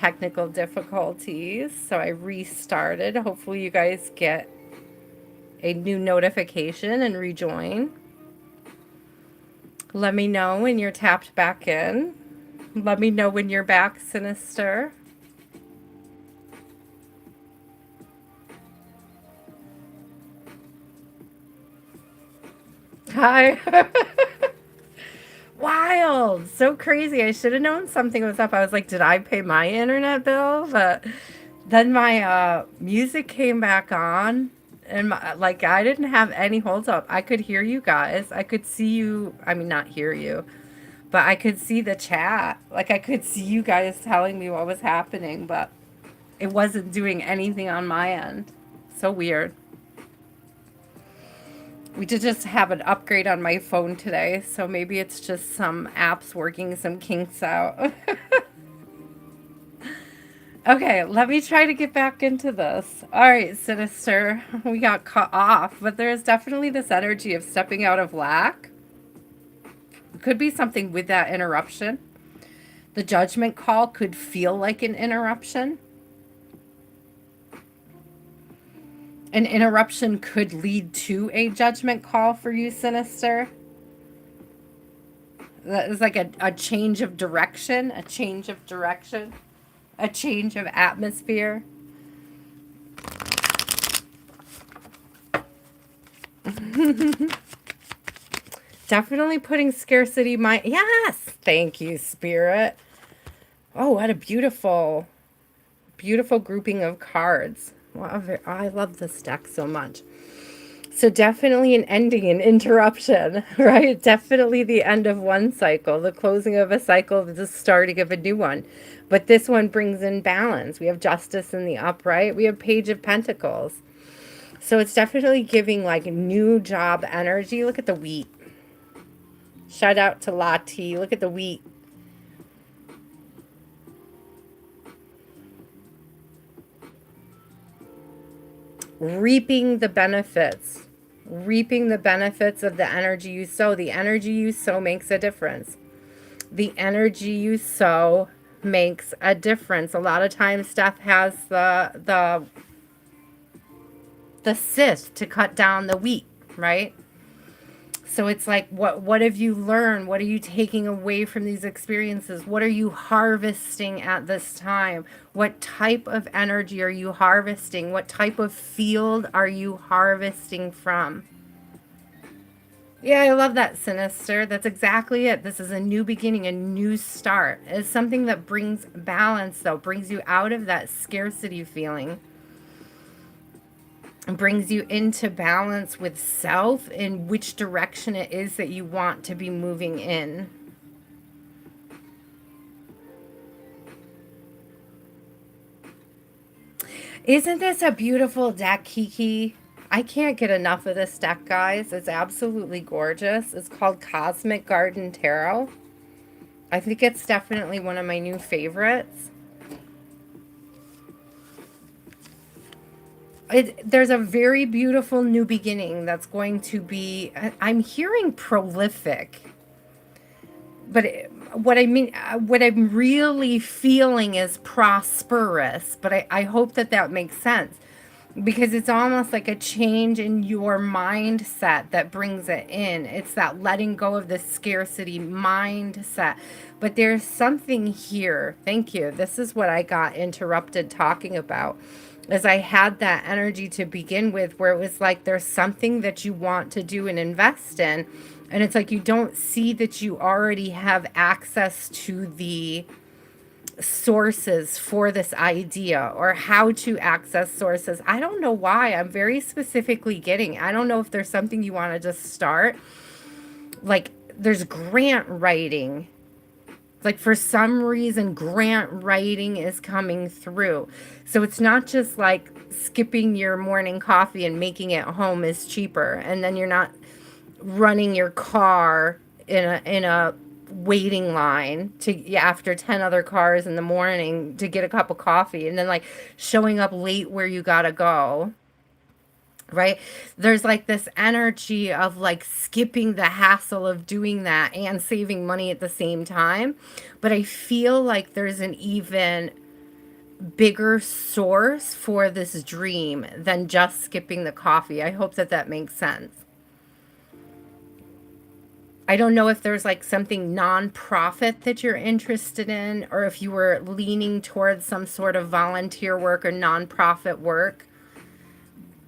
technical difficulties, so I restarted. Hopefully you guys get a new notification and rejoin. Let me know when you're tapped back in. Let me know when you're back, Sinister. Hi. Wild. So crazy. I should have known something was up. I was like, did I pay my internet bill? But then my music came back on, and like I didn't have any holds up. I could hear you guys. I could see you. I mean, not hear you, but I could see the chat. Like I could see you guys telling me what was happening, but it wasn't doing anything on my end. So weird. We did just have an upgrade on my phone today, so maybe it's just some apps working some kinks out. Okay, let me try to get back into this. All right, Sinister, we got cut off, but there's definitely this energy of stepping out of lack. It could be something with that interruption. The judgment call could feel like an interruption. An interruption could lead to a judgment call for you, Sinister. That is like a change of direction, a change of direction, a change of atmosphere. Definitely putting scarcity mind. Yes, thank you, Spirit. Oh, what a beautiful, beautiful grouping of cards. Wow, I love this deck so much. So definitely an ending, an interruption, right? Definitely the end of one cycle, the closing of a cycle, the starting of a new one. But this one brings in balance. We have justice in the upright. We have Page of Pentacles. So it's definitely giving like new job energy. Look at the wheat. Shout out to Lati. Look at the wheat. Reaping the benefits. Reaping the benefits of the energy you sow. The energy you sow makes a difference. The energy you sow makes a difference. A lot of times Steph has the scythe to cut down the wheat, right? So it's like, what have you learned? What are you taking away from these experiences? What are you harvesting at this time? What type of energy are you harvesting? What type of field are you harvesting from? Yeah, I love that, Sinister. That's exactly it. This is a new beginning, a new start. It's something that brings balance, though, brings you out of that scarcity feeling. Brings you into balance with self and which direction it is that you want to be moving in. Isn't this a beautiful deck, Kiki? I can't get enough of this deck, guys. It's absolutely gorgeous. It's called Cosmic Garden Tarot. I think it's definitely one of my new favorites. There's a very beautiful new beginning that's going to be, I'm hearing prolific, but what I'm really feeling is prosperous, but I hope that makes sense, because it's almost like a change in your mindset that brings it in. It's that letting go of the scarcity mindset. But there's something here. Thank you. This is what I got interrupted talking about. As I had that energy to begin with, where it was like there's something that you want to do and invest in, and it's like you don't see that you already have access to the sources for this idea or how to access sources. I don't know why. I'm very specifically getting, I don't know if there's something you want to just start. Like there's grant writing. Like for some reason, grant writing is coming through. So it's not just like skipping your morning coffee and making it home is cheaper. And then you're not running your car in a waiting line to after 10 other cars in the morning to get a cup of coffee, and then like showing up late where you gotta go, right? There's like this energy of like skipping the hassle of doing that and saving money at the same time. But I feel like there's an even bigger source for this dream than just skipping the coffee. I hope that that makes sense. I don't know if there's like something nonprofit that you're interested in, or if you were leaning towards some sort of volunteer work or nonprofit work.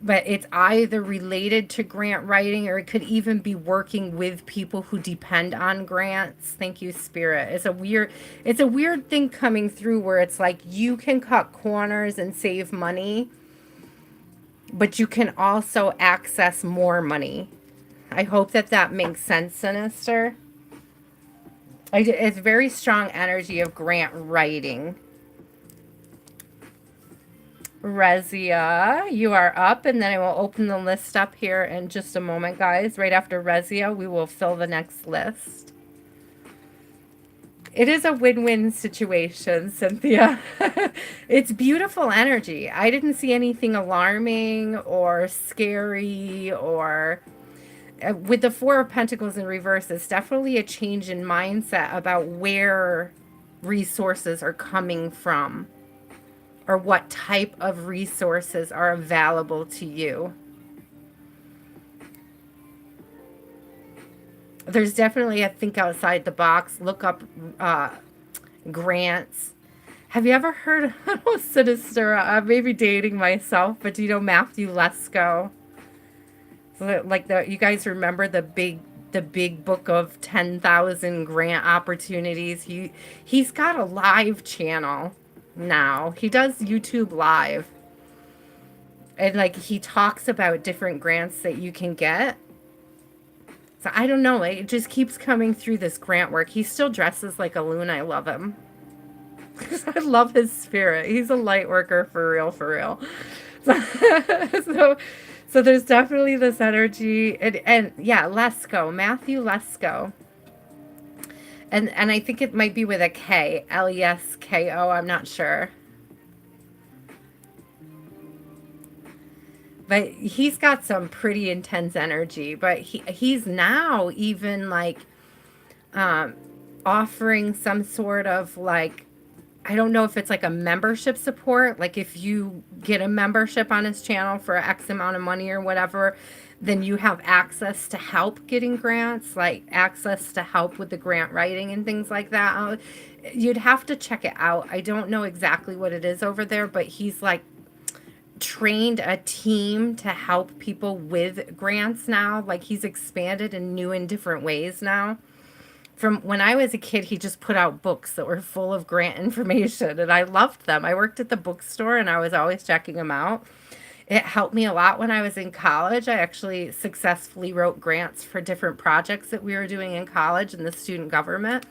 But it's either related to grant writing, or it could even be working with people who depend on grants. Thank you, Spirit. It's a weird thing coming through where it's like you can cut corners and save money, but you can also access more money. I hope that that makes sense, Sinister. It's very strong energy of grant writing. Rezia, you are up, and then I will open the list up here in just a moment, guys. Right after Rezia, we will fill the next list. It is a win-win situation, Cynthia. It's beautiful energy. I didn't see anything alarming or scary or... With the Four of Pentacles in reverse, it's definitely a change in mindset about where resources are coming from, or what type of resources are available to you. There's definitely a think outside the box, look up grants. Have you ever heard of Sinister? I may be dating myself, but do you know Matthew Lesko? Like you guys remember the big book of 10,000 grant opportunities? He's got a live channel now. He does YouTube live. And like he talks about different grants that you can get. So I don't know, it just keeps coming through this grant work. He still dresses like a loon. I love him. I love his spirit. He's a light worker for real, for real. So there's definitely this energy, and yeah, Lesko, Matthew Lesko. And I think it might be with a K, Lesko, I'm not sure. But he's got some pretty intense energy, but he's now even like offering some sort of like, I don't know if it's like a membership support. Like if you get a membership on his channel for X amount of money or whatever, then you have access to help getting grants, like access to help with the grant writing and things like that. You'd have to check it out. I don't know exactly what it is over there, but he's like trained a team to help people with grants now. Like he's expanded in new and different ways now. From when I was a kid, he just put out books that were full of grant information, and I loved them. I worked at the bookstore, and I was always checking them out. It helped me a lot when I was in college. I actually successfully wrote grants for different projects that we were doing in college in the student government.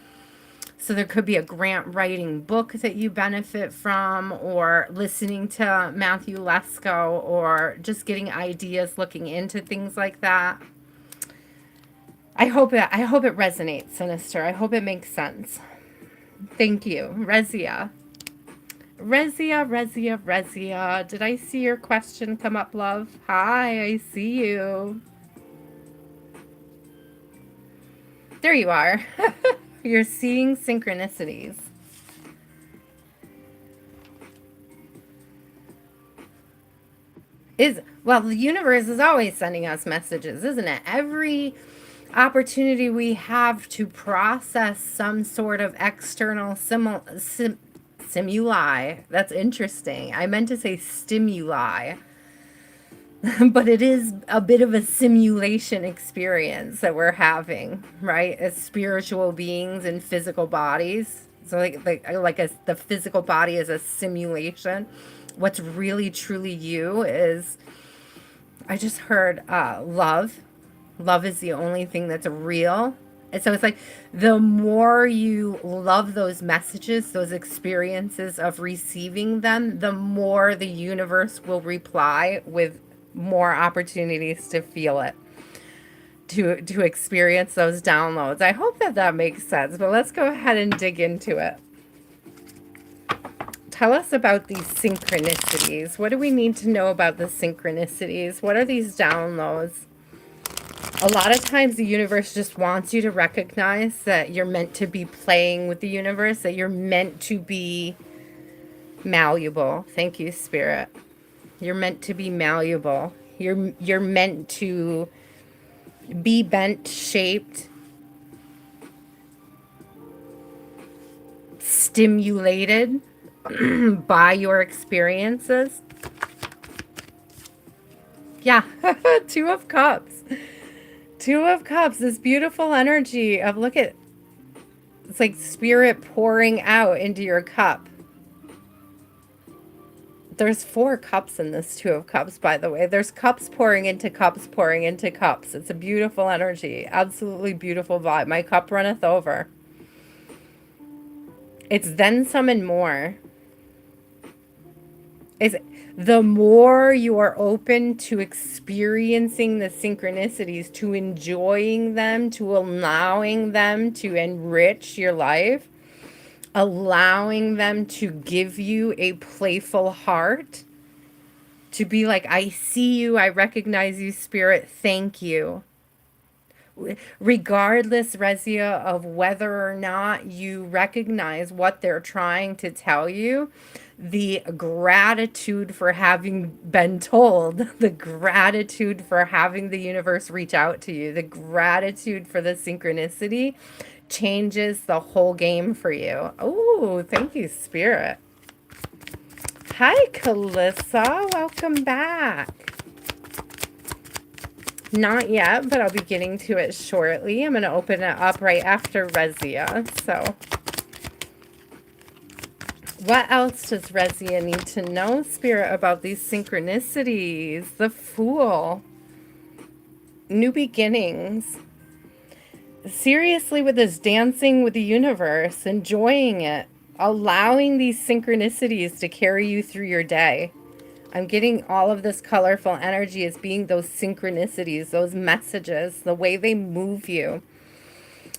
So there could be a grant writing book that you benefit from, or listening to Matthew Lesko, or just getting ideas, looking into things like that. I hope it resonates, Sinister. I hope it makes sense. Thank you. Rezia. Did I see your question come up, love? Hi, I see you. There you are. You're seeing synchronicities. Well, the universe is always sending us messages, isn't it? Every opportunity we have to process some sort of external stimuli. That's interesting. I meant to say stimuli. But it is a bit of a simulation experience that we're having, right? As spiritual beings in physical bodies. So the physical body is a simulation. What's really truly you is, I just heard love. Love is the only thing that's real. And so it's like the more you love those messages, those experiences of receiving them, the more the universe will reply with more opportunities to feel it, to experience those downloads. I hope that that makes sense, but let's go ahead and dig into it. Tell us about these synchronicities. What do we need to know about the synchronicities? What are these downloads? A lot of times the universe just wants you to recognize that you're meant to be playing with the universe, that you're meant to be Malleable. Thank you, Spirit. You're meant to be malleable. You're meant to be bent, shaped, stimulated by your experiences. Yeah, Two of Cups. Two of Cups, this beautiful energy of look at, it's like spirit pouring out into your cup. There's 4 cups in this Two of Cups, by the way. There's cups pouring into cups, pouring into cups. It's a beautiful energy. Absolutely beautiful vibe. My cup runneth over. It's then some and more. Is the more you are open to experiencing the synchronicities, to enjoying them, to allowing them to enrich your life, allowing them to give you a playful heart, to be like, I see you, I recognize you, Spirit, thank you. Regardless, Rezia, of whether or not you recognize what they're trying to tell you, the gratitude for having been told, the gratitude for having the universe reach out to you, the gratitude for the synchronicity changes the whole game for you. Oh, thank you, Spirit. Hi, Calissa. Welcome back. Not yet, but I'll be getting to it shortly. I'm going to open it up right after Rezia. So, what else does Rezia need to know, Spirit, about these synchronicities? The Fool. New beginnings. Seriously, with this dancing with the universe, enjoying it, allowing these synchronicities to carry you through your day. I'm getting all of this colorful energy as being those synchronicities, those messages, the way they move you.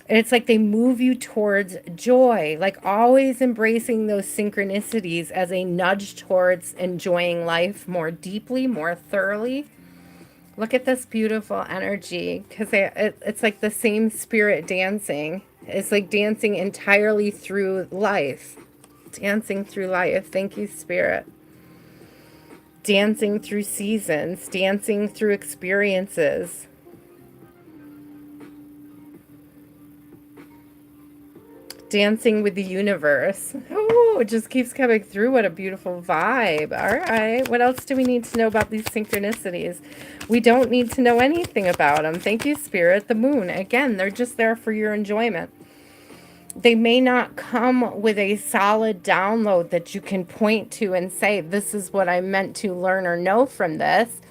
And it's like they move you towards joy, like always embracing those synchronicities as a nudge towards enjoying life more deeply, more thoroughly. Look at this beautiful energy, because it's like the same spirit dancing. It's like dancing entirely through life. Dancing through life. Thank you, Spirit. Dancing through seasons, dancing through experiences. Dancing with the universe. Oh, it just keeps coming through. What a beautiful vibe. All right. What else do we need to know about these synchronicities? We don't need to know anything about them. Thank you, Spirit. The moon. Again, they're just there for your enjoyment. They may not come with a solid download that you can point to and say, this is what I meant to learn or know from this.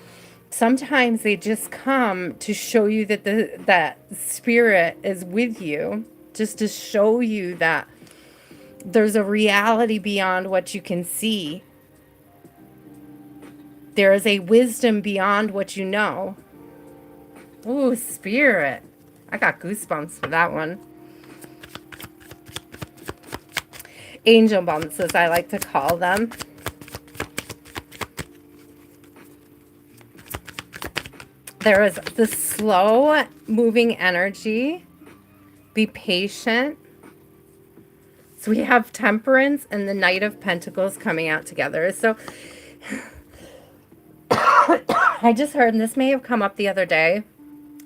Sometimes they just come to show you that that Spirit is with you, just to show you that there's a reality beyond what you can see. There is a wisdom beyond what you know. Ooh, Spirit. I got goosebumps for that one. Angel bumps, as I like to call them. There is the slow moving energy. Be patient. So we have Temperance and the Knight of Pentacles coming out together. So I just heard, and this may have come up the other day,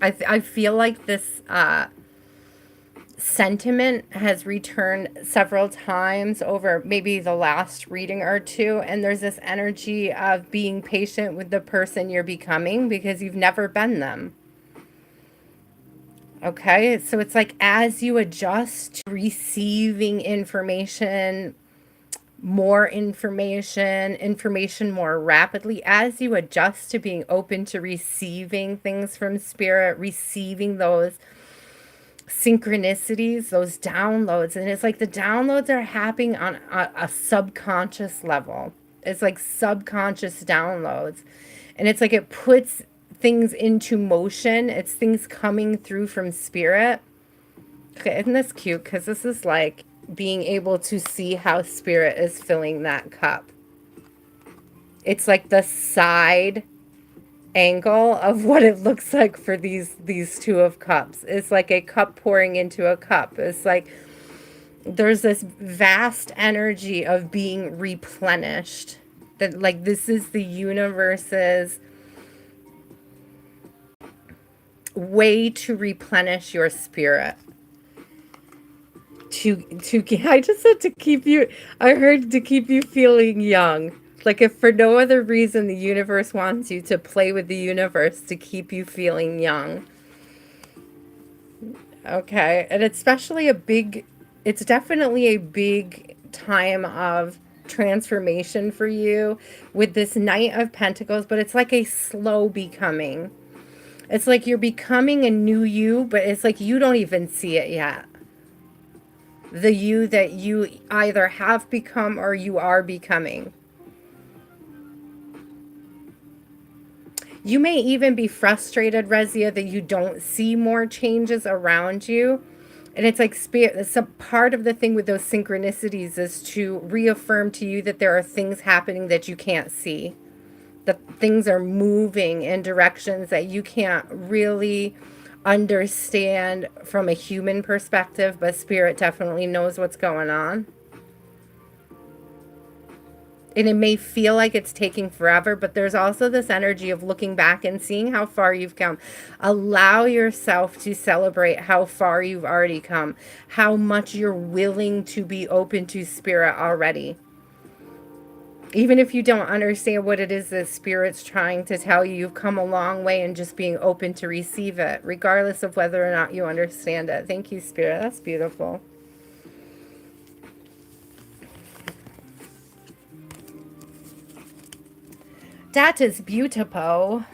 I feel like this sentiment has returned several times over maybe the last reading or two, and there's this energy of being patient with the person you're becoming because you've never been them. Okay, so it's like as you adjust to receiving information, more information more rapidly, as you adjust to being open to receiving things from Spirit, receiving those synchronicities, those downloads. And it's like the downloads are happening on a subconscious level. It's like subconscious downloads. And it's like it puts things into motion. It's things coming through from Spirit. Okay, isn't this cute? Because this is like being able to see how Spirit is filling that cup. It's like the side angle of what it looks like for these Two of Cups. It's like a cup pouring into a cup. It's like there's this vast energy of being replenished. That, like, this is the universe's way to replenish your spirit. I just said to keep you, I heard to keep you feeling young. Like, if for no other reason, the universe wants you to play with the universe to keep you feeling young. Okay. And it's definitely a big time of transformation for you with this Knight of Pentacles, but it's like a slow becoming. It's like you're becoming a new you, but it's like you don't even see it yet. The you that you either have become or you are becoming. You may even be frustrated, Rezia, that you don't see more changes around you. And it's like some part of the thing with those synchronicities is to reaffirm to you that there are things happening that you can't see. That things are moving in directions that you can't really understand from a human perspective, but spirit definitely knows what's going on. And it may feel like it's taking forever, but there's also this energy of looking back and seeing how far you've come. Allow yourself to celebrate how far you've already come, how much you're willing to be open to spirit already. Even if you don't understand what it is that spirit's trying to tell you, you've come a long way in just being open to receive it, regardless of whether or not you understand it. Thank you, spirit. That's beautiful. That is beautiful.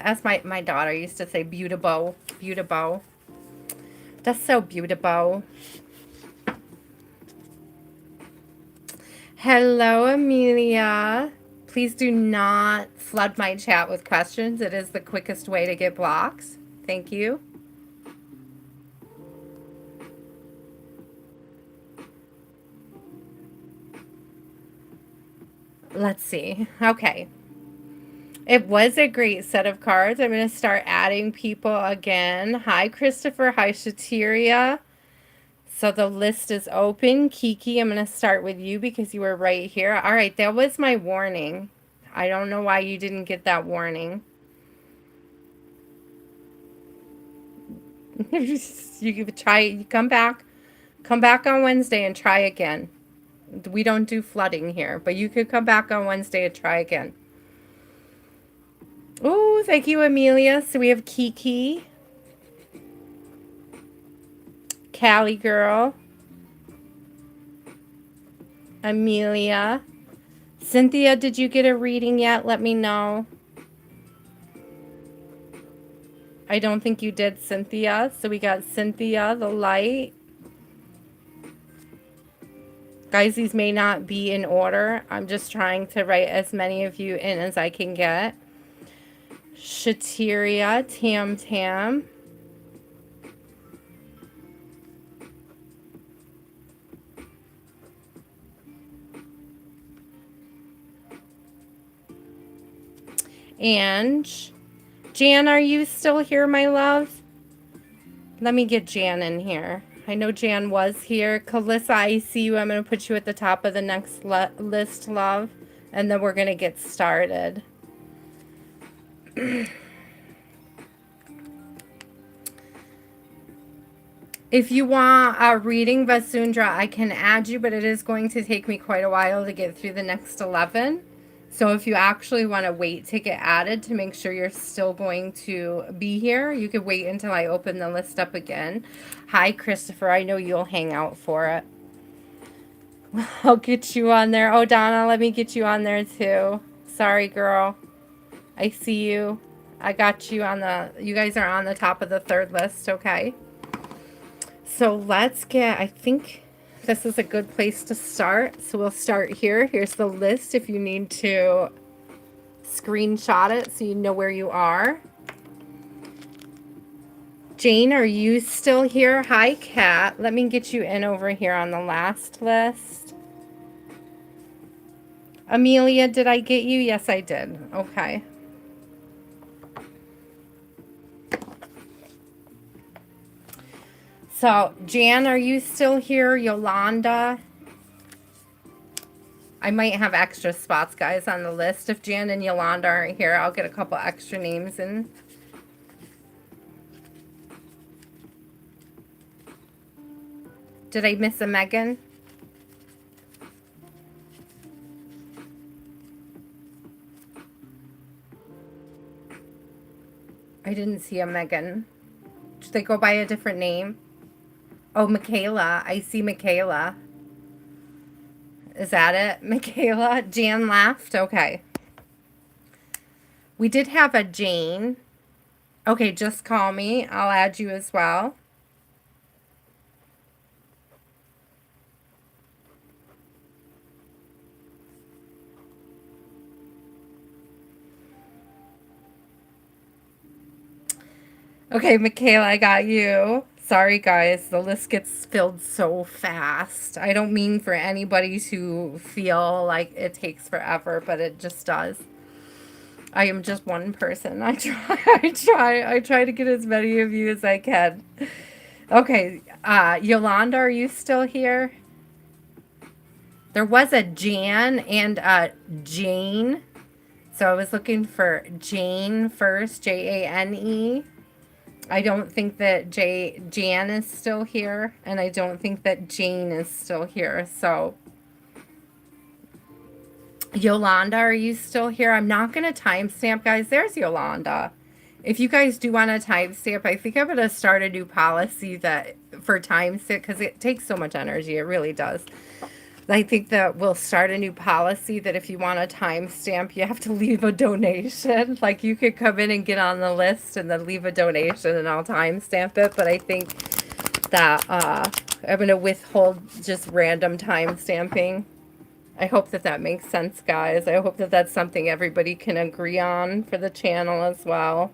As my daughter used to say, beautiful, beautiful. That's so beautiful. Hello, Amelia. Please do not flood my chat with questions. It is the quickest way to get blocks. Thank you. Let's see. Okay. It was a great set of cards. I'm going to start adding people again. Hi, Christopher. Hi, Shateria. So the list is open. Kiki, I'm going to start with you because you were right here. All right, that was my warning. I don't know why you didn't get that warning. You could try, you come back on Wednesday and try again. We don't do flooding here, but you could come back on Wednesday and try again. Oh, thank you, Amelia. So we have Kiki, Callie girl, Amelia. Cynthia, did you get a reading yet? Let me know. I don't think you did, Cynthia. So we got Cynthia, the light. Guys, these may not be in order. I'm just trying to write as many of you in as I can get. Shateria, Tam Tam. And Jan, are you still here, my love? Let me get Jan in here. I know Jan was here. Calissa, I see you. I'm going to put you at the top of the next list, love. And then we're going to get started. If you want a reading, Vasundra, I can add you, but it is going to take me quite a while to get through the next 11. So if you actually want to wait to get added to make sure you're still going to be here, you could wait until I open the list up again. Hi, Christopher. I know you'll hang out for it. I'll get you on there. Oh, Donna, let me get you on there too. Sorry, girl. I see you. I got you on the... You guys are on the top of the third list, okay? So let's get... I think... This is a good place to start. So we'll start here. Here's the list if you need to screenshot it so you know where you are. Jane, are you still here? Hi, Kat. Let me get you in over here on the last list. Amelia, did I get you? Yes, I did. Okay. So, Jan, are you still here? Yolanda? I might have extra spots, guys, on the list. If Jan and Yolanda aren't here, I'll get a couple extra names in. Did I miss a Megan? I didn't see a Megan. Should they go by a different name? Oh, Michaela. I see Michaela. Is that it? Michaela? Jan laughed? Okay. We did have a Jane. Okay, just call me. I'll add you as well. Okay, Michaela, I got you. Sorry, guys. The list gets filled so fast. I don't mean for anybody to feel like it takes forever, but it just does. I am just one person. I try to get as many of you as I can. Okay, Yolanda, are you still here? There was a Jan and a Jane. So I was looking for Jane first, Jane. I don't think that Jan is still here, and I don't think that Jane is still here. So, Yolanda, are you still here? I'm not going to timestamp, guys. There's Yolanda. If you guys do want to timestamp, I think I'm going to start a new policy that for timestamp because it takes so much energy. It really does. I think that we'll start a new policy that if you want a timestamp, you have to leave a donation. Like you could come in and get on the list and then leave a donation and I'll timestamp it. But I think that I'm going to withhold just random timestamping. I hope that that makes sense, guys. I hope that that's something everybody can agree on for the channel as well.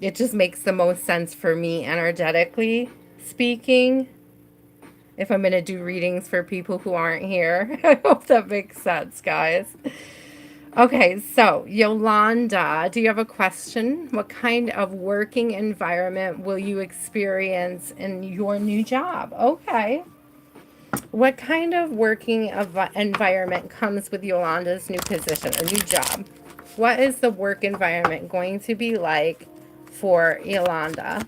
It just makes the most sense for me energetically speaking. If I'm going to do readings for people who aren't here. I hope that makes sense, guys. Okay, so Yolanda, do you have a question? What kind of working environment will you experience in your new job? Okay. What kind of working environment comes with Yolanda's new position or new job? What is the work environment going to be like for Yolanda?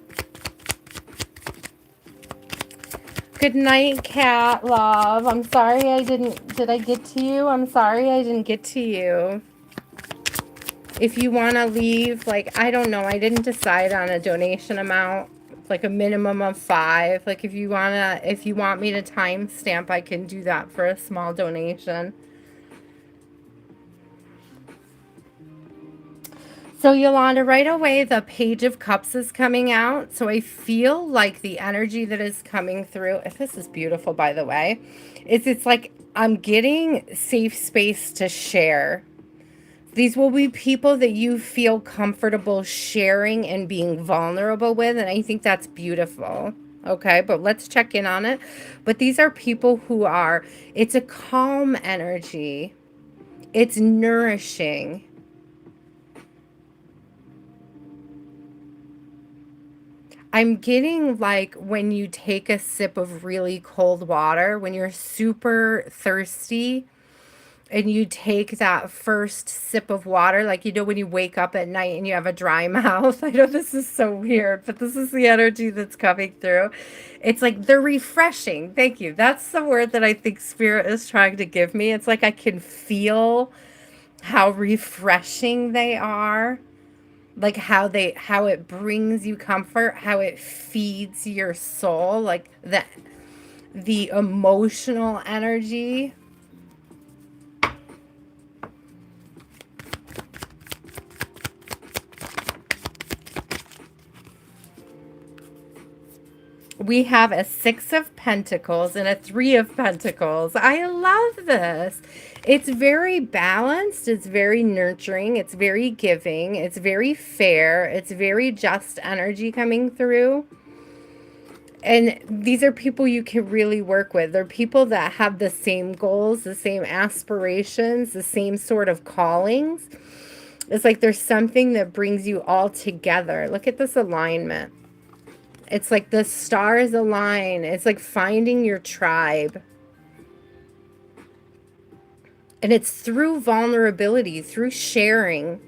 Good night, Cat Love. I'm sorry I didn't... Did I get to you? I'm sorry I didn't get to you. If you want to leave, like, I don't know. I didn't decide on a donation amount. Like a minimum of 5. Like, if you want me to timestamp, I can do that for a small donation. So Yolanda, right away, the Page of Cups is coming out. So I feel like the energy that is coming through, if this is beautiful, by the way, it's like I'm getting safe space to share. These will be people that you feel comfortable sharing and being vulnerable with. And I think that's beautiful. Okay, but let's check in on it. But these are people who are, it's a calm energy. It's nourishing. I'm getting like when you take a sip of really cold water, when you're super thirsty and you take that first sip of water, like, you know, when you wake up at night and you have a dry mouth. I know this is so weird, but this is the energy that's coming through. It's like they're refreshing. Thank you. That's the word that I think Spirit is trying to give me. It's like I can feel how refreshing they are. Like how it brings you comfort, how it feeds your soul, like the emotional energy. We have a 6 of Pentacles and a 3 of Pentacles. I love this. It's very balanced. It's very nurturing. It's very giving. It's very fair. It's very just energy coming through. And these are people you can really work with. They're people that have the same goals, the same aspirations, the same sort of callings. It's like there's something that brings you all together. Look at this alignment. It's like the stars align. It's like finding your tribe. And it's through vulnerability, through sharing.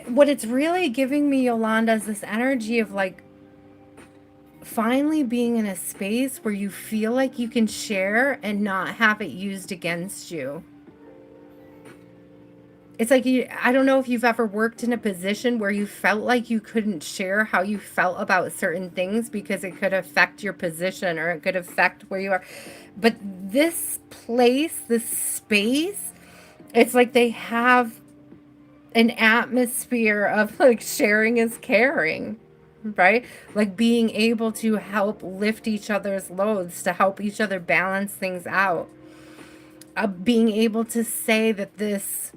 What it's really giving me, Yolanda, is this energy of like finally being in a space where you feel like you can share and not have it used against you. It's like I don't know if you've ever worked in a position where you felt like you couldn't share how you felt about certain things because it could affect your position or it could affect where you are. But this place, this space, it's like they have an atmosphere of like sharing is caring, right? Like being able to help lift each other's loads, to help each other balance things out. Being able to say that this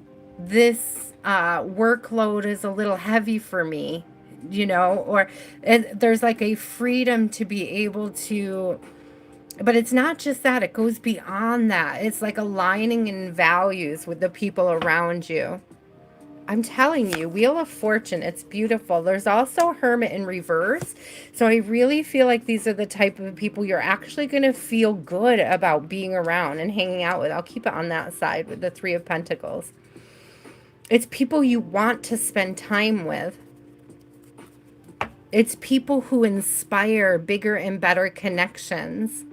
workload is a little heavy for me, or there's like a freedom to be able to, but it's not just that, it goes beyond that. It's like aligning in values with the people around you. I'm telling you, Wheel of Fortune, it's beautiful. There's also Hermit in reverse. So I really feel like these are the type of people you're actually going to feel good about being around and hanging out with. I'll keep it on that side with the Three of Pentacles. It's people you want to spend time with. It's people who inspire bigger and better connections.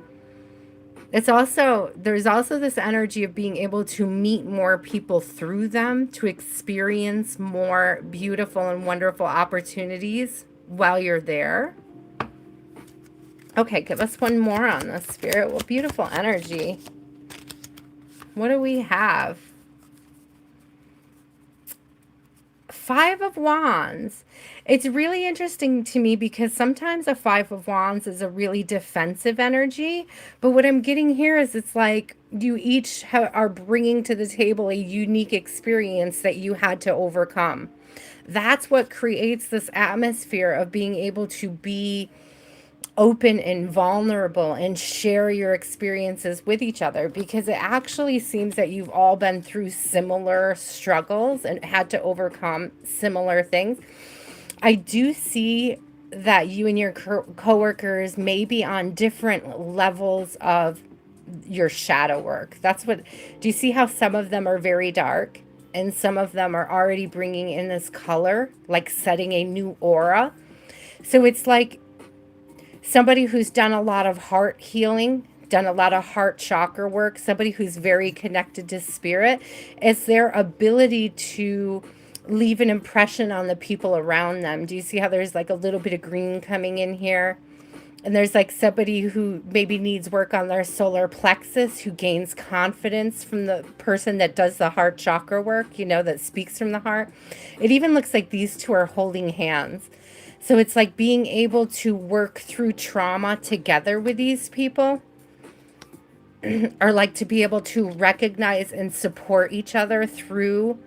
There's also this energy of being able to meet more people through them, to experience more beautiful and wonderful opportunities while you're there. Okay, give us one more on this, Spirit. Well, beautiful energy. What do we have? Five of Wands. It's really interesting to me because sometimes a Five of Wands is a really defensive energy. But what I'm getting here is it's like you each are bringing to the table a unique experience that you had to overcome. That's what creates this atmosphere of being able to be open and vulnerable and share your experiences with each other, because it actually seems that you've all been through similar struggles and had to overcome similar things. I do see that you and your coworkers may be on different levels of your shadow work. Do you see how some of them are very dark and some of them are already bringing in this color, like setting a new aura? So it's like somebody who's done a lot of heart healing, done a lot of heart chakra work, somebody who's very connected to spirit, is their ability to leave an impression on the people around them. Do you see how there's like a little bit of green coming in here? And there's like somebody who maybe needs work on their solar plexus, who gains confidence from the person that does the heart chakra work, that speaks from the heart. It even looks like these two are holding hands. So it's like being able to work through trauma together with these people, or like to be able to recognize and support each other through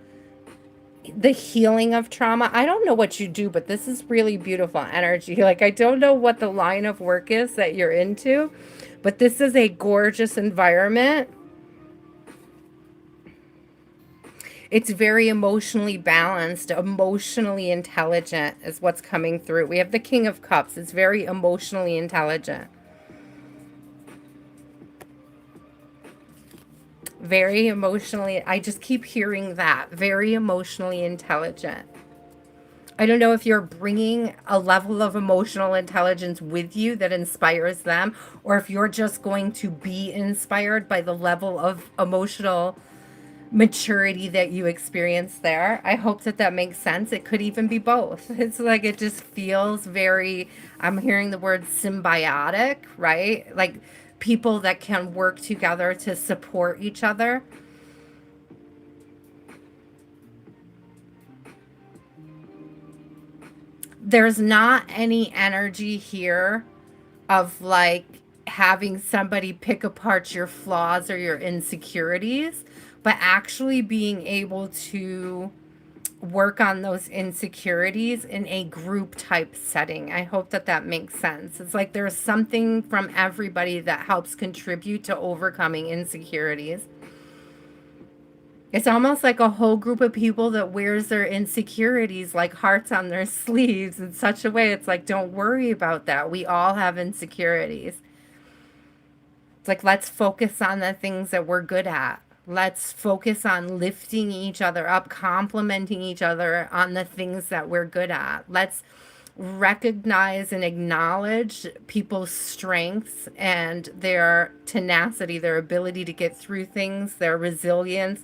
the healing of trauma. I don't know what you do, but this is really beautiful energy. Like, I don't know what the line of work is that you're into, but this is a gorgeous environment. It's very emotionally balanced, emotionally intelligent is what's coming through. We have the King of Cups. It's very emotionally intelligent. Very emotionally, I just keep hearing that. Very emotionally intelligent. I don't know if you're bringing a level of emotional intelligence with you that inspires them, or if you're just going to be inspired by the level of emotional maturity that you experience there. I hope that makes sense. It could even be both. It's like it just feels very, I'm hearing the word symbiotic, right? Like people that can work together to support each other. There's not any energy here of like having somebody pick apart your flaws or your insecurities, but actually being able to work on those insecurities in a group type setting. I hope that makes sense. It's like there's something from everybody that helps contribute to overcoming insecurities. It's almost like a whole group of people that wears their insecurities like hearts on their sleeves in such a way. It's like, don't worry about that. We all have insecurities. It's like, let's focus on the things that we're good at. Let's focus on lifting each other up, complimenting each other on the things that we're good at. Let's recognize and acknowledge people's strengths and their tenacity, their ability to get through things, their resilience.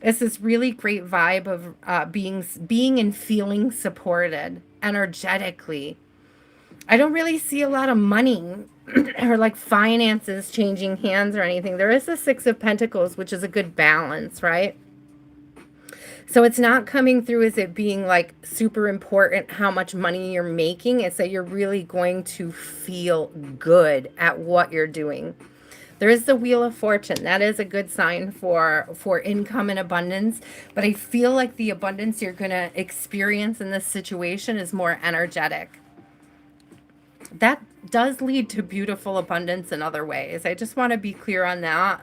It's this really great vibe of being and feeling supported energetically. I don't really see a lot of money or like finances changing hands or anything. There is the Six of Pentacles, which is a good balance, right? So it's not coming through as it being like super important how much money you're making. It's that you're really going to feel good at what you're doing. There is the Wheel of Fortune. That is a good sign for income and abundance. But I feel like the abundance you're going to experience in this situation is more energetic. That does lead to beautiful abundance in other ways. I just want to be clear on that.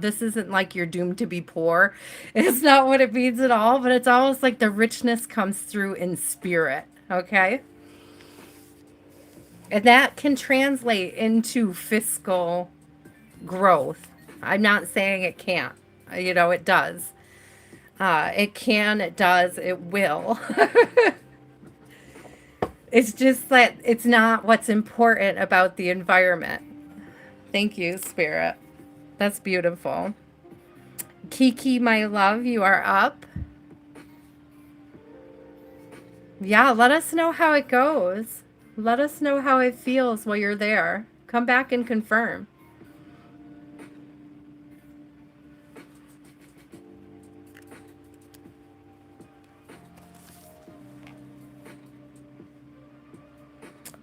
This isn't like you're doomed to be poor. It's not what it means at all, but it's almost like the richness comes through in spirit. Okay. And that can translate into fiscal growth. I'm not saying it can't. It does. It can, it does, it will. It's just that it's not what's important about the environment. Thank you, Spirit. That's beautiful. Kiki, my love, you are up. Yeah, let us know how it goes. Let us know how it feels while you're there. Come back and confirm.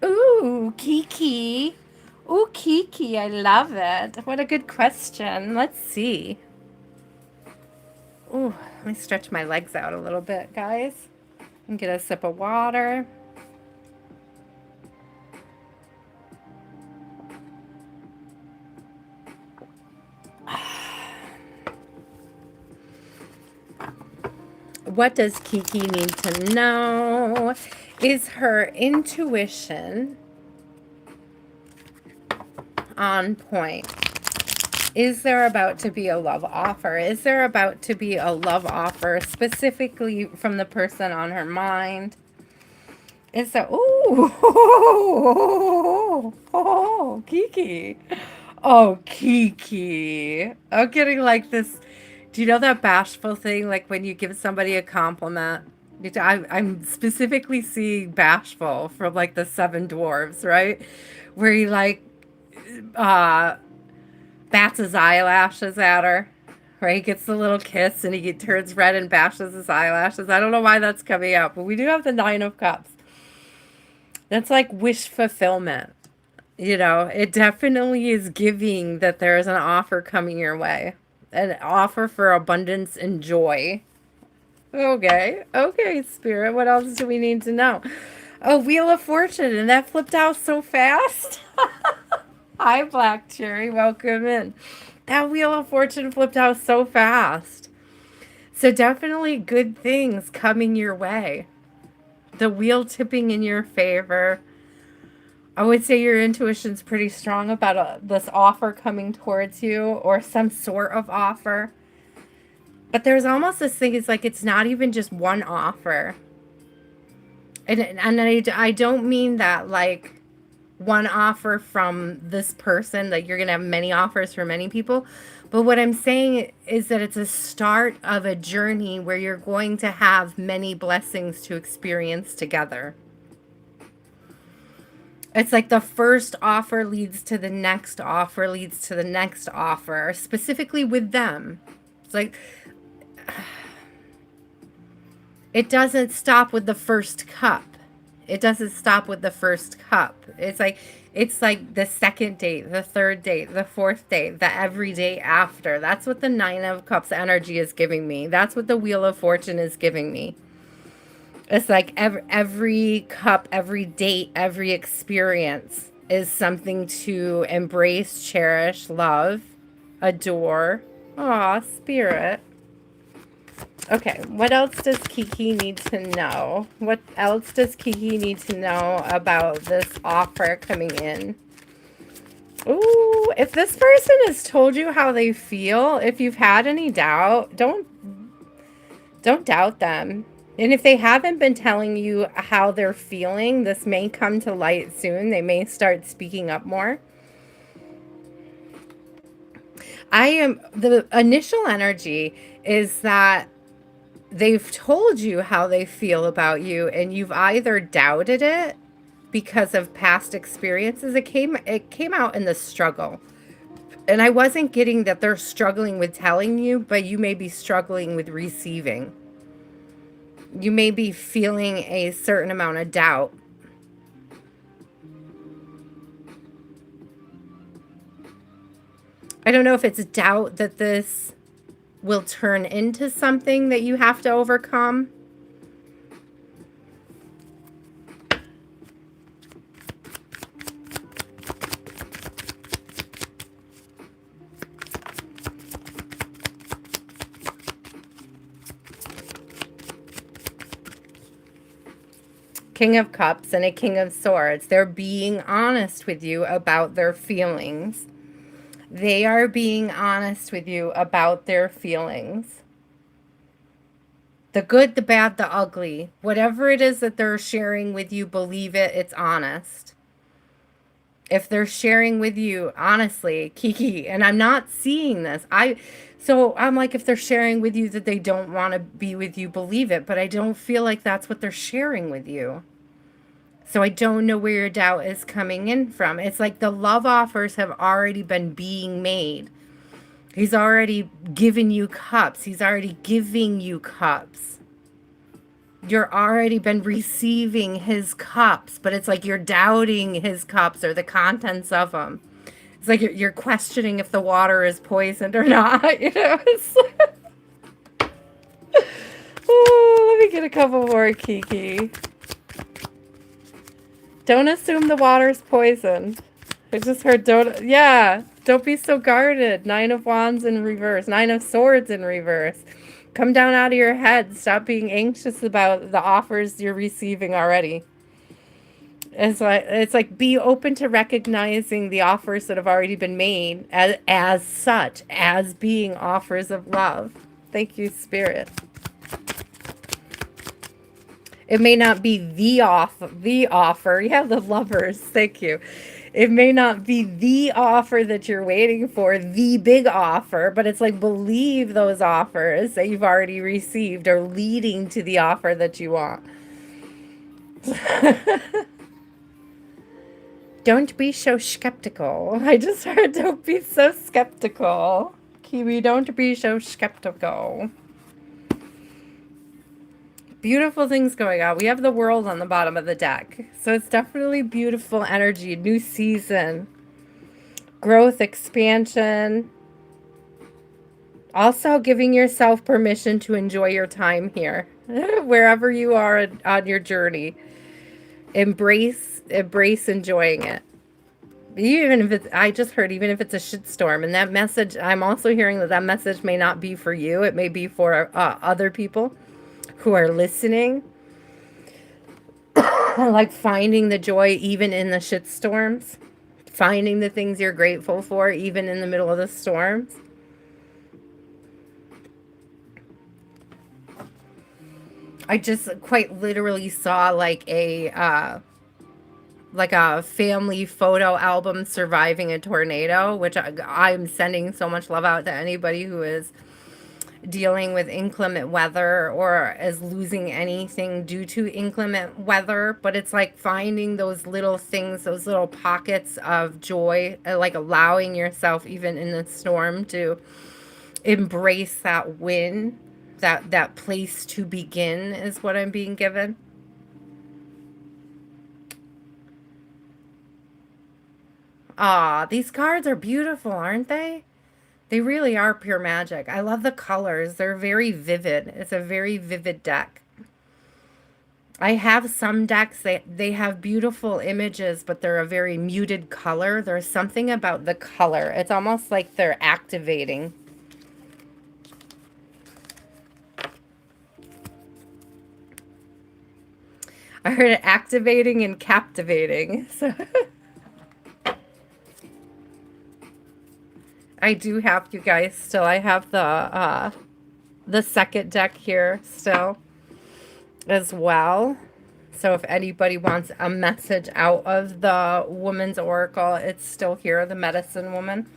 Ooh, Kiki. Ooh, Kiki, I love it. What a good question. Let's see. Ooh, let me stretch my legs out a little bit, guys. And get a sip of water. What does Kiki need to know? Is her intuition on point? Is there about to be a love offer? Is there about to be a love offer specifically from the person on her mind? Is there, ooh, oh, Kiki. Oh, Kiki. I'm getting like this. Do you know that bashful thing? Like when you give somebody a compliment? I'm specifically seeing bashful from like the Seven Dwarves, right? Where he like bats his eyelashes at her, right? He gets the little kiss and he turns red and bashes his eyelashes. I don't know why that's coming up, but we do have the Nine of Cups. That's like wish fulfillment. It definitely is giving that there is an offer coming your way. An offer for abundance and joy. Okay. Okay, Spirit. What else do we need to know? Oh, Wheel of Fortune. And that flipped out so fast. Hi, Black Cherry. Welcome in. That Wheel of Fortune flipped out so fast. So definitely good things coming your way. The wheel tipping in your favor. I would say your intuition's pretty strong about this offer coming towards you or some sort of offer. But there's almost this thing, it's like it's not even just one offer. And I don't mean that like one offer from this person, like you're going to have many offers from many people. But what I'm saying is that it's a start of a journey where you're going to have many blessings to experience together. It's like the first offer leads to the next offer, leads to the next offer, specifically with them. It's like, it doesn't stop with the first cup. It doesn't stop with the first cup. It's like the second date, the third date, the fourth date, the every day after. That's what the Nine of Cups energy is giving me. That's what the Wheel of Fortune is giving me. It's like every cup, every date, every experience is something to embrace, cherish, love, adore. Aw, Spirit. Okay, what else does Kiki need to know? What else does Kiki need to know about this offer coming in? Ooh, if this person has told you how they feel, if you've had any doubt, don't doubt them. And if they haven't been telling you how they're feeling, this may come to light soon. They may start speaking up more. The initial energy is that they've told you how they feel about you, and you've either doubted it because of past experiences. It came out in the struggle. And I wasn't getting that they're struggling with telling you, but you may be struggling with receiving. You may be feeling a certain amount of doubt. I don't know if it's doubt that this will turn into something that you have to overcome. King of Cups and a King of Swords. They're being honest with you about their feelings. They are being honest with you about their feelings. The good, the bad, the ugly. Whatever it is that they're sharing with you, believe it, it's honest. If they're sharing with you, honestly, Kiki, and I'm not seeing this. So I'm like, if they're sharing with you that they don't want to be with you, believe it, but I don't feel like that's what they're sharing with you. So I don't know where your doubt is coming in from. It's like the love offers have already been being made. He's already given you cups. He's already giving you cups. You're already been receiving his cups, but it's like you're doubting his cups or the contents of them. It's like you're questioning if the water is poisoned or not. You know. Oh, let me get a couple more, Kiki. Don't assume the water's poisoned. I just heard don't be so guarded. 9 of Wands in reverse. 9 of Swords in reverse. Come down out of your head. Stop being anxious about the offers you're receiving already. It's like be open to recognizing the offers that have already been made as such, as being offers of love. Thank you, Spirit. It may not be the offer. Yeah, the Lovers. Thank you. It may not be the offer that you're waiting for, the big offer, but it's like believe those offers that you've already received are leading to the offer that you want. Don't be so skeptical. I just heard don't be so skeptical. Kiwi, don't be so skeptical. Beautiful things going on. We have the World on the bottom of the deck. So it's definitely beautiful energy, new season, growth, expansion. Also giving yourself permission to enjoy your time here, wherever you are on your journey. Embrace enjoying it. Even if I just heard, even if it's a shitstorm, and that message, I'm also hearing that message may not be for you. It may be for other people who are listening. Like finding the joy even in the shitstorms, finding the things you're grateful for even in the middle of the storms. I just quite literally saw like a family photo album surviving a tornado, which I'm sending so much love out to anybody who is dealing with inclement weather or is losing anything due to inclement weather. But it's like finding those little things, those little pockets of joy, like allowing yourself even in the storm to embrace that win, that place to begin is what I'm being given. Ah, these cards are beautiful, aren't they? They really are pure magic. I love the colors. They're very vivid. It's a very vivid deck. I have some decks, they have beautiful images, but they're a very muted color. There's something about the color. It's almost like they're activating. I heard it activating and captivating. So I do have, you guys, still. I have the second deck here still as well. So if anybody wants a message out of the Woman's Oracle, it's still here, the Medicine Woman.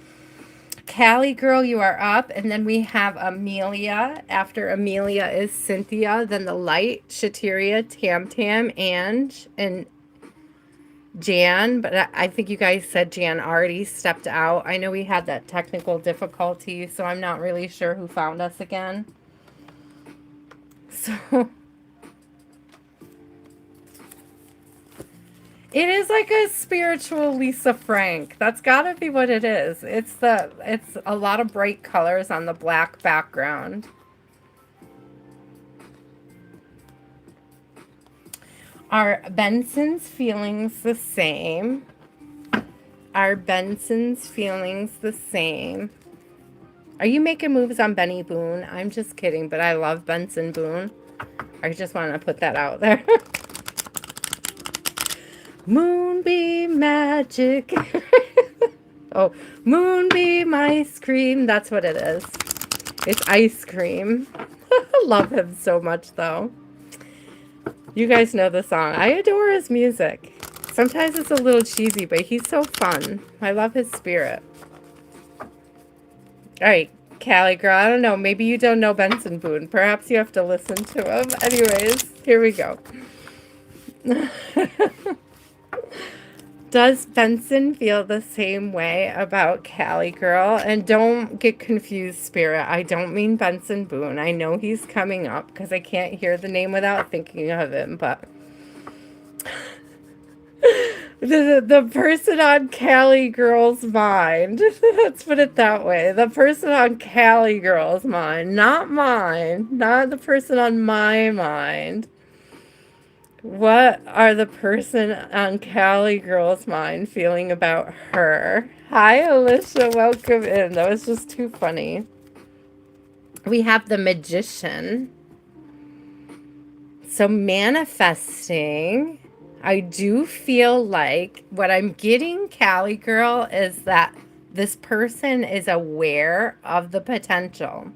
Callie girl, you are up. And then we have Amelia. After Amelia is Cynthia, then the Light, Shateria, Tam Tam, and Jan. But I think you guys said Jan already stepped out. I know we had that technical difficulty, so I'm not really sure who found us again. So it is like a spiritual Lisa Frank. That's gotta be what it is. It's a lot of bright colors on the black background. Are Benson's feelings the same? Are Benson's feelings the same? Are you making moves on Benny Boone? I'm just kidding, but I love Benson Boone. I just want to put that out there. Moonbeam magic. Oh, moonbeam ice cream. That's what it is. It's ice cream. I love him so much, though. You guys know the song. I adore his music. Sometimes it's a little cheesy, but he's so fun. I love his spirit. All right, Callie girl. I don't know. Maybe you don't know Benson Boone. Perhaps you have to listen to him. Anyways, here we go. Does Benson feel the same way about Callie girl? And don't get confused, Spirit. I don't mean Benson Boone. I know he's coming up because I can't hear the name without thinking of him, but the person on Callie girl's mind. Let's put it that way. The person on Callie girl's mind, not mine, not the person on my mind. What are the person on Callie girl's mind feeling about her? Hi, Alicia. Welcome in. That was just too funny. We have the Magician. So manifesting, I do feel like what I'm getting, Callie girl, is that this person is aware of the potential.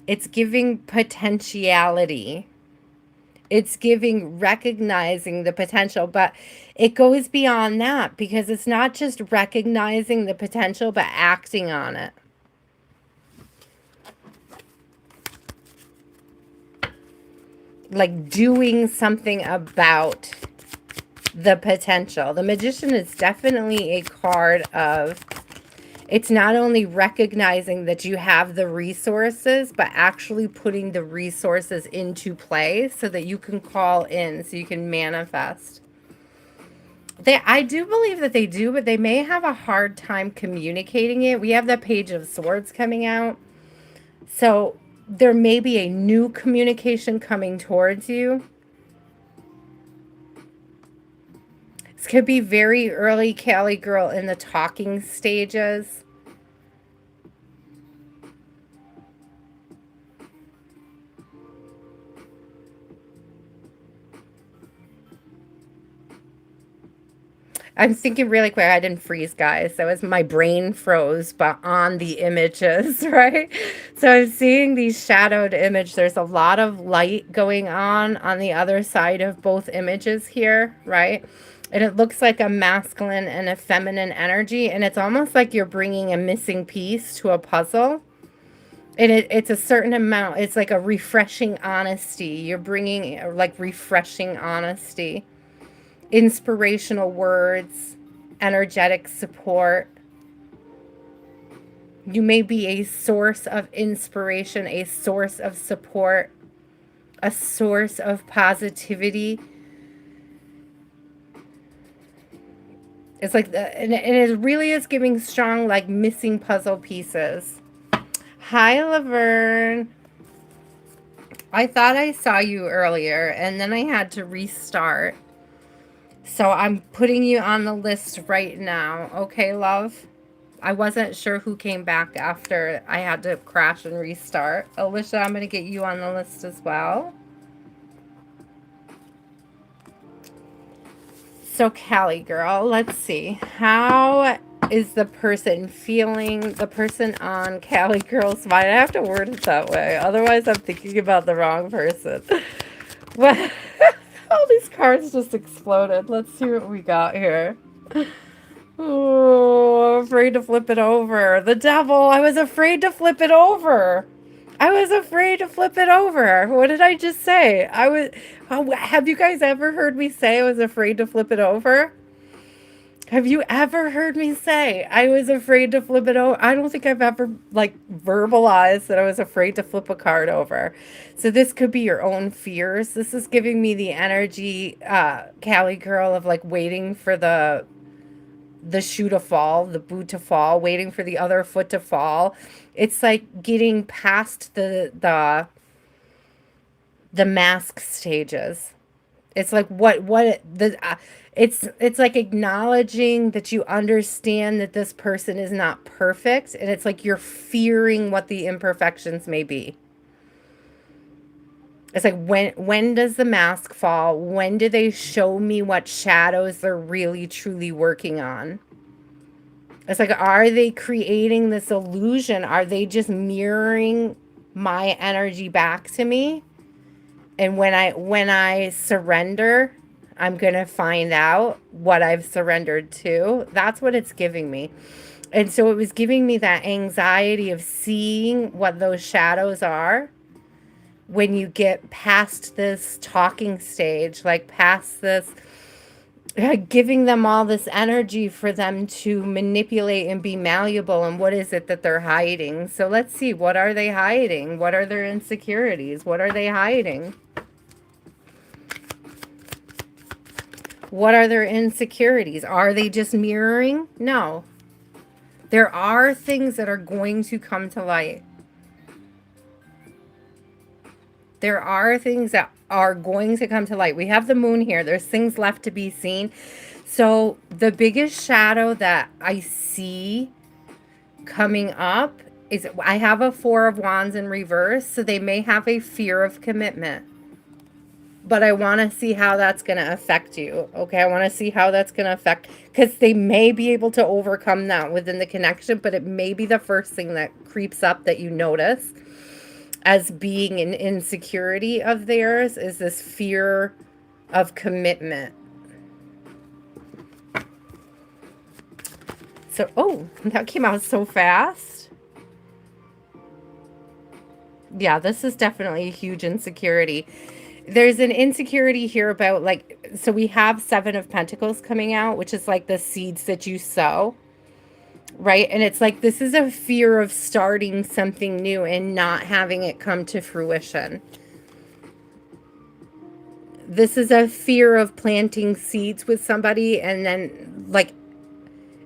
It's giving potentiality. It's giving, recognizing the potential, but it goes beyond that because it's not just recognizing the potential, but acting on it. Like doing something about the potential. The Magician is definitely a card of, it's not only recognizing that you have the resources, but actually putting the resources into play so that you can call in, so you can manifest. I do believe that they do, but they may have a hard time communicating it. We have the Page of Swords coming out. So there may be a new communication coming towards you. This could be very early, Callie girl, in the talking stages. I'm thinking really quick. I didn't freeze, guys. That was my brain froze, but on the images, right? So I'm seeing these shadowed images. There's a lot of light going on the other side of both images here, right? And it looks like a masculine and a feminine energy. And it's almost like you're bringing a missing piece to a puzzle. And it's a certain amount. It's like a refreshing honesty. You're bringing like refreshing honesty. Inspirational words, energetic support. You may be a source of inspiration, a source of support, a source of positivity. It's like, and it really is giving strong, like missing puzzle pieces. Hi, Laverne. I thought I saw you earlier, and then I had to restart. So I'm putting you on the list right now. Okay, love? I wasn't sure who came back after I had to crash and restart. Alicia, I'm going to get you on the list as well. So, Callie girl, let's see. How is the person feeling? The person on Callie girl's mind. I have to word it that way. Otherwise, I'm thinking about the wrong person. What? All these cards just exploded. Let's see what we got here. Oh, I'm afraid to flip it over. The devil. I was afraid to flip it over. I was afraid to flip it over. What did I just say? Have you guys ever heard me say I was afraid to flip it over? Have you ever heard me say I was afraid to flip it over? I don't think I've ever like verbalized that I was afraid to flip a card over. So this could be your own fears. This is giving me the energy, Callie girl, of like waiting for the shoe to fall, the boot to fall, waiting for the other foot to fall. It's like getting past the mask stages. It's like it's like acknowledging that you understand that this person is not perfect, and it's like you're fearing what the imperfections may be. It's like when does the mask fall? When do they show me what shadows they're really truly working on? It's like, are they creating this illusion? Are they just mirroring my energy back to me? And when I surrender, I'm going to find out what I've surrendered to. That's what it's giving me. And so it was giving me that anxiety of seeing what those shadows are when you get past this talking stage, like past this, giving them all this energy for them to manipulate and be malleable. And what is it that they're hiding? So let's see, what are they hiding? What are their insecurities? What are they hiding? What are their insecurities? Are they just mirroring? No. There are things that are going to come to light. There are things that are going to come to light. We have the moon here. There's things left to be seen. So the biggest shadow that I see coming up is I have a Four of Wands in reverse. So they may have a fear of commitment. But I want to see how that's going to affect you. Okay, I want to see how that's going to affect, because they may be able to overcome that within the connection, but it may be the first thing that creeps up that you notice as being an insecurity of theirs, is this fear of commitment. So, oh, that came out so fast. Yeah, this is definitely a huge insecurity. There's an insecurity here about, like, so we have Seven of Pentacles coming out, which is like the seeds that you sow, right? And it's like, this is a fear of starting something new and not having it come to fruition. This is a fear of planting seeds with somebody, and then, like,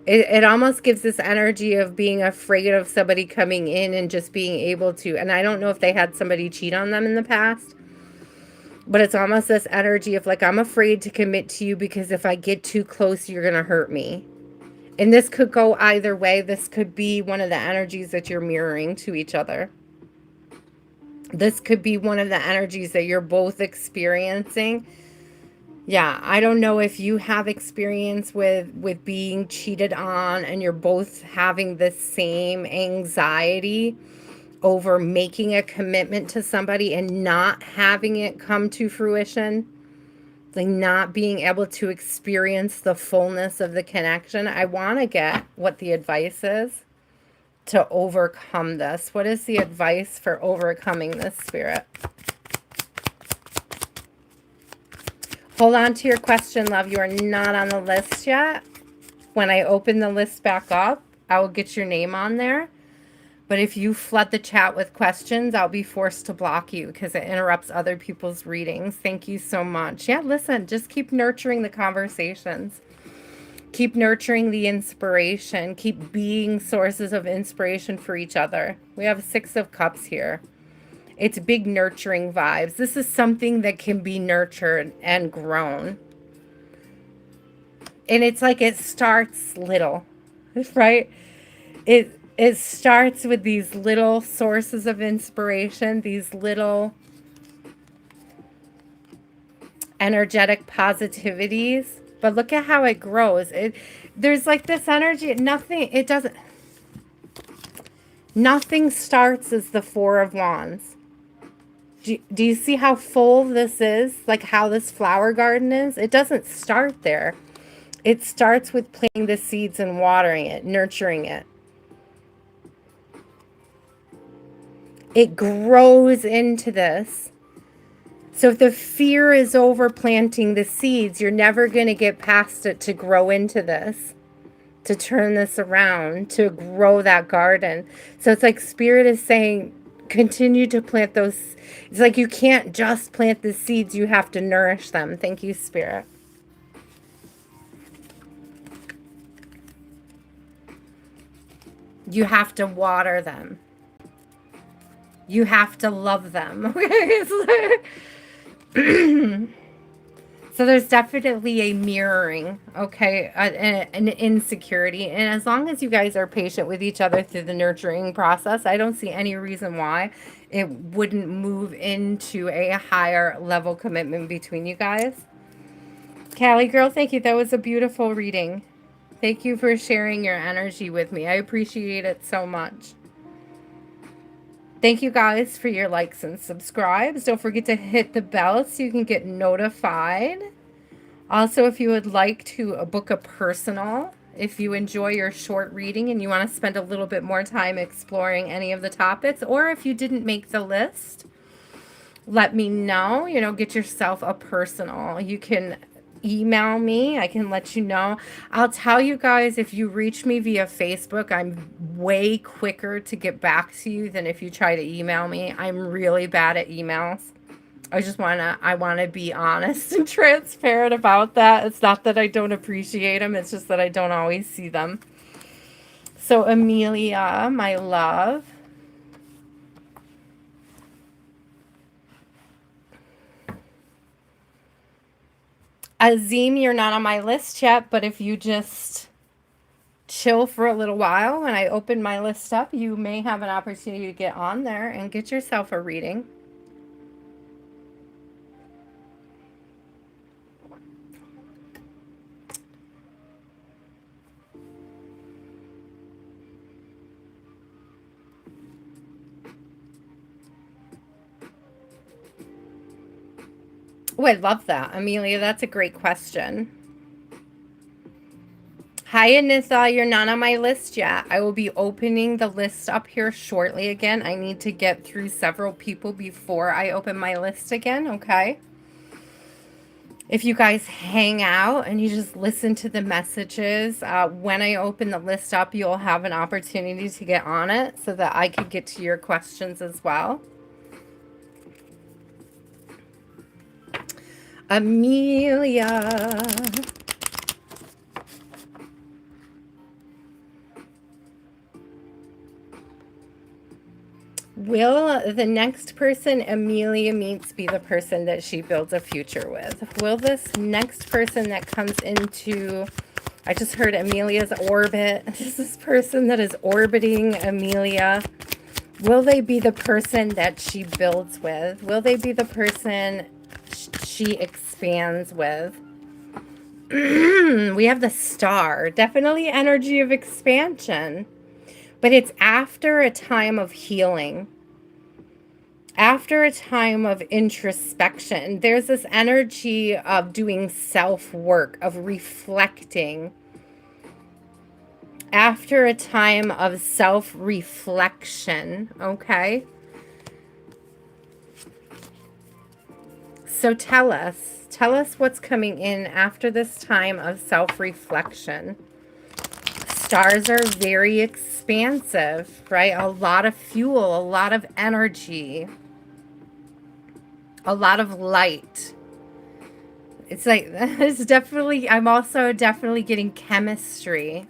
it almost gives this energy of being afraid of somebody coming in and just being able to, and I don't know if they had somebody cheat on them in the past, but it's almost this energy of like, I'm afraid to commit to you because if I get too close, you're going to hurt me. And this could go either way. This could be one of the energies that you're mirroring to each other. This could be one of the energies that you're both experiencing. Yeah, I don't know if you have experience with being cheated on and you're both having the same anxiety over making a commitment to somebody and not having it come to fruition, like not being able to experience the fullness of the connection. I want to get what the advice is to overcome this. What is the advice for overcoming this, Spirit? Hold on to your question, love. You are not on the list yet. When I open the list back up, I will get your name on there. But if you flood the chat with questions, I'll be forced to block you because it interrupts other people's readings. Thank you so much. Yeah, listen, just keep nurturing the conversations. Keep nurturing the inspiration. Keep being sources of inspiration for each other. We have Six of Cups here. It's big nurturing vibes. This is something that can be nurtured and grown. And it's like it starts little, right? It starts with these little sources of inspiration, these little energetic positivities. But look at how it grows. There's like this energy. Nothing starts as the Four of Wands. Do you see how full this is? Like how this flower garden is? It doesn't start there. It starts with planting the seeds and watering it, nurturing it. It grows into this. So if the fear is over planting the seeds, you're never going to get past it to grow into this, to turn this around, to grow that garden. So it's like Spirit is saying, continue to plant those. It's like you can't just plant the seeds, you have to nourish them. Thank you, Spirit. You have to water them. You have to love them. Okay. So there's definitely a mirroring, okay, an insecurity. And as long as you guys are patient with each other through the nurturing process, I don't see any reason why it wouldn't move into a higher level commitment between you guys. Callie girl, thank you. That was a beautiful reading. Thank you for sharing your energy with me. I appreciate it so much. Thank you guys for your likes and subscribes. Don't forget to hit the bell so you can get notified. Also, if you would like to book a personal, if you enjoy your short reading and you want to spend a little bit more time exploring any of the topics, or if you didn't make the list, let me know. You know, get yourself a personal. You can email me. I can let you know. I'll tell you guys, if you reach me via Facebook, I'm way quicker to get back to you than if you try to email me. I'm really bad at emails. I want to be honest and transparent about that. It's not that I don't appreciate them. It's just that I don't always see them. So Amelia, my love. Azim, you're not on my list yet, but if you just chill for a little while when I open my list up, you may have an opportunity to get on there and get yourself a reading. Oh, I love that. Amelia, that's a great question. Hi, Anissa. You're not on my list yet. I will be opening the list up here shortly again. I need to get through several people before I open my list again, okay? If you guys hang out and you just listen to the messages, when I open the list up, you'll have an opportunity to get on it so that I could get to your questions as well. Amelia. Will the next person Amelia meets be the person that she builds a future with? Will this next person that comes into, I just heard Amelia's orbit, this person that is orbiting Amelia, will they be the person that she builds with? Will they be the person she expands with? We have the star, definitely energy of expansion, but it's after a time of healing, after a time of introspection. There's this energy of doing self-work, of reflecting, after a time of self-reflection, okay? So tell us what's coming in after this time of self-reflection. Stars are very expansive, right? A lot of fuel, a lot of energy, a lot of light. It's like, it's definitely, I'm also definitely getting chemistry.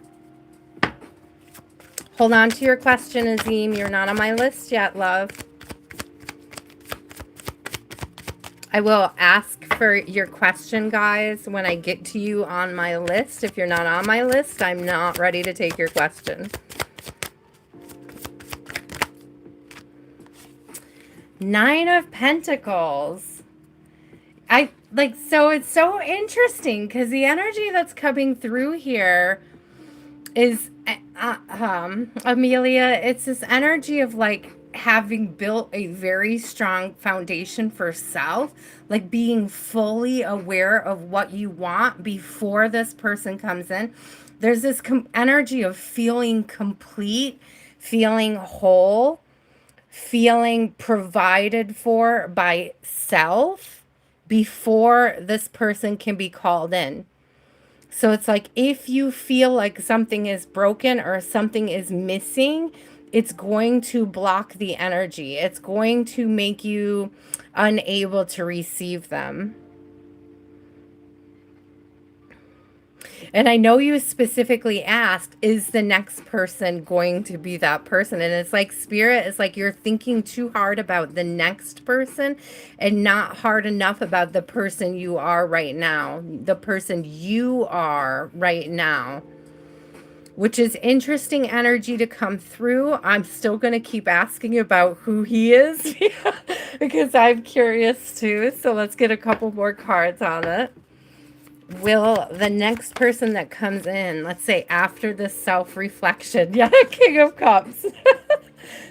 Hold on to your question, Azim. You're not on my list yet, love. I will ask for your question, guys, when I get to you on my list. If you're not on my list, I'm not ready to take your question. Nine of Pentacles. Like, so it's so interesting because the energy that's coming through here is, Amelia, it's this energy of like having built a very strong foundation for self, like being fully aware of what you want before this person comes in. There's this energy of feeling complete, feeling whole, feeling provided for by self before this person can be called in. So it's like if you feel like something is broken or something is missing, it's going to block the energy. It's going to make you unable to receive them. And I know you specifically asked, is the next person going to be that person? And it's like spirit is like you're thinking too hard about the next person and not hard enough about the person you are right now, the person you are right now, which is interesting energy to come through. I'm still going to keep asking about who he is because I'm curious too. So let's get a couple more cards on it. Will the next person that comes in, let's say after this self-reflection, yeah, King of Cups.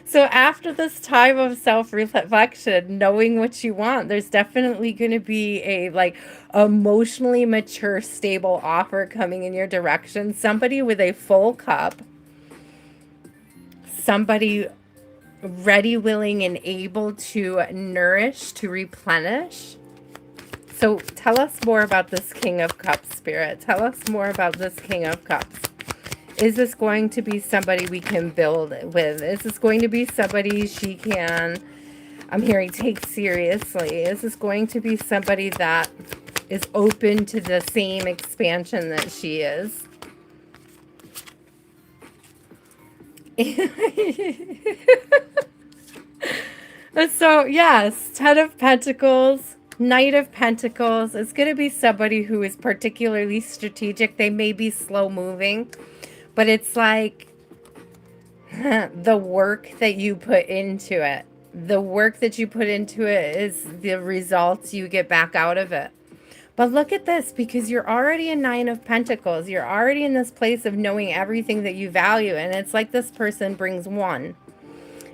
So after this time of self-reflection, knowing what you want, there's definitely going to be a like emotionally mature, stable offer coming in your direction. Somebody with a full cup, somebody ready, willing, and able to nourish, to replenish. So tell us more about this King of Cups, Spirit. Tell us more about this King of Cups. Is this going to be somebody we can build with? Is this going to be somebody she can, I'm hearing, take seriously? Is this going to be somebody that is open to the same expansion that she is? So, yes, Ten of Pentacles, Knight of Pentacles. It's going to be somebody who is particularly strategic. They may be slow moving, but it's like the work that you put into it. The work that you put into it is the results you get back out of it. But look at this, because you're already a Nine of Pentacles. You're already in this place of knowing everything that you value. And it's like this person brings one.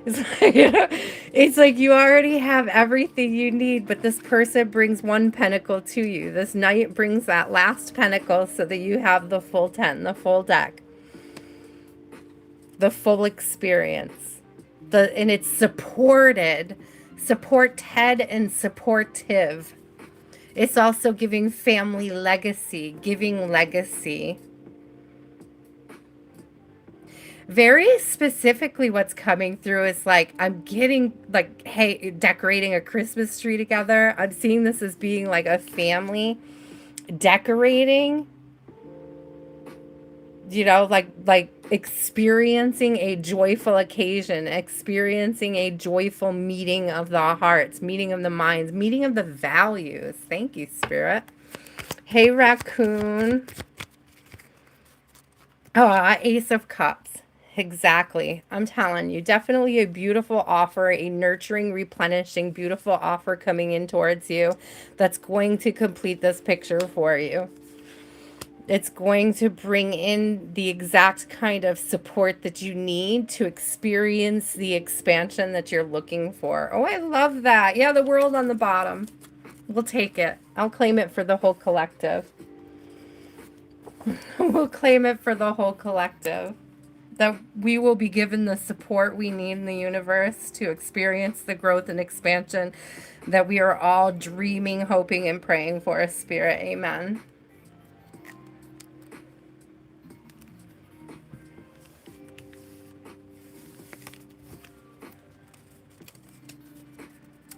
It's like you already have everything you need, but this person brings one pentacle to you. This knight brings that last pentacle so that you have the full 10, the full deck, the full experience. And it's supported and supportive. It's also giving family legacy, giving legacy. Very specifically what's coming through is like, I'm getting like, hey, decorating a Christmas tree together. I'm seeing this as being like a family decorating, you know, like experiencing a joyful occasion, experiencing a joyful meeting of the hearts, meeting of the minds, meeting of the values. Thank you, Spirit. Hey, Raccoon. Oh, Ace of Cups. Exactly. I'm telling you, definitely a beautiful offer, a nurturing, replenishing, beautiful offer coming in towards you that's going to complete this picture for you. It's going to bring in the exact kind of support that you need to experience the expansion that you're looking for. Oh, I love that. Yeah, the world on the bottom. We'll take it. I'll claim it for the whole collective. We'll claim it for the whole collective. That we will be given the support we need in the universe to experience the growth and expansion that we are all dreaming, hoping, and praying for, Spirit. Amen.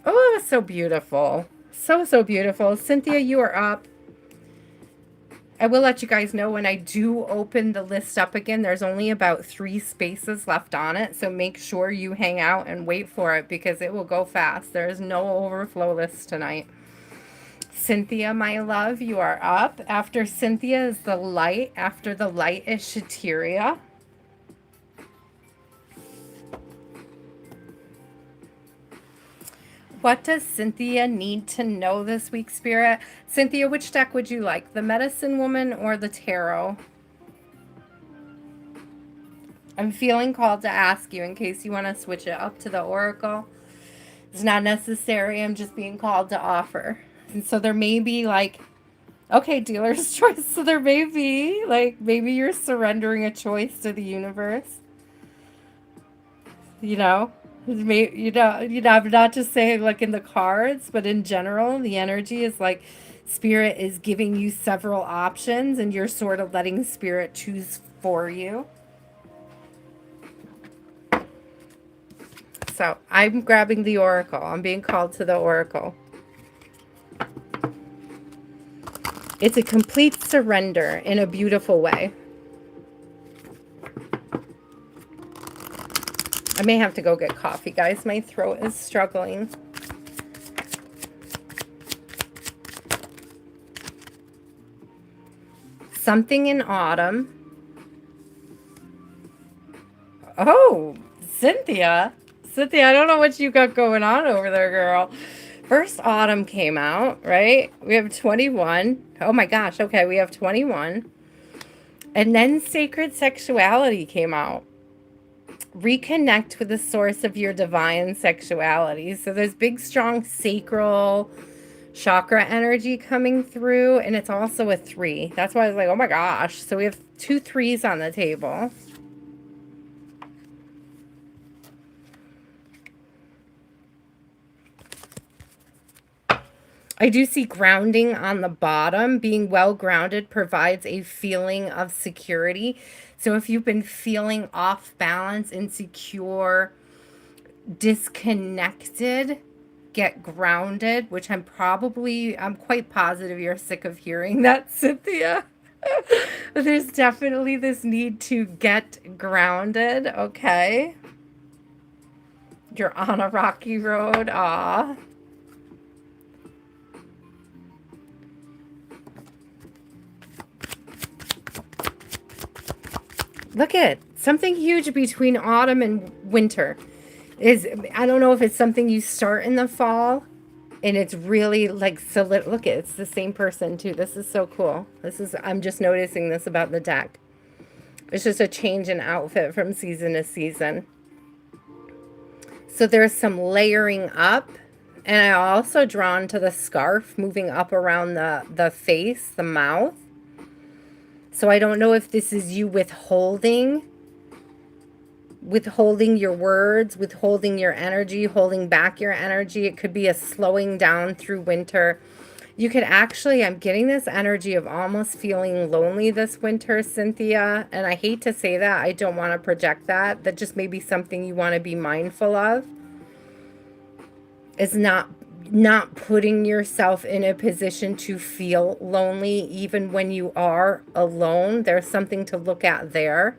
Oh, it was so beautiful. So, so beautiful. Cynthia, you are up. I will let you guys know when I do open the list up again, there's only about 3 spaces left on it. So make sure you hang out and wait for it because it will go fast. There is no overflow list tonight. Cynthia, my love, you are up. After Cynthia is the light. After the light is Shateria. what does Cynthia need to know this week, Spirit? Cynthia, which deck would you like? The Medicine Woman or the Tarot? I'm feeling called to ask you in case you want to switch it up to the Oracle. It's not necessary. I'm just being called to offer. And so there may be like, okay, dealer's choice. So there may be like, maybe you're surrendering a choice to the universe. You know, I'm not just saying like in the cards, but in general, the energy is like spirit is giving you several options and you're sort of letting spirit choose for you. So I'm grabbing the Oracle. I'm being called to the Oracle. It's a complete surrender in a beautiful way. I may have to go get coffee, guys. My throat is struggling. Something in autumn. Oh, Cynthia. Cynthia, I don't know what you got going on over there, girl. First autumn came out, right? We have 21. Oh my gosh. Okay, we have 21. And then sacred sexuality came out. Reconnect with the source of your divine sexuality. So there's big, strong sacral chakra energy coming through. And it's also a 3. That's why I was like, oh my gosh. So we have 2 3s on the table. I do see grounding on the bottom. Being well grounded provides a feeling of security. So if you've been feeling off balance, insecure, disconnected, get grounded, which I'm quite positive you're sick of hearing that, Cynthia. There's definitely this need to get grounded, okay? You're on a rocky road, ah. Look at something huge between autumn and winter. I don't know if it's something you start in the fall and it's really like solid. Look at it's the same person too. This is so cool. I'm just noticing this about the deck. It's just a change in outfit from season to season. So there's some layering up, and I also drawn to the scarf moving up around the face, the mouth. So I don't know if this is you withholding your words, withholding your energy, holding back your energy. It could be a slowing down through winter. You could actually, I'm getting this energy of almost feeling lonely this winter, Cynthia. And I hate to say that. I don't want to project that. That just may be something you want to be mindful of. Is not putting yourself in a position to feel lonely even when you are alone. There's something to look at there.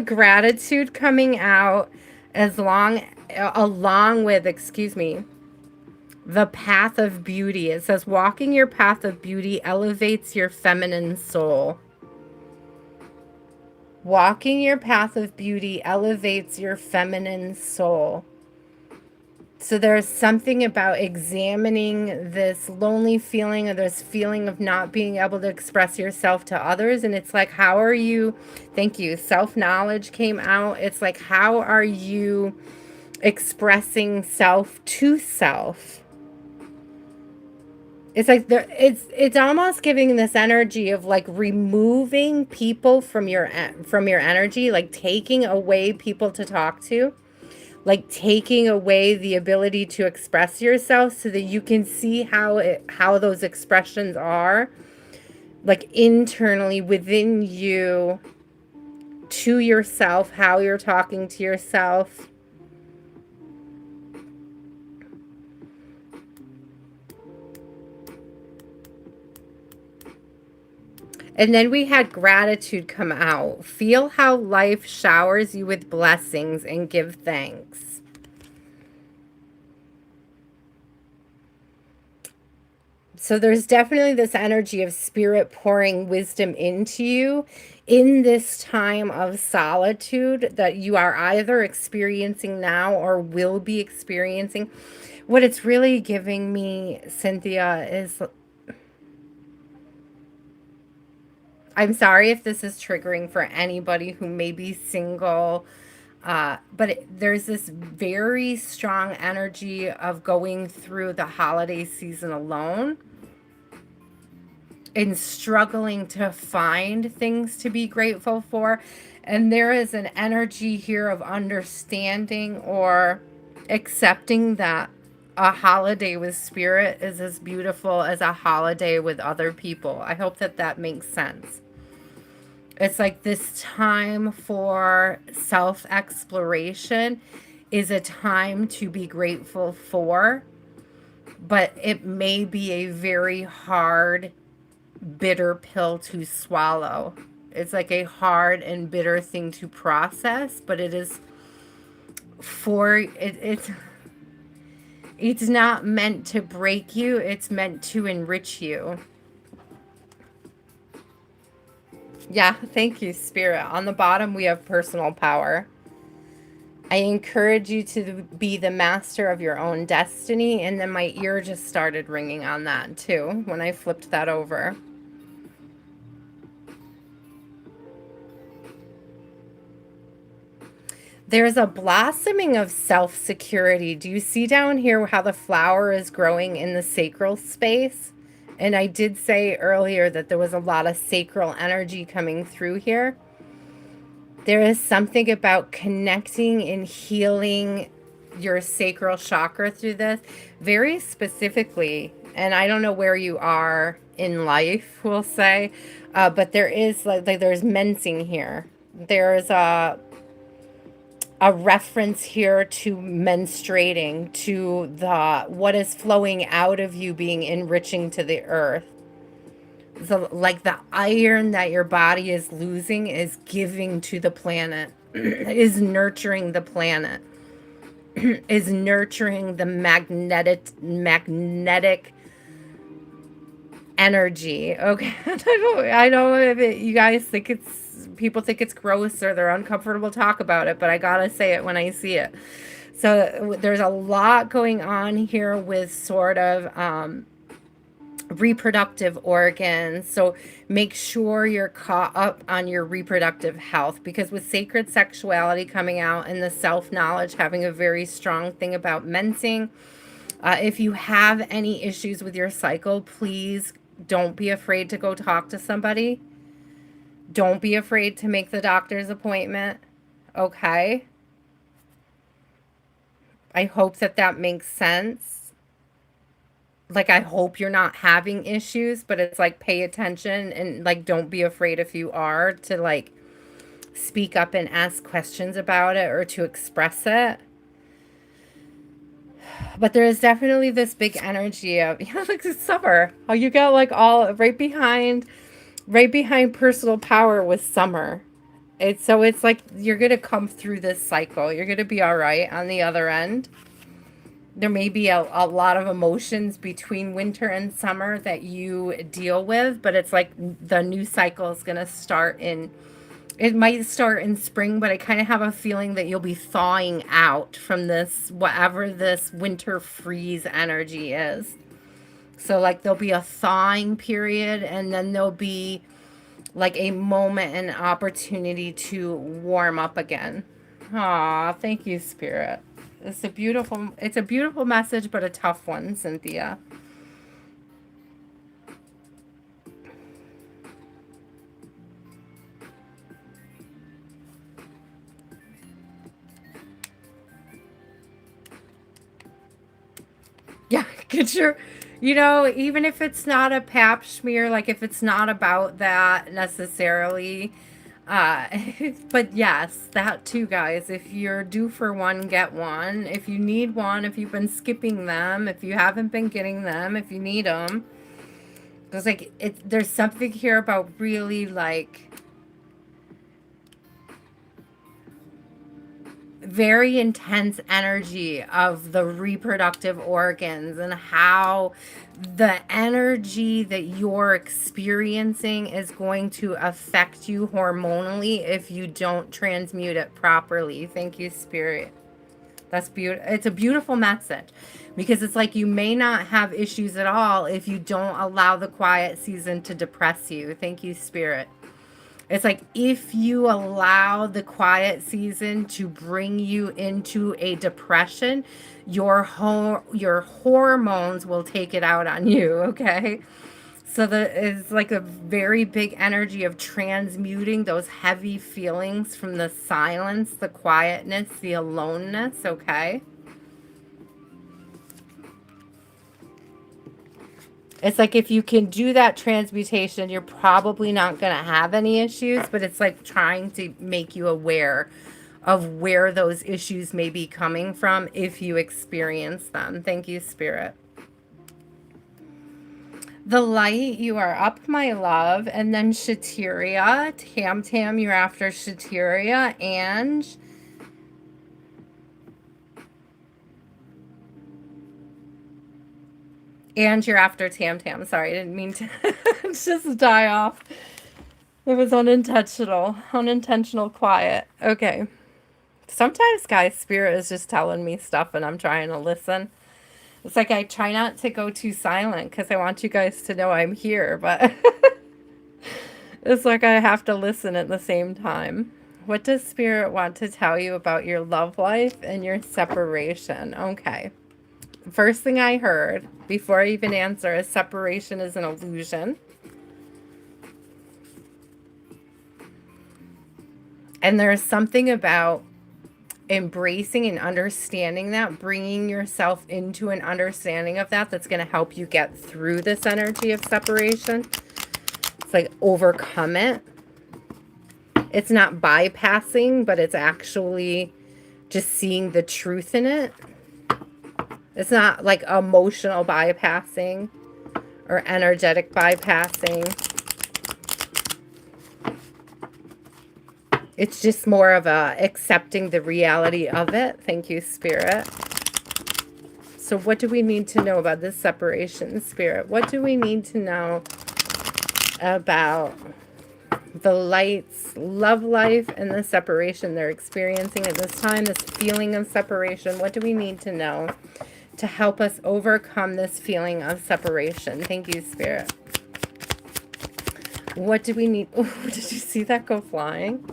Gratitude coming out along with, excuse me, the path of beauty. It says walking your path of beauty elevates your feminine soul. Walking your path of beauty elevates your feminine soul. So there's something about examining this lonely feeling or this feeling of not being able to express yourself to others. And it's like, how are you, thank you, self-knowledge came out. It's like, how are you expressing self to self? It's like it's almost giving this energy of like removing people from your energy, like taking away people to talk to, like taking away the ability to express yourself so that you can see how those expressions are like internally within you to yourself, how you're talking to yourself. And then we had gratitude come out. Feel how life showers you with blessings and give thanks. So there's definitely this energy of spirit pouring wisdom into you in this time of solitude that you are either experiencing now or will be experiencing. What it's really giving me, Cynthia, is I'm sorry if this is triggering for anybody who may be single, but there's this very strong energy of going through the holiday season alone and struggling to find things to be grateful for. And there is an energy here of understanding or accepting that a holiday with spirit is as beautiful as a holiday with other people. I hope that that makes sense. It's like this time for self exploration is a time to be grateful for, but it may be a very hard, bitter pill to swallow. It's like a hard and bitter thing to process, but it is for it's not meant to break you, it's meant to enrich you. Yeah, thank you, Spirit. On the bottom, we have personal power. I encourage you to be the master of your own destiny. And then my ear just started ringing on that too when I flipped that over. There's a blossoming of self security. Do you see down here how the flower is growing in the sacral space? And I did say earlier that there was a lot of sacral energy coming through here. There is something about connecting and healing your sacral chakra through this very specifically. And I don't know where you are in life, we'll say, but there is like there's mensing here. There's a reference here to menstruating, to the what is flowing out of you being enriching to the earth. So like the iron that your body is losing is giving to the planet, is nurturing the planet, is nurturing the magnetic energy. Okay. I know if you guys think it's people think it's gross or they're uncomfortable to talk about it, but I gotta say it when I see it. So there's a lot going on here with sort of reproductive organs. So make sure you're caught up on your reproductive health, because with sacred sexuality coming out and the self-knowledge having a very strong thing about mensing, if you have any issues with your cycle, please don't be afraid to go talk to somebody. Don't be afraid to make the doctor's appointment. Okay? I hope that that makes sense. Like, I hope you're not having issues, but it's like pay attention and like don't be afraid if you are to like speak up and ask questions about it or to express it. But there is definitely this big energy of, you know, like it's summer. How you got like all right behind personal power with summer. It's like you're gonna come through this cycle. You're gonna be all right on the other end. There may be a lot of emotions between winter and summer that you deal with, but it's like the new cycle is gonna start in it might start in spring, but I kind of have a feeling that you'll be thawing out from this, whatever this winter freeze energy is. So, like, there'll be a thawing period, and then there'll be like a moment and opportunity to warm up again. Aw, thank you, Spirit. It's a beautiful message, but a tough one, Cynthia. Yeah, get your, you know, even if it's not a pap smear, like if it's not about that necessarily, uh, but yes, that too, guys. If you're due for one, get one. If you need one, if you've been skipping them, if you haven't been getting them, if you need them, because like there's something here about really like very intense energy of the reproductive organs and how the energy that you're experiencing is going to affect you hormonally if you don't transmute it properly. Thank you, Spirit. That's beautiful. It's a beautiful message because it's like you may not have issues at all if you don't allow the quiet season to depress you. Thank you, Spirit. It's like if you allow the quiet season to bring you into a depression, your hormones will take it out on you, okay? So it's like a very big energy of transmuting those heavy feelings from the silence, the quietness, the aloneness, okay? It's like if you can do that transmutation, you're probably not going to have any issues, but it's like trying to make you aware of where those issues may be coming from if you experience them. Thank you, Spirit. The light, you are up, my love. And then Shateria, Tam Tam, you're after Shateria. And you're after Tam Tam. Sorry, I didn't mean to just die off. It was unintentional. Unintentional quiet. Okay. Sometimes, guys, Spirit is just telling me stuff and I'm trying to listen. It's like I try not to go too silent because I want you guys to know I'm here, but it's like I have to listen at the same time. What does Spirit want to tell you about your love life and your separation? Okay. First thing I heard before I even answer is separation is an illusion. And there's something about embracing and understanding that, bringing yourself into an understanding of that, that's going to help you get through this energy of separation. It's like overcome it. It's not bypassing, but it's actually just seeing the truth in it. It's not like emotional bypassing or energetic bypassing. It's just more of a accepting the reality of it. Thank you, Spirit. So what do we need to know about this separation, Spirit? What do we need to know about the light's love life and the separation they're experiencing at this time, this feeling of separation? What do we need to know to help us overcome this feeling of separation? Thank you, Spirit. What do we need? Oh, did you see that go flying?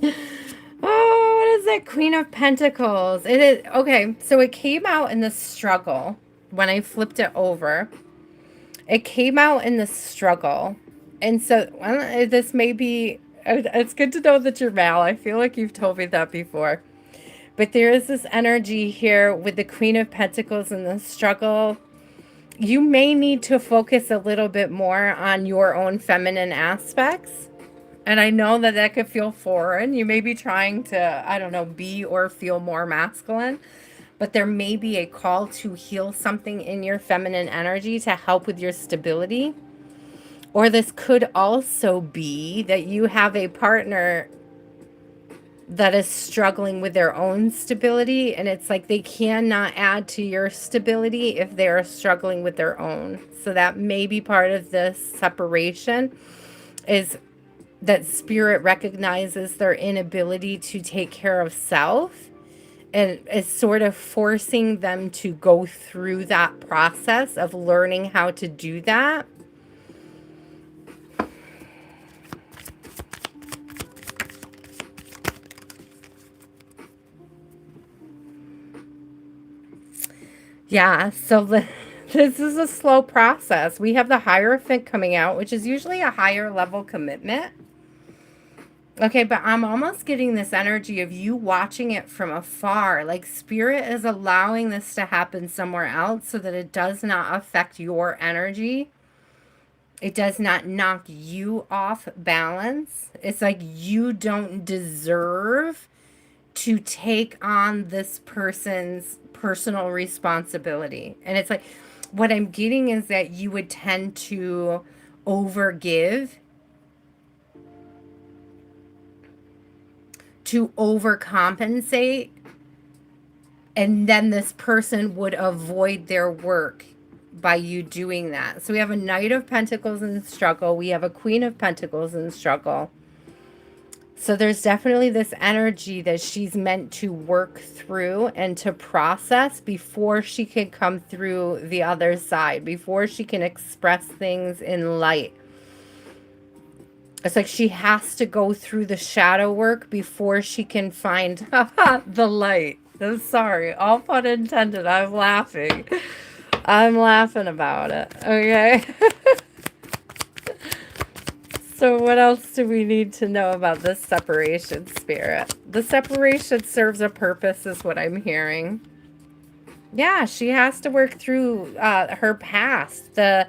Oh, what is it? Queen of Pentacles. It is okay. So it came out in the struggle when I flipped it over. It came out in the struggle. And so this may be, it's good to know that you're Val. I feel like you've told me that before. But there is this energy here with the Queen of Pentacles and the struggle. You may need to focus a little bit more on your own feminine aspects. And I know that that could feel foreign. You may be trying to, I don't know, be or feel more masculine. But there may be a call to heal something in your feminine energy to help with your stability. Or this could also be that you have a partner that is struggling with their own stability, and it's like they cannot add to your stability if they're struggling with their own. So that may be part of this separation, is that Spirit recognizes their inability to take care of self and is sort of forcing them to go through that process of learning how to do that. Yeah, so this is a slow process. We have the Hierophant coming out, which is usually a higher level commitment. Okay, but I'm almost getting this energy of you watching it from afar. Like Spirit is allowing this to happen somewhere else so that it does not affect your energy. It does not knock you off balance. It's like you don't deserve to take on this person's personal responsibility. And it's like, what I'm getting is that you would tend to overgive, to overcompensate, And then this person would avoid their work by you doing that. So we have a Knight of Pentacles in struggle. We have a Queen of Pentacles in struggle. So there's definitely this energy that she's meant to work through and to process before she can come through the other side, before she can express things in light. It's like she has to go through the shadow work before she can find the light. I'm sorry, all pun intended. I'm laughing. I'm laughing about it. Okay. So what else do we need to know about this separation, Spirit? The separation serves a purpose is what I'm hearing. Yeah, she has to work through her past, the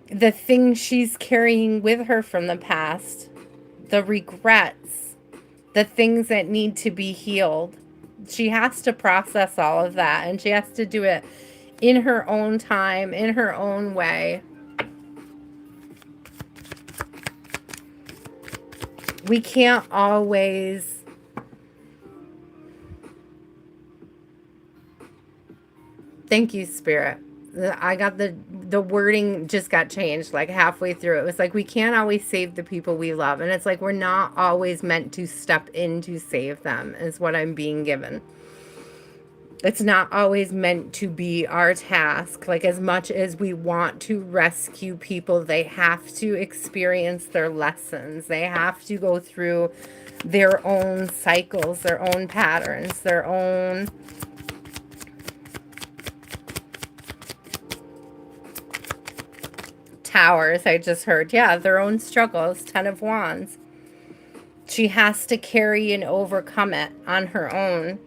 things she's carrying with her from the past, the regrets, the things that need to be healed. She has to process all of that, and she has to do it in her own time, in her own way. We can't always thank you, Spirit. I got the wording just got changed like halfway through. It was like we can't always save the people we love, and it's like we're not always meant to step in to save them is what I'm being given. It's not always meant to be our task. Like as much as we want to rescue people, they have to experience their lessons. They have to go through their own cycles, their own patterns, their own towers. I just heard, yeah, their own struggles. 10 of Wands. She has to carry and overcome it on her own.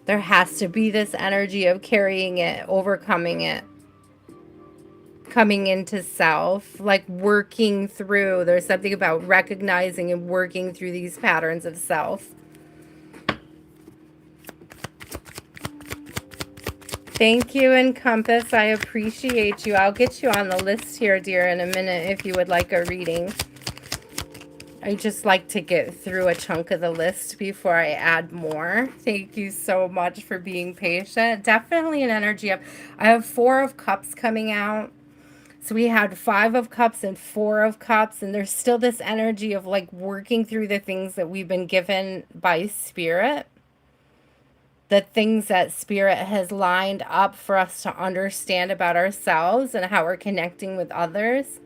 There has to be this energy of carrying it, overcoming it, coming into self, like working through. There's something about recognizing and working through these patterns of self. Thank you, Encompass. I appreciate you. I'll get you on the list here, dear, in a minute if you would like a reading. I just like to get through a chunk of the list before I add more. Thank you so much for being patient. Definitely an energy up. I have 4 of Cups coming out. So we had 5 of Cups and 4 of Cups. And there's still this energy of like working through the things that we've been given by Spirit. The things that Spirit has lined up for us to understand about ourselves and how we're connecting with others.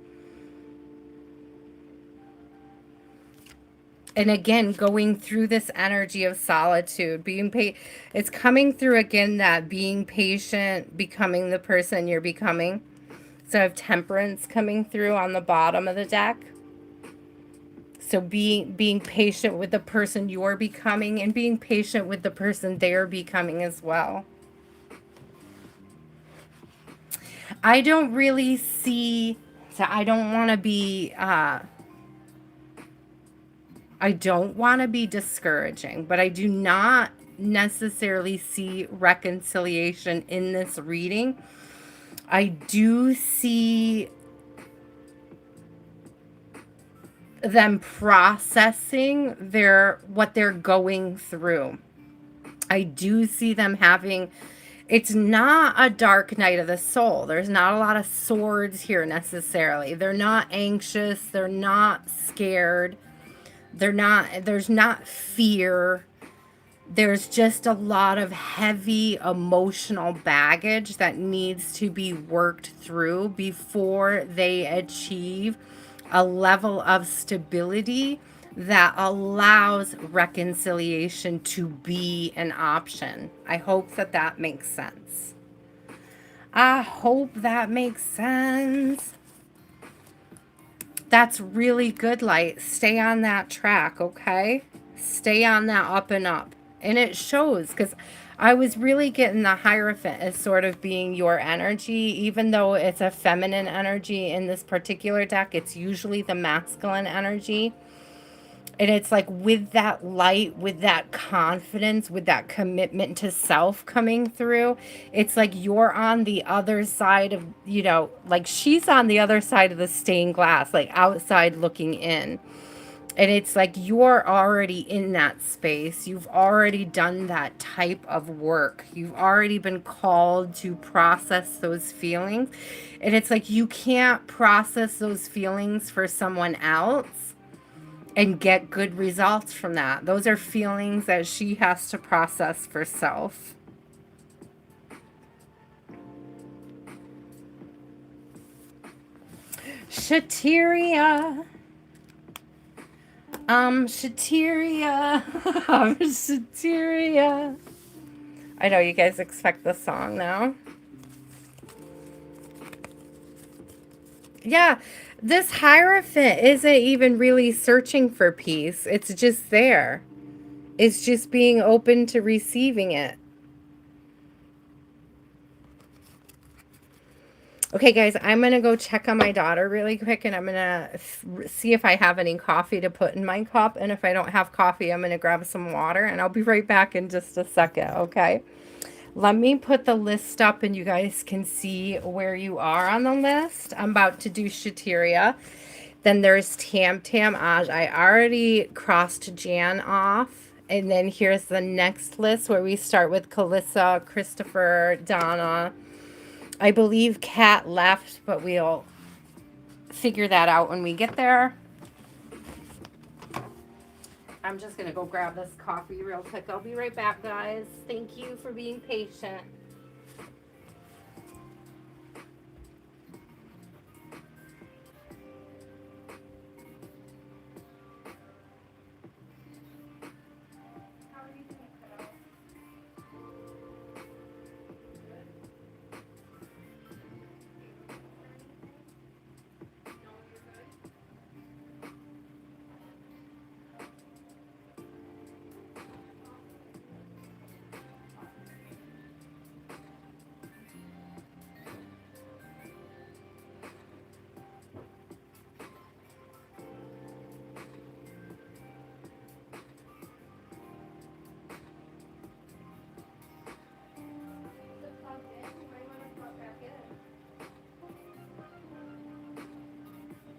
And again, going through this energy of solitude, it's coming through again, that being patient, becoming the person you're becoming. So I have Temperance coming through on the bottom of the deck. So being patient with the person you're becoming and being patient with the person they're becoming as well. I don't really see, so I don't want to be, I don't want to be discouraging, but I do not necessarily see reconciliation in this reading. I do see them processing what they're going through. I do see them having, it's not a dark night of the soul. There's not a lot of swords here necessarily. They're not anxious. They're not scared. There's not fear. There's just a lot of heavy emotional baggage that needs to be worked through before they achieve a level of stability that allows reconciliation to be an option. I hope that that makes sense. I hope that makes sense. That's really good, Light. Stay on that track, okay? Stay on that up and up. And it shows, because I was really getting the Hierophant as sort of being your energy, even though it's a feminine energy in this particular deck. It's usually the masculine energy. And it's like with that light, with that confidence, with that commitment to self coming through, it's like you're on the other side of, you know, like she's on the other side of the stained glass, like outside looking in. And it's like you're already in that space. You've already done that type of work. You've already been called to process those feelings. And it's like you can't process those feelings for someone else and get good results from that. Those are feelings that she has to process for self. Shateria. Shateria. Shateria. I know you guys expect the song now. Yeah, this Hierophant isn't even really searching for peace. It's just there. It's just being open to receiving it. Okay, guys, I'm going to go check on my daughter really quick, and I'm going to see if I have any coffee to put in my cup. And if I don't have coffee, I'm going to grab some water, and I'll be right back in just a second, okay? Let me put the list up, and you guys can see where you are on the list. I'm about to do Shateria. Then there's Tam Tam Aj. I already crossed Jan off. And then here's the next list where we start with Calissa, Christopher, Donna. I believe Kat left, but we'll figure that out when we get there. I'm just going to go grab this coffee real quick. I'll be right back, guys. Thank you for being patient.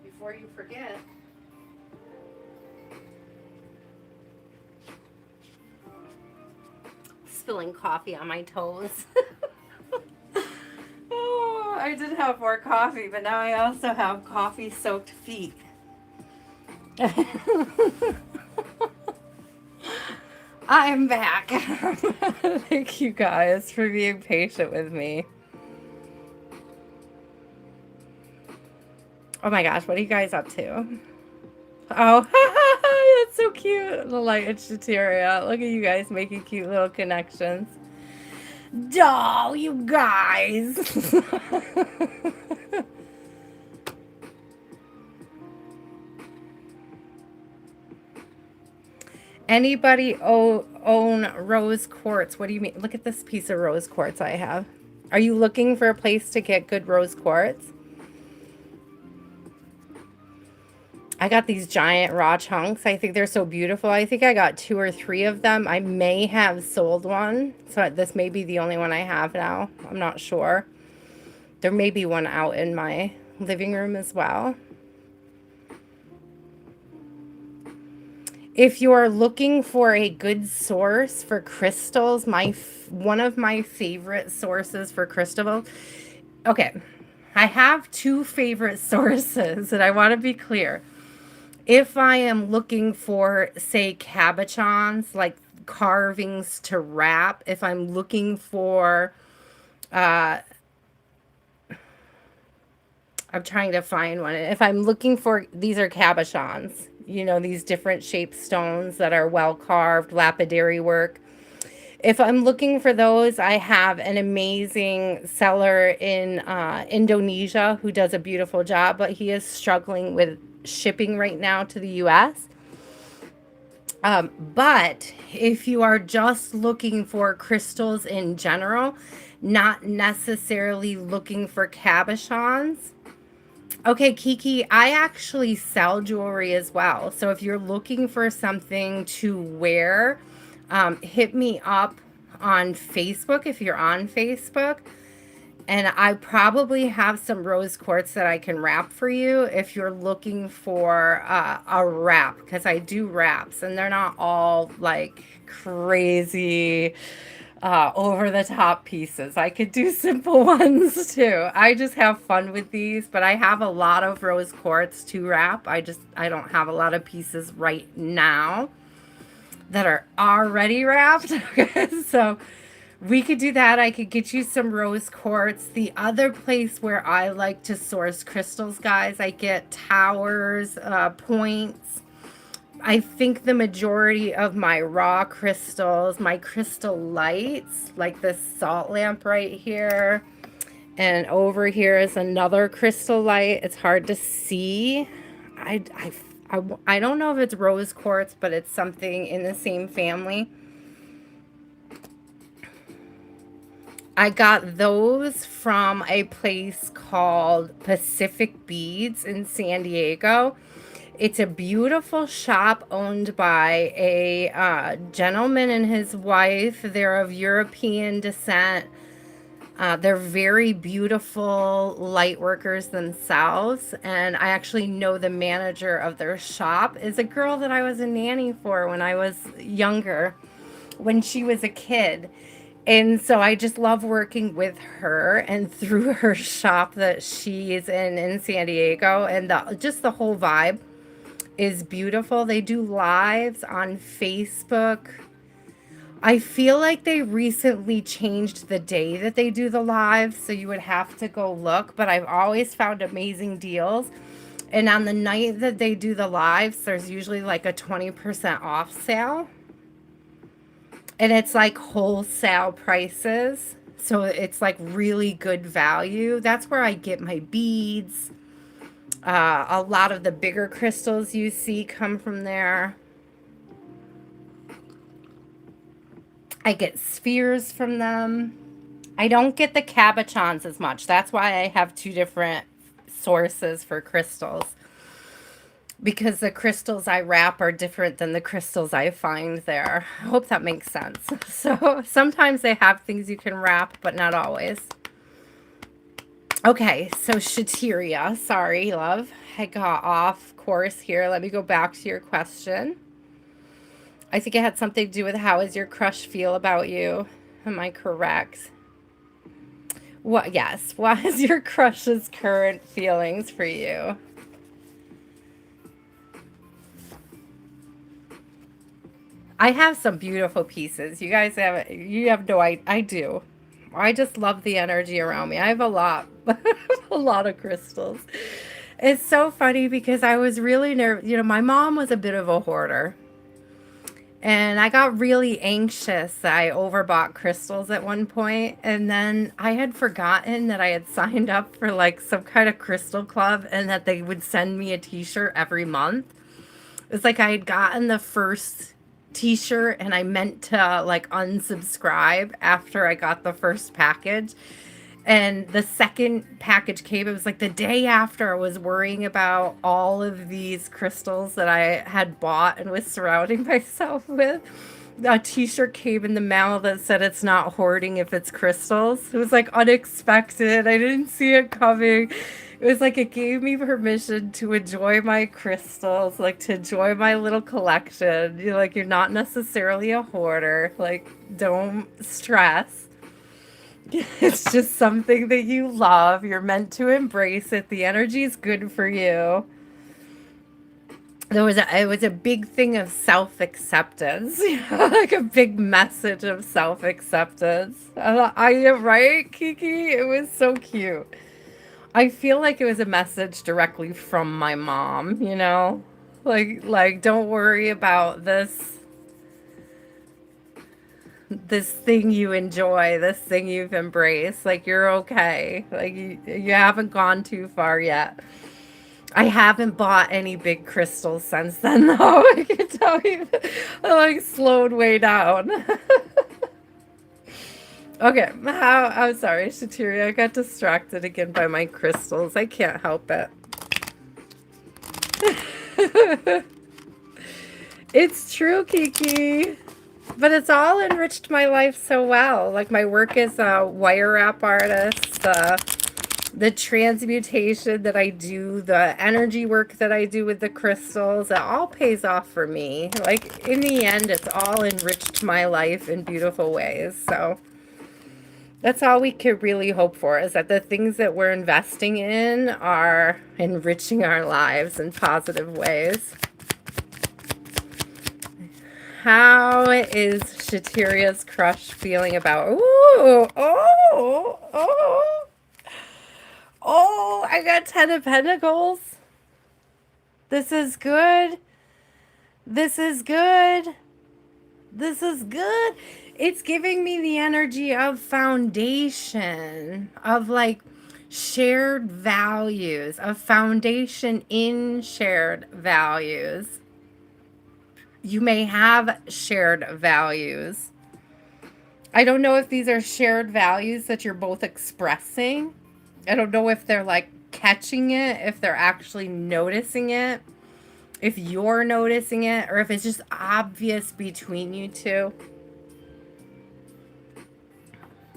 Before you forget. Spilling coffee on my toes. Oh, I did have more coffee, but now I also have coffee-soaked feet. I'm back. Thank you guys for being patient with me. Oh my gosh, what are you guys up to? Oh, that's so cute. The light and Shateria. Look at you guys making cute little connections. Doll, you guys. Anybody own rose quartz? What do you mean? Look at this piece of rose quartz I have. Are you looking for a place to get good rose quartz? I got these giant raw chunks. I think they're so beautiful. I think I got 2 or 3 of them. I may have sold one. So this may be the only one I have now. I'm not sure. There may be one out in my living room as well. If you're looking for a good source for crystals, one of my favorite sources for crystals. Okay, I have 2 favorite sources, and I want to be clear. If I am looking for, say, cabochons, like carvings to wrap, if I'm looking for, I'm trying to find one. If I'm looking for, these are cabochons, you know, these different shaped stones that are well carved, lapidary work. If I'm looking for those, I have an amazing seller in Indonesia who does a beautiful job, but he is struggling with shipping right now to the US. But if you are just looking for crystals in general, not necessarily looking for cabochons. Okay, Kiki, I actually sell jewelry as well. So if you're looking for something to wear, hit me up on Facebook if you're on Facebook. And I probably have some rose quartz that I can wrap for you if you're looking for a wrap, because I do wraps and they're not all like crazy over the top pieces. I could do simple ones too. I just have fun with these, but I have a lot of rose quartz to wrap. I don't have a lot of pieces right now that are already wrapped. So we could do that. I could get you some rose quartz. The other place where I like to source crystals, guys, I get towers, points. I think the majority of my raw crystals, my crystal lights, like this salt lamp right here, and over here is another crystal light. It's hard to see. I don't know if it's rose quartz, but it's something in the same family. I got those from a place called Pacific Beads in San Diego. It's a beautiful shop owned by a gentleman and his wife. They're of European descent. They're very beautiful light workers themselves. And I actually know the manager of their shop is a girl that I was a nanny for when I was younger, when she was a kid. And so I just love working with her and through her shop that she's in San Diego. And just the whole vibe is beautiful. They do lives on Facebook. I feel like they recently changed the day that they do the lives, so you would have to go look, but I've always found amazing deals. And on the night that they do the lives, there's usually like a 20% off sale. And it's like wholesale prices. So it's like really good value. That's where I get my beads. A lot of the bigger crystals you see come from there. I get spheres from them. I don't get the cabochons as much. That's why I have two different sources for crystals. Because the crystals I wrap are different than the crystals I find there. I hope that makes sense. So sometimes they have things you can wrap, but not always. Okay, so Shateria, sorry, love. I got off course here. Let me go back to your question. I think it had something to do with how does your crush feel about you? Am I correct? What? Yes. What is your crush's current feelings for you? I have some beautiful pieces. You guys have no idea. I do. I just love the energy around me. I have a lot, a lot of crystals. It's so funny because I was really nervous. You know, my mom was a bit of a hoarder. And I got really anxious. I overbought crystals at one point, and then I had forgotten that I had signed up for like some kind of crystal club and that they would send me a t-shirt every month. It was like I had gotten the first t-shirt and I meant to like unsubscribe after I got the first package. And the second package came, it was like the day after I was worrying about all of these crystals that I had bought and was surrounding myself with. A t-shirt came in the mail that said it's not hoarding if it's crystals. It was like unexpected. I didn't see it coming. It was like it gave me permission to enjoy my crystals, like to enjoy my little collection. You're like, you're not necessarily a hoarder. Like, don't stress. It's just something that you love. You're meant to embrace it. The energy is good for you. It was a big thing of self-acceptance, like a big message of self-acceptance. I am right, Kiki. It was so cute. I feel like it was a message directly from my mom, you know? Like don't worry about this thing you enjoy, this thing you've embraced. Like you're okay. Like you haven't gone too far yet. I haven't bought any big crystals since then, though. I can tell you, I like slowed way down. Okay, I'm sorry, Shateria. I got distracted again by my crystals. I can't help it. It's true, Kiki. But it's all enriched my life so well. Like my work as a wire wrap artist, the transmutation that I do, the energy work that I do with the crystals, it all pays off for me. Like in the end, it's all enriched my life in beautiful ways. So that's all we could really hope for, is that the things that we're investing in are enriching our lives in positive ways. How is Shatiria's crush feeling about? Ooh, oh, I got 10 of Pentacles. This is good. This is good. This is good. It's giving me the energy of foundation, of like shared values, of foundation in shared values. You may have shared values. I don't know if these are shared values that you're both expressing. I don't know if they're like catching it, if they're actually noticing it, if you're noticing it, or if it's just obvious between you two.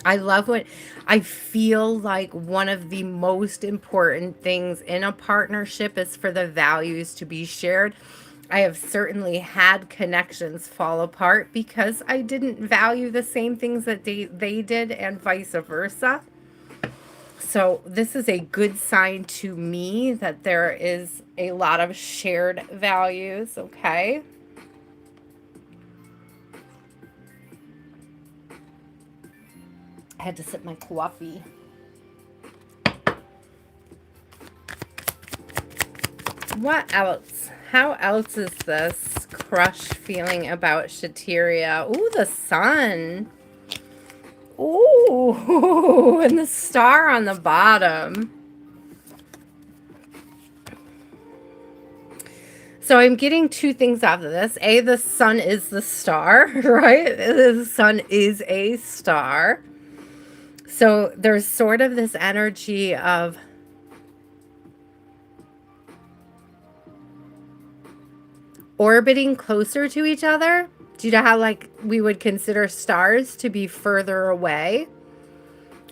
I love what I feel like one of the most important things in a partnership is for the values to be shared. I have certainly had connections fall apart because I didn't value the same things that they did, and vice versa. So this is a good sign to me that there is a lot of shared values, okay? I had to sip my coffee. What else? How else is this crush feeling about Shatiria? Ooh, the sun. Ooh, and the star on the bottom. So I'm getting two things out of this. A, the sun is the star, right? The sun is a star. So there's sort of this energy of orbiting closer to each other. Do you know how like we would consider stars to be further away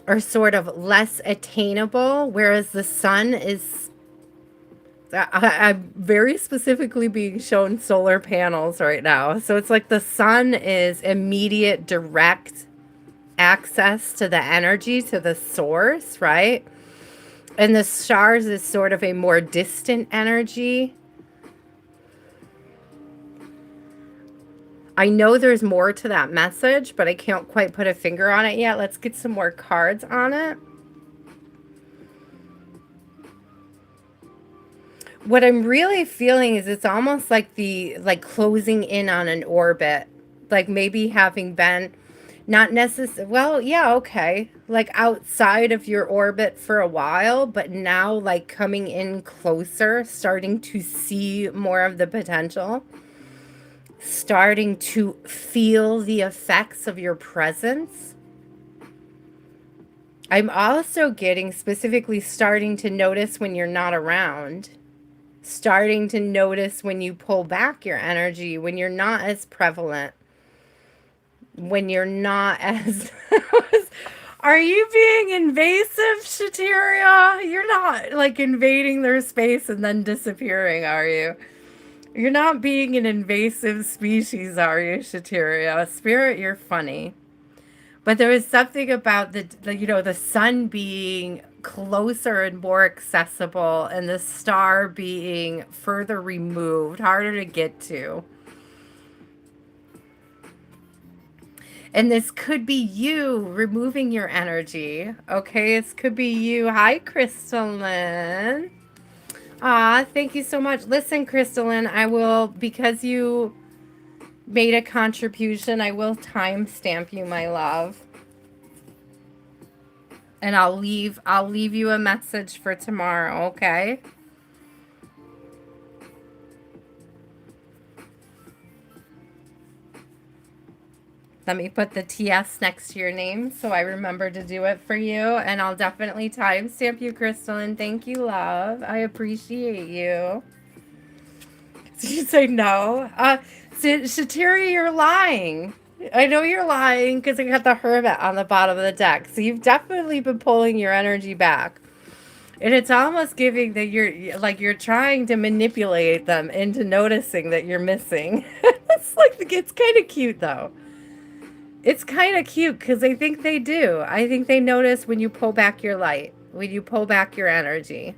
or sort of less attainable, whereas the sun is, I'm very specifically being shown solar panels right now. So it's like the sun is immediate, direct access to the energy, to the source, right? And the stars is sort of a more distant energy. I know there's more to that message, but I can't quite put a finger on it yet. Let's get some more cards on it. What I'm really feeling is it's almost like closing in on an orbit. Like maybe having been not necessarily, well, yeah, okay. Like outside of your orbit for a while, but now like coming in closer, starting to see more of the potential. Starting to feel the effects of your presence. I'm also getting specifically starting to notice when you're not around. Starting to notice when you pull back your energy, when you're not as prevalent. When you're not as... Are you being invasive, Shatiria? You're not like invading their space and then disappearing, are you? You're not being an invasive species, are you, Shatiria? Spirit, you're funny. But there is something about the sun being closer and more accessible and the star being further removed, harder to get to. And this could be you removing your energy. Okay, this could be you. Hi, Crystalline. Ah, thank you so much. Listen, Crystalline, I will, because you made a contribution, I will timestamp you, my love. And I'll leave you a message for tomorrow, okay? Let me put the TS next to your name so I remember to do it for you. And I'll definitely timestamp you, Crystalline. Thank you, love. I appreciate you. Did you say no? Shatiri, you're lying. I know you're lying because I got the hermit on the bottom of the deck. So you've definitely been pulling your energy back. And it's almost giving that you're like you're trying to manipulate them into noticing that you're missing. It's kind of cute though. It's kind of cute because I think they do. I think they notice when you pull back your light, when you pull back your energy.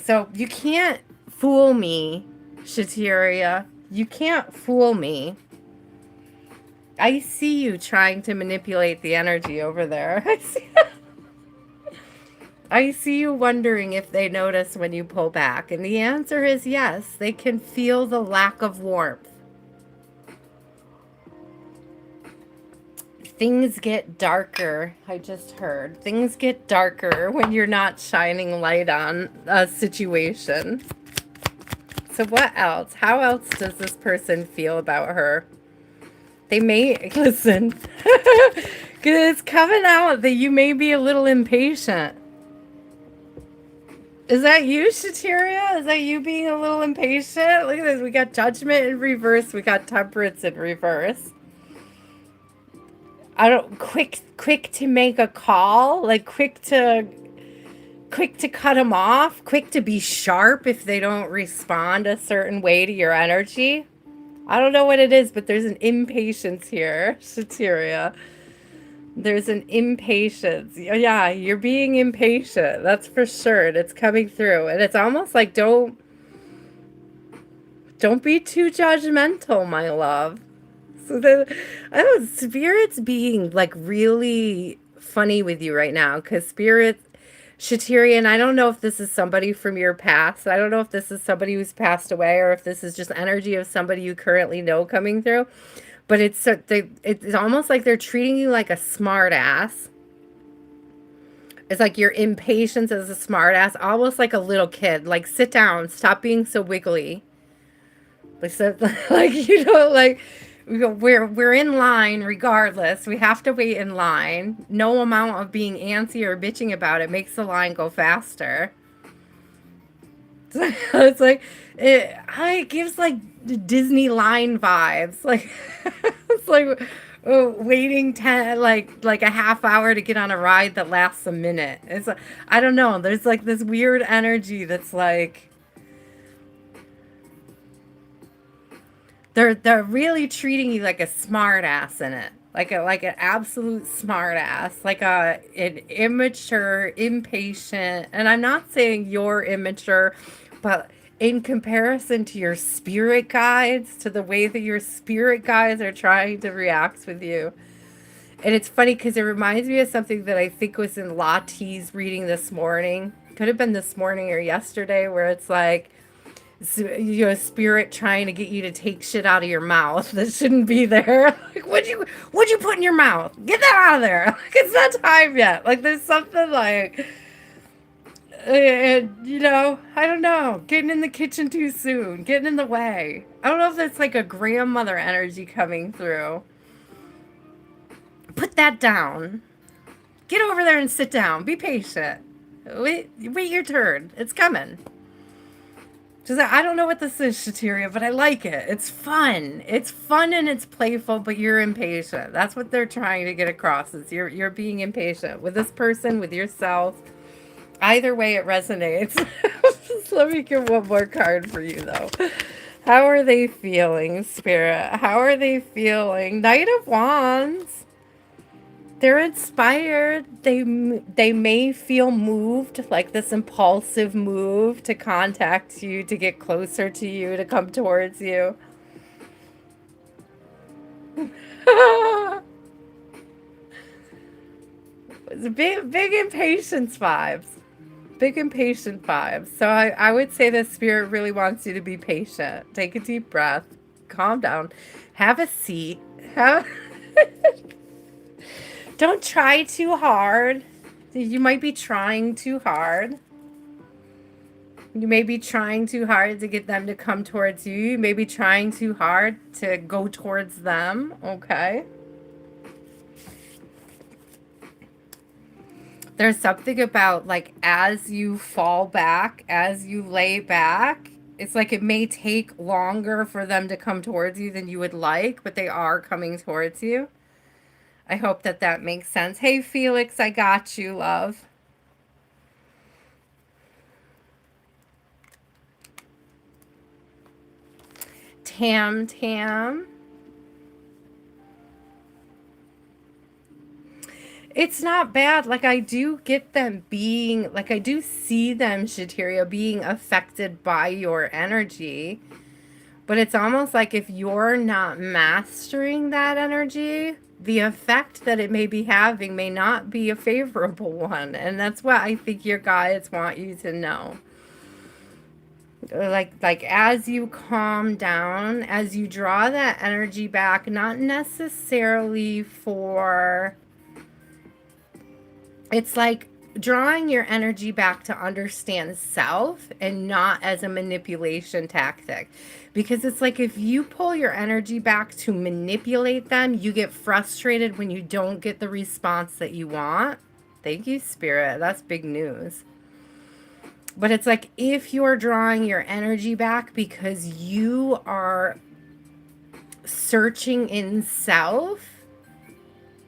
So you can't fool me, Shateria. You can't fool me. I see you trying to manipulate the energy over there. I see you wondering if they notice when you pull back. And the answer is yes. They can feel the lack of warmth. Things get darker. I just heard. Things get darker when you're not shining light on a situation. So what else? How else does this person feel about her? They may, listen, because it's coming out that you may be a little impatient. Is that you, Shateria? Is that you being a little impatient? Look at this. We got judgment in reverse. We got temperance in reverse. I don't, quick to make a call, like quick to cut them off, quick to be sharp if they don't respond a certain way to your energy. I don't know what it is, but there's an impatience here, Shateria. There's an impatience. Yeah, you're being impatient. That's for sure. And it's coming through. And it's almost like don't be too judgmental, my love. So I don't know, Spirit's being like really funny with you right now because Spirit, Shateria, and I don't know if this is somebody from your past. I don't know if this is somebody who's passed away or if this is just energy of somebody you currently know coming through. But it's almost like they're treating you like a smart ass. It's like your impatience as a smart ass, almost like a little kid. Like, sit down, stop being so wiggly. Like, so, like like we're in line regardless. We have to wait in line. No amount of being antsy or bitching about it makes the line go faster. It's like it gives like Disney line vibes. Like it's like waiting 10 like a half hour to get on a ride that lasts a minute. It's like, I don't know. There's like this weird energy that's like they're really treating you like a smart ass in it. Like an absolute smart ass, like an immature, impatient, and I'm not saying you're immature, but in comparison to your spirit guides, to the way that your spirit guides are trying to react with you. And it's funny because it reminds me of something that I think was in Lottie's reading this morning. Could have been this morning or yesterday, where it's like, spirit trying to get you to take shit out of your mouth that shouldn't be there. Like, what'd you put in your mouth? Get that out of there. Like, it's not time yet. Like, there's something like, I don't know, getting in the kitchen too soon, getting in the way. I don't know if that's like a grandmother energy coming through. Put that down. Get over there and sit down. Be patient. Wait your turn. It's coming. Just, I don't know what this is, Shateria, but I like it. It's fun. It's fun and it's playful, but you're impatient. That's what they're trying to get across. Is you're being impatient with this person, with yourself. Either way, it resonates. Just let me get one more card for you, though. How are they feeling, Spirit? How are they feeling? Knight of Wands. They're inspired. They may feel moved, like this impulsive move to contact you, to get closer to you, to come towards you. It's big impatience vibes. Big impatient vibes. So I would say the spirit really wants you to be patient. Take a deep breath. Calm down. Have a seat. Don't try too hard. You might be trying too hard. You may be trying too hard to get them to come towards you. You may be trying too hard to go towards them. Okay. There's something about like as you fall back, as you lay back, It's like it may take longer for them to come towards you than you would like, but they are coming towards you. I hope that that makes sense. Hey, Felix, I got you, love. Tam Tam. It's not bad. Like, I do get them being, like, I do see them, Shateria, being affected by your energy. But it's almost like if you're not mastering that energy, the effect that it may be having may not be a favorable one. And that's what I think your guides want you to know. Like as you calm down, as you draw that energy back, not necessarily for, it's like drawing your energy back to understand self and not as a manipulation tactic. Because it's like if you pull your energy back to manipulate them, you get frustrated when you don't get the response that you want. Thank you, Spirit. That's big news. But it's like if you're drawing your energy back because you are searching in self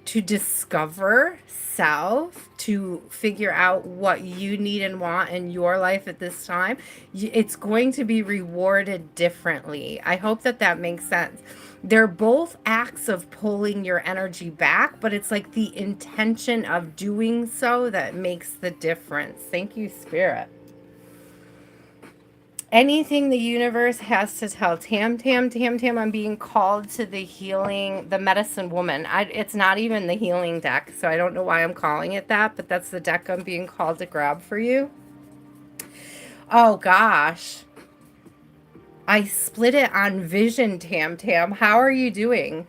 to discover self, to figure out what you need and want in your life at this time, it's going to be rewarded differently. I hope that that makes sense. They're both acts of pulling your energy back, but it's like the intention of doing so that makes the difference. Thank you, Spirit. Anything the universe has to tell Tam Tam, Tam Tam, I'm being called to the healing, the medicine woman. It's not even the healing deck, so I don't know why I'm calling it that, but that's the deck I'm being called to grab for you. Oh gosh. I split it on vision, Tam Tam. How are you doing?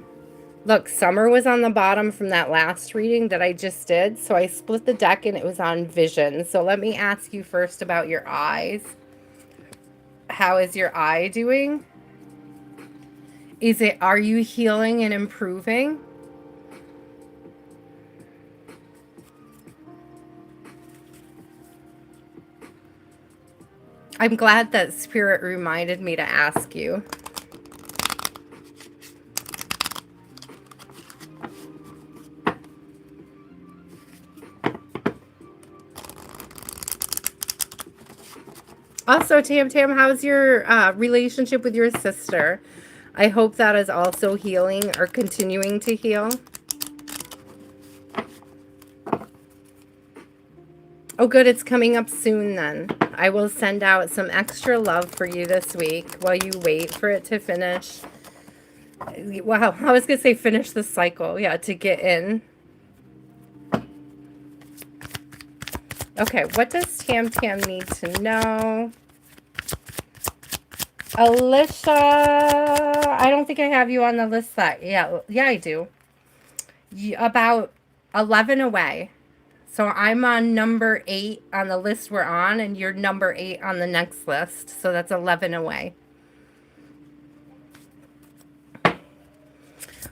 Look, summer was on the bottom from that last reading that I just did, so I split the deck and it was on vision. So let me ask you first about your eyes. How is your eye doing? Are you healing and improving? I'm glad that Spirit reminded me to ask you. Also, Tam Tam, how's your relationship with your sister? I hope that is also healing or continuing to heal. Oh, good. It's coming up soon then. I will send out some extra love for you this week while you wait for it to finish. Wow. I was going to say finish the cycle. Yeah, to get in. Okay. What does Tam Tam need to know? Alicia, I don't think I have you on the list that, yeah, I do. About 11 away. So I'm on number 8 on the list we're on, and you're number 8 on the next list. So that's 11 away.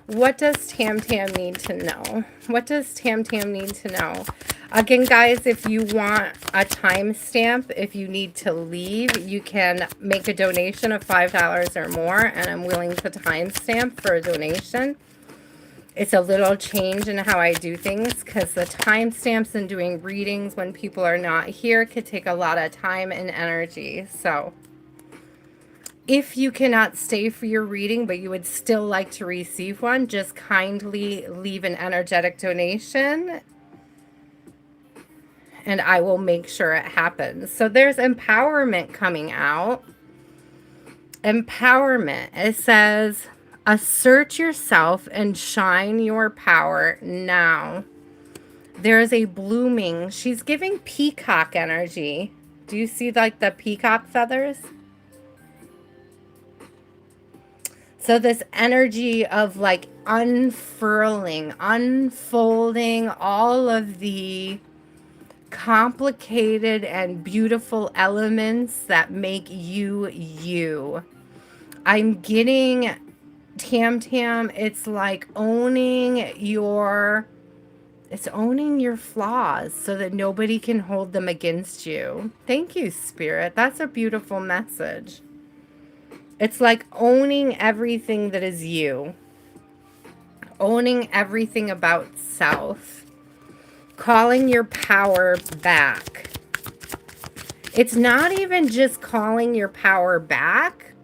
What does Tam Tam need to know? What does Tam Tam need to know? Again, guys, if you want a timestamp, if you need to leave, you can make a donation of $5 or more, and I'm willing to timestamp for a donation. It's a little change in how I do things because the timestamps and doing readings when people are not here could take a lot of time and energy. So if you cannot stay for your reading, but you would still like to receive one, just kindly leave an energetic donation and I will make sure it happens. So there's empowerment coming out. Empowerment. It says, assert yourself and shine your power now. There is a blooming. She's giving peacock energy. Do you see like the peacock feathers? So this energy of like unfurling, unfolding all of the complicated and beautiful elements that make you you. I'm getting Tam Tam, it's like owning your flaws so that nobody can hold them against you. Thank you, Spirit. That's a beautiful message. It's like owning everything that is you, owning everything about self, calling your power back. It's not even just calling your power back,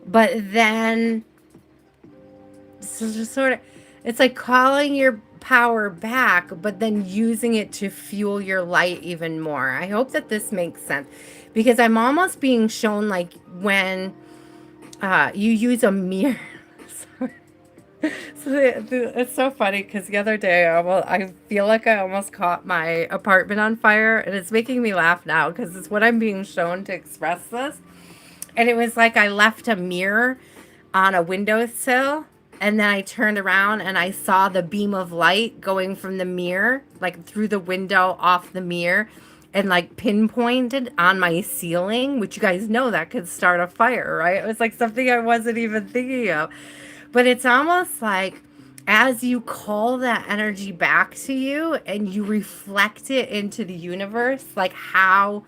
but then so just sort of, it's like calling your power back, but then using it to fuel your light even more. I hope that this makes sense because I'm almost being shown like when you use a mirror. So it's so funny because the other day I feel like I almost caught my apartment on fire, and it's making me laugh now because it's what I'm being shown to express this. And it was like I left a mirror on a windowsill, and then I turned around and I saw the beam of light going from the mirror, like through the window off the mirror, and like pinpointed on my ceiling, which you guys know that could start a fire, right? It was like something I wasn't even thinking of. But it's almost like as you call that energy back to you and you reflect it into the universe, like how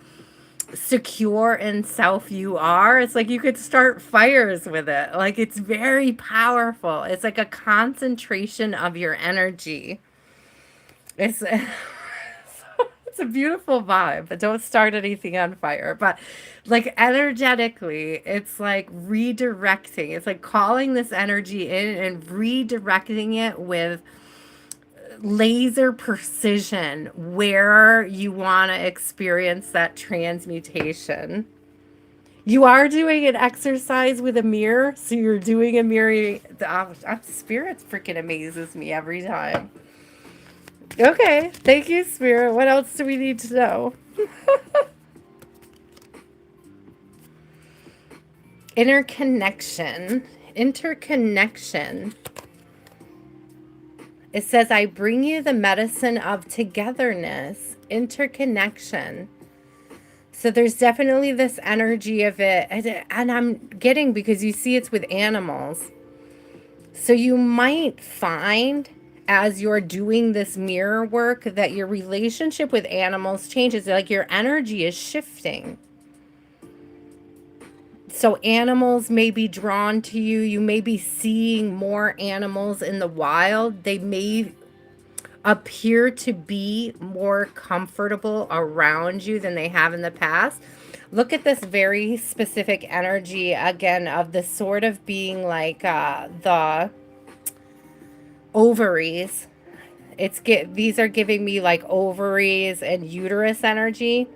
secure in self you are, it's like you could start fires with it. Like it's very powerful. It's like a concentration of your energy. It's it's a beautiful vibe, but don't start anything on fire. But like energetically, it's like redirecting. It's like calling this energy in and redirecting it with laser precision where you want to experience that transmutation. You are doing an exercise with a mirror, so you're doing a mirror. Spirit freaking amazes me every time. Okay, thank you, Spirit. What else do we need to know? Interconnection. Interconnection. It says, I bring you the medicine of togetherness, interconnection. So there's definitely this energy of it. And I'm getting, because you see it's with animals. So you might find as you're doing this mirror work that your relationship with animals changes. Like your energy is shifting. So animals may be drawn to you. You may be seeing more animals in the wild. They may appear to be more comfortable around you than they have in the past. Look at this very specific energy again of the sort of being like the ovaries. These are giving me like ovaries and uterus energy.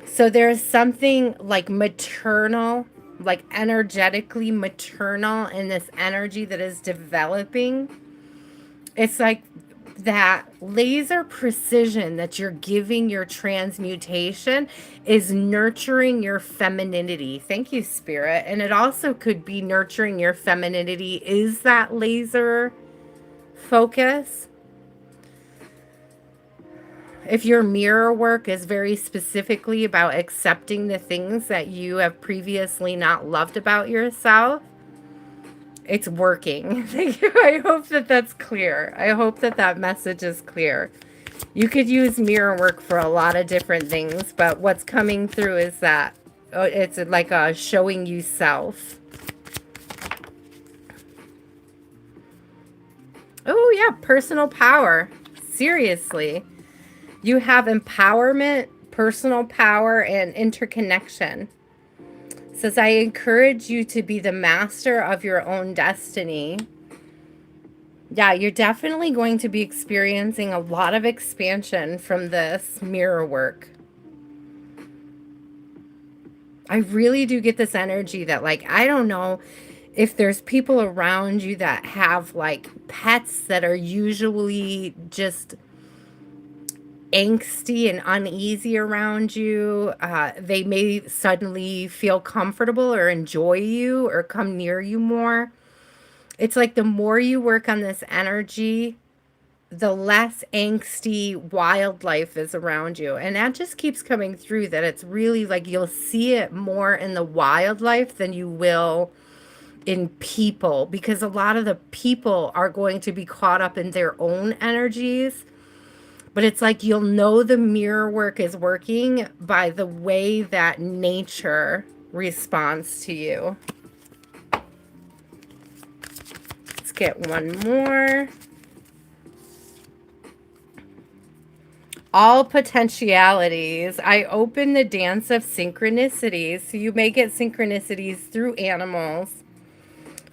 So there's something like maternal, like energetically maternal in this energy that is developing. It's like that laser precision that you're giving your transmutation is nurturing your femininity. Thank you, Spirit. And it also could be nurturing your femininity is that laser focus. If your mirror work is very specifically about accepting the things that you have previously not loved about yourself, it's working. Thank you. I hope that that's clear. I hope that that message is clear. You could use mirror work for a lot of different things, but what's coming through is that it's like a showing you self. Oh, yeah, personal power. Seriously. You have empowerment, personal power, and interconnection. It says, I encourage you to be the master of your own destiny. Yeah, you're definitely going to be experiencing a lot of expansion from this mirror work. I really do get this energy that, like, I don't know if there's people around you that have, like, pets that are usually just angsty and uneasy around you. They may suddenly feel comfortable or enjoy you or come near you more. It's like the more you work on this energy, the less angsty wildlife is around you. And that just keeps coming through that it's really like you'll see it more in the wildlife than you will in people, because a lot of the people are going to be caught up in their own energies. But it's like you'll know the mirror work is working by the way that nature responds to you. Let's get one more. All potentialities. I open the dance of synchronicities. So you may get synchronicities through animals,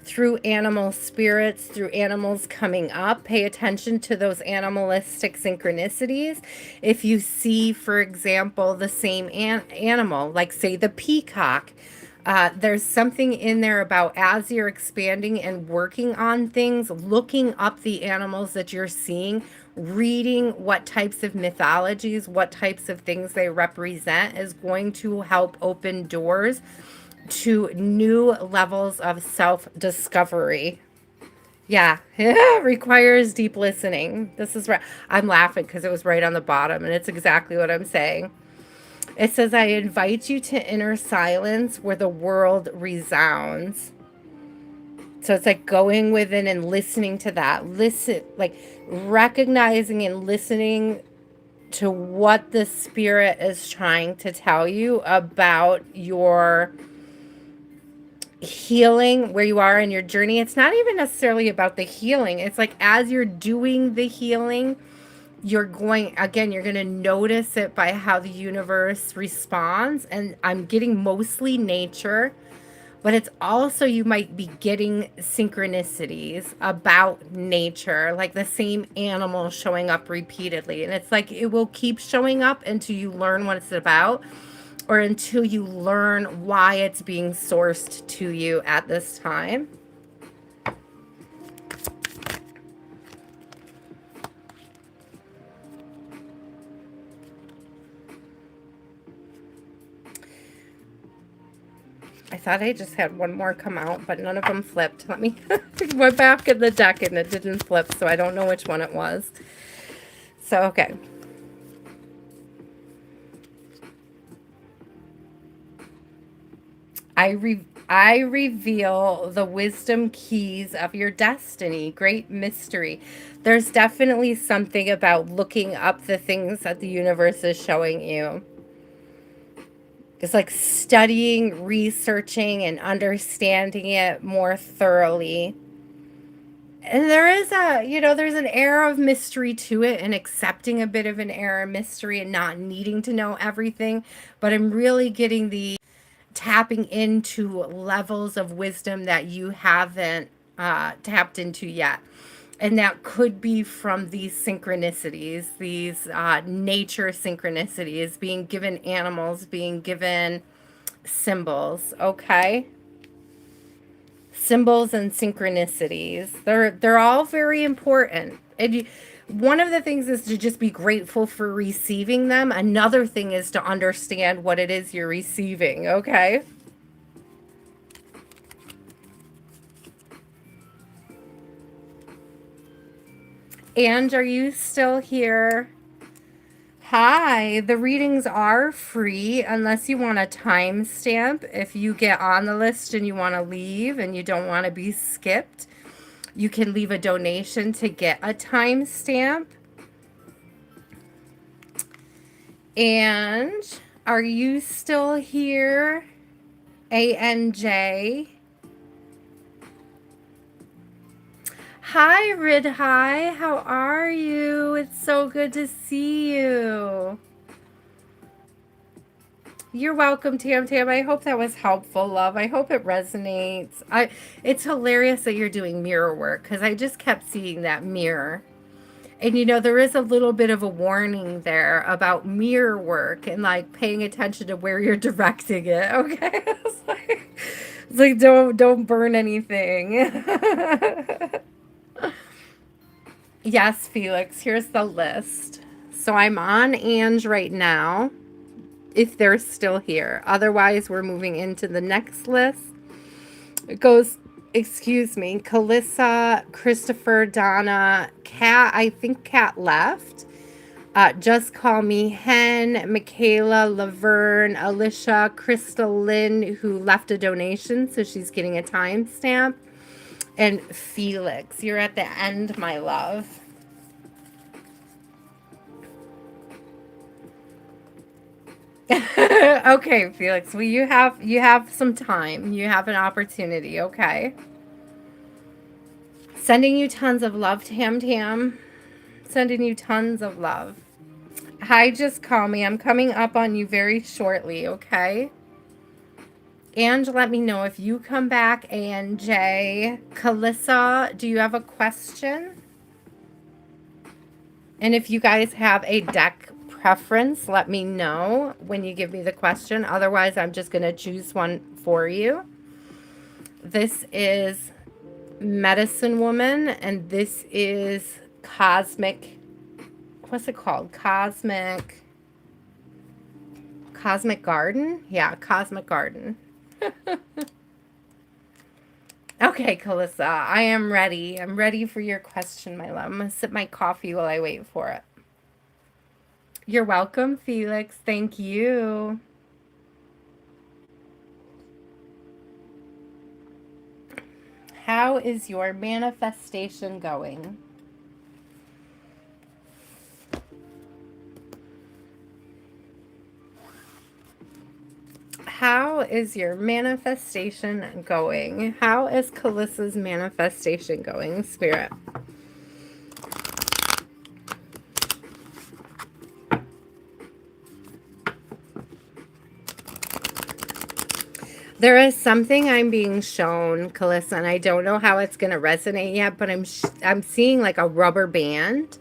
through animal spirits, through animals coming up. Pay attention to those animalistic synchronicities. If you see, for example, the same animal, like say the peacock, there's something in there about as you're expanding and working on things, looking up the animals that you're seeing, reading what types of mythologies, what types of things they represent is going to help open doors to new levels of self-discovery. Yeah, it requires deep listening. This is right. I'm laughing because it was right on the bottom, and it's exactly what I'm saying. It says, I invite you to inner silence where the world resounds. So it's like going within and listening to that. Listen, like recognizing and listening to what the spirit is trying to tell you about your healing, where you are in your journey. It's not even necessarily about the healing. It's like as you're doing the healing, you're going to notice it by how the universe responds. And I'm getting mostly nature, but it's also, you might be getting synchronicities about nature, like the same animal showing up repeatedly. And it's like it will keep showing up until you learn what it's about, or until you learn why it's being sourced to you at this time. I thought I just had one more come out, but none of them flipped. Let me went back in the deck and it didn't flip, so I don't know which one it was. So, okay. I reveal the wisdom keys of your destiny. Great mystery. There's definitely something about looking up the things that the universe is showing you. It's like studying, researching, and understanding it more thoroughly. And there is there's an air of mystery to it, and accepting a bit of an air of mystery and not needing to know everything. But I'm really getting the tapping into levels of wisdom that you haven't tapped into yet. And that could be from these synchronicities, these nature synchronicities, being given animals, being given symbols, okay? Symbols and synchronicities. They're all very important. And one of the things is to just be grateful for receiving them. Another thing is to understand what it is you're receiving, okay? And are you still here? Hi, the readings are free unless you want a timestamp. If you get on the list and you want to leave and you don't want to be skipped, you can leave a donation to get a timestamp. And are you still here? ANJ. Hi, Rid Hi. How are you? It's so good to see you. You're welcome, Tam Tam. I hope that was helpful, love. I hope it resonates. It's hilarious that you're doing mirror work because I just kept seeing that mirror. And there is a little bit of a warning there about mirror work and like paying attention to where you're directing it. Okay. It's like don't burn anything. Yes, Felix, here's the list. So I'm on Ange right now, if they're still here. Otherwise, we're moving into the next list. It goes, excuse me, Calissa, Christopher, Donna, Kat. I think Kat left. Just Call Me Hen, Michaela, Laverne, Alicia, Crystal Lynn, who left a donation, so she's getting a timestamp. And Felix, you're at the end, my love. Okay, Felix. Well, you have some time. You have an opportunity, okay? Sending you tons of love, Tam Tam. Sending you tons of love. Hi, just call me. I'm coming up on you very shortly, okay? And let me know if you come back, ANJ. Kalissa, do you have a question? And if you guys have a deck preference, let me know when you give me the question. Otherwise, I'm just going to choose one for you. This is Medicine Woman, and this is Cosmic. What's it called? Cosmic Garden? Yeah, Cosmic Garden. Okay, Kalissa, I am ready. I'm ready for your question, my love. I'm going to sip my coffee while I wait for it. You're welcome, Felix. Thank you. How is your manifestation going? How is your manifestation going? How is Kalissa's manifestation going, Spirit? There is something I'm being shown, Kalissa, and I don't know how it's going to resonate yet, but I'm seeing like a rubber band.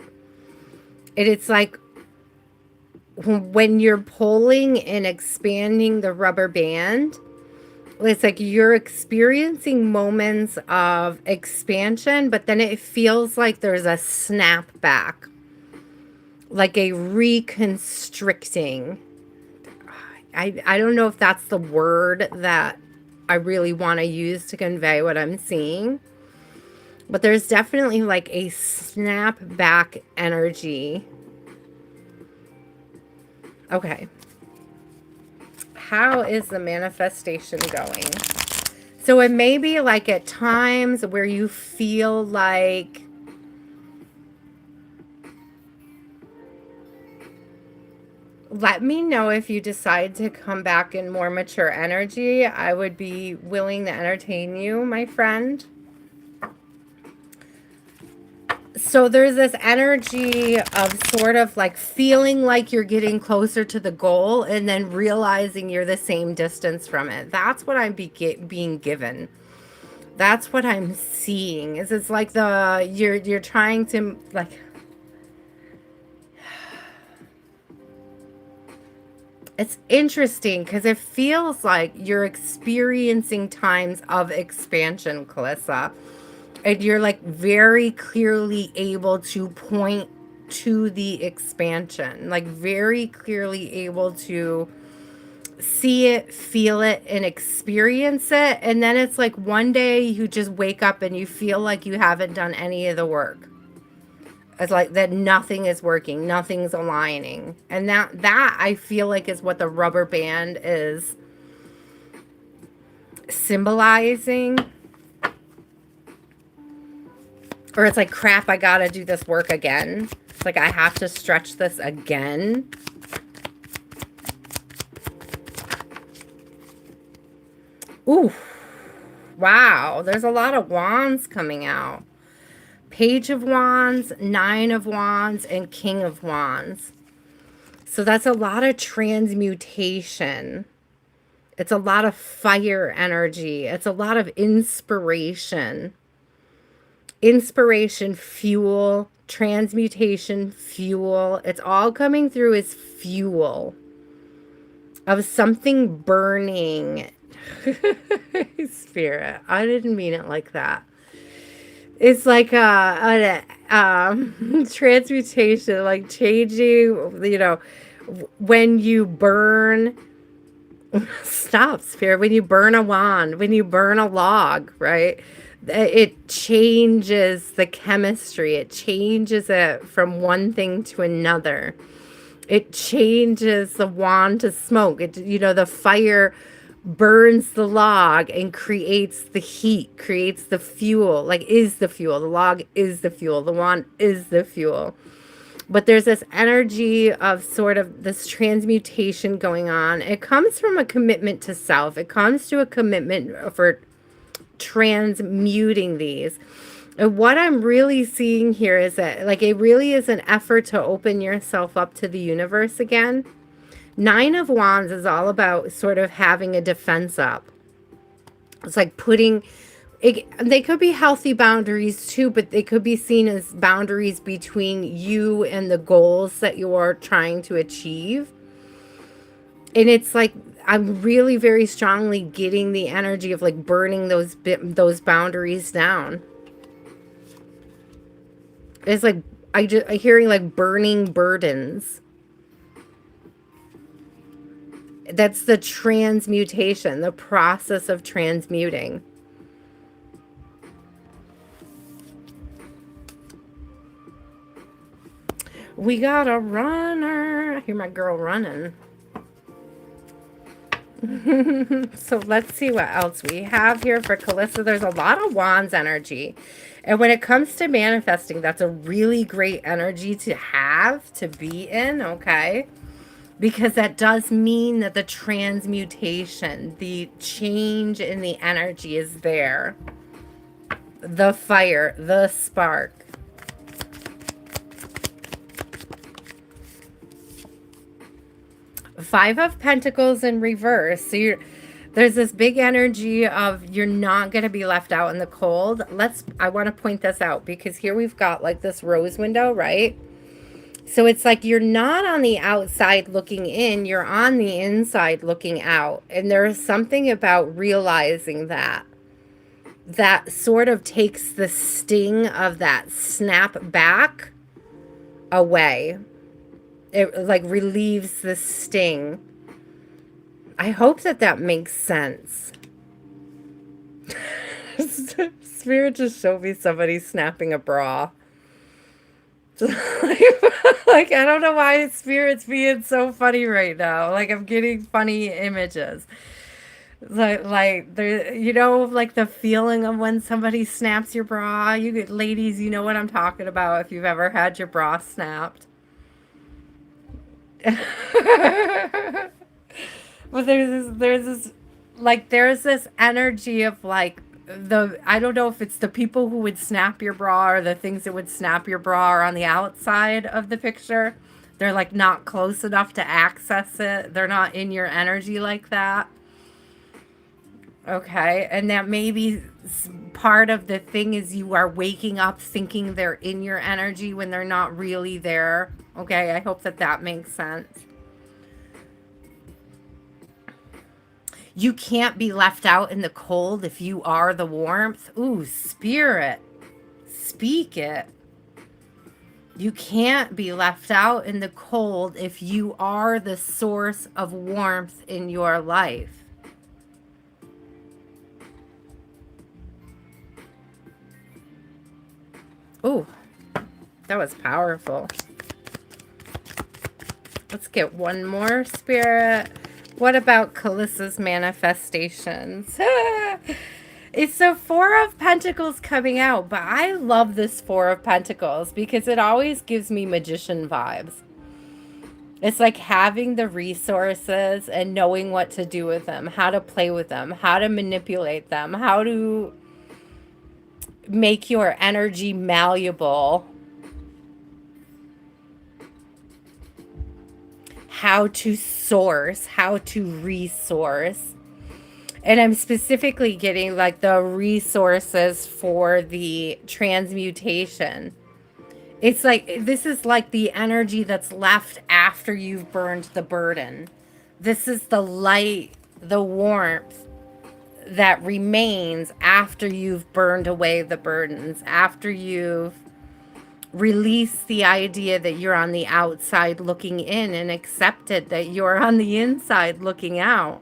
And it's like when you're pulling and expanding the rubber band, it's like you're experiencing moments of expansion, but then it feels like there's a snap back, like a reconstricting. I don't know if that's the word that I really want to use to convey what I'm seeing, but there's definitely like a snap back energy. Okay. How is the manifestation going? So it may be like at times where you feel like let me know if you decide to come back in more mature energy. I would be willing to entertain you, my friend. So there's this energy of sort of like feeling like you're getting closer to the goal and then realizing you're the same distance from it. That's what I'm being given. That's what I'm seeing. Is it's like you're trying to like it's interesting because it feels like you're experiencing times of expansion, Calissa. And you're like very clearly able to point to the expansion, like very clearly able to see it, feel it, and experience it. And then it's like one day you just wake up and you feel like you haven't done any of the work. It's like that nothing is working, nothing's aligning. And that I feel like is what the rubber band is symbolizing. Or it's like, crap, I gotta do this work again. It's like, I have to stretch this again. Ooh. Wow. There's a lot of wands coming out. Page of Wands, Nine of Wands, and King of Wands. So that's a lot of transmutation. It's a lot of fire energy. It's a lot of inspiration. Inspiration, fuel, transmutation, fuel. It's all coming through as fuel of something burning. Spirit, I didn't mean it like that. It's like a transmutation, like changing, when you burn. Stop, Spirit. When you burn a wand, when you burn a log, right? It changes the chemistry. It changes it from one thing to another. It changes the wand to smoke. The fire burns the log and creates the heat, creates the fuel, like is the fuel. The log is the fuel. The wand is the fuel. But there's this energy of sort of this transmutation going on. It comes from a commitment to self. It comes to a commitment for transmuting these. And what I'm really seeing here is that, like, it really is an effort to open yourself up to the universe again. Nine of Wands is all about sort of having a defense up. It's like putting it, they could be healthy boundaries too, but they could be seen as boundaries between you and the goals that you're trying to achieve. And it's like, I'm really very strongly getting the energy of like burning those boundaries down. It's like I'm hearing like burning burdens. That's the transmutation, the process of transmuting. We got a runner. I hear my girl running. So let's see what else we have here for Calista. There's a lot of Wands energy. And when it comes to manifesting, that's a really great energy to have, to be in, okay? Because that does mean that the transmutation, the change in the energy is there. The fire, the spark. Five of Pentacles in reverse. So there's this big energy of you're not going to be left out in the cold. I want to point this out because here we've got like this rose window, right? So it's like you're not on the outside looking in, you're on the inside looking out. And there's something about realizing that sort of takes the sting of that snap back away. It like relieves the sting. I hope that makes sense. Spirit just showed me somebody snapping a bra. Like, I don't know why Spirit's being so funny right now. Like, I'm getting funny images. Like there, you know, like the feeling of when somebody snaps your bra. Ladies, you know what I'm talking about if you've ever had your bra snapped. But there's this energy of like I don't know if it's the people who would snap your bra or the things that would snap your bra are on the outside of the picture. They're like not close enough to access it. They're not in your energy like that. Okay, and that maybe part of the thing is you are waking up thinking they're in your energy when they're not really there. Okay, I hope that makes sense. You can't be left out in the cold if you are the warmth. Ooh, Spirit, speak it. You can't be left out in the cold if you are the source of warmth in your life. Ooh, that was powerful. Let's get one more, Spirit. What about Calissa's manifestations? It's the Four of Pentacles coming out, but I love this Four of Pentacles because it always gives me magician vibes. It's like having the resources and knowing what to do with them, how to play with them, how to manipulate them, how to make your energy malleable, how to source, how to resource. And I'm specifically getting like the resources for the transmutation. It's like, this is like the energy that's left after you've burned the burden. This is the light, the warmth that remains after you've burned away the burdens, after you've released the idea that you're on the outside looking in and accepted that you're on the inside looking out.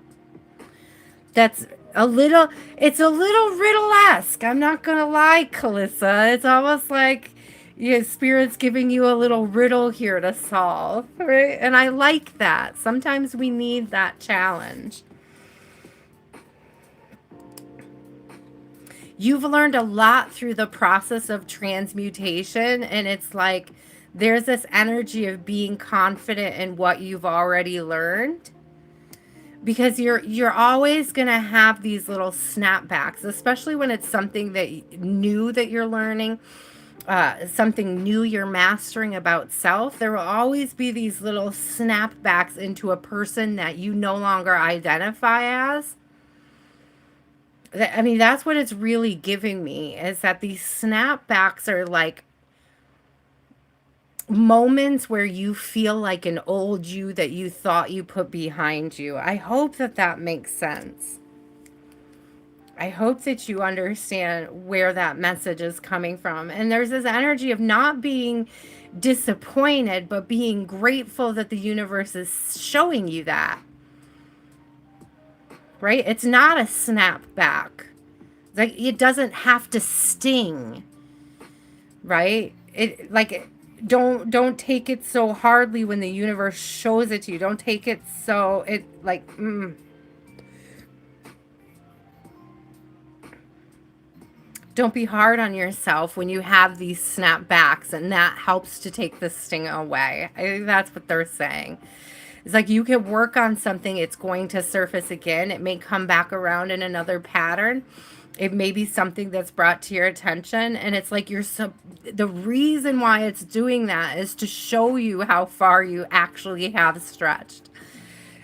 It's a little riddle-esque. I'm not gonna lie, Calissa. It's almost like Spirit's giving you a little riddle here to solve, right? And I like that. Sometimes we need that challenge. You've learned a lot through the process of transmutation, and it's like There's this energy of being confident in what you've already learned, because you're always going to have these little snapbacks, especially when it's something new that you're learning, something new you're mastering about self. There will always be these little snapbacks into a person that you no longer identify as. I mean, that's what it's really giving me, is that these snapbacks are like moments where you feel like an old you that you thought you put behind you. I hope that that makes sense. I hope that you understand where that message is coming from. And there's this energy of not being disappointed, but being grateful that the universe is showing you that. Right? It's not a snapback. Like, it doesn't have to sting. Right? Don't take it so hardly when the universe shows it to you. Don't take it so don't be hard on yourself when you have these snapbacks, and that helps to take the sting away. I think that's what they're saying. It's like you can work on something, it's going to surface again. It may come back around in another pattern. It may be something that's brought to your attention, and it's like the reason why it's doing that is to show you how far you actually have stretched.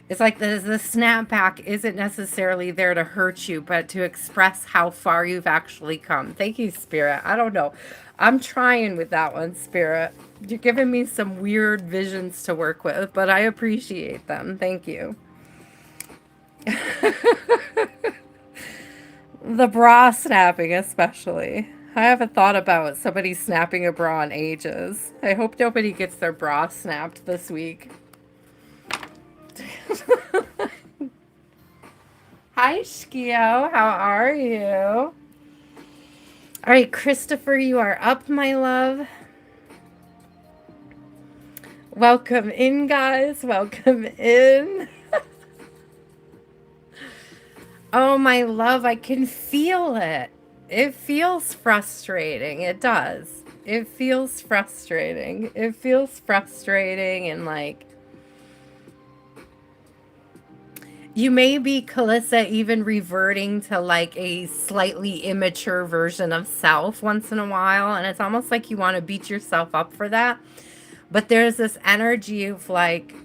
It's like the snapback isn't necessarily there to hurt you, but to express how far you've actually come. Thank you, Spirit. I don't know. I'm trying with that one, Spirit. You're giving me some weird visions to work with, but I appreciate them. Thank you. The bra snapping, especially. I haven't thought about somebody snapping a bra in ages. I hope nobody gets their bra snapped this week. Hi, Shkio. How are you? All right, Christopher, you are up, my love. Welcome in, guys. Welcome in. Oh, my love, I can feel it. It feels frustrating. It does. It feels frustrating. It feels frustrating, and like, you may be, Calissa, even reverting to like a slightly immature version of self once in a while. And it's almost like you want to beat yourself up for that. But there's this energy of like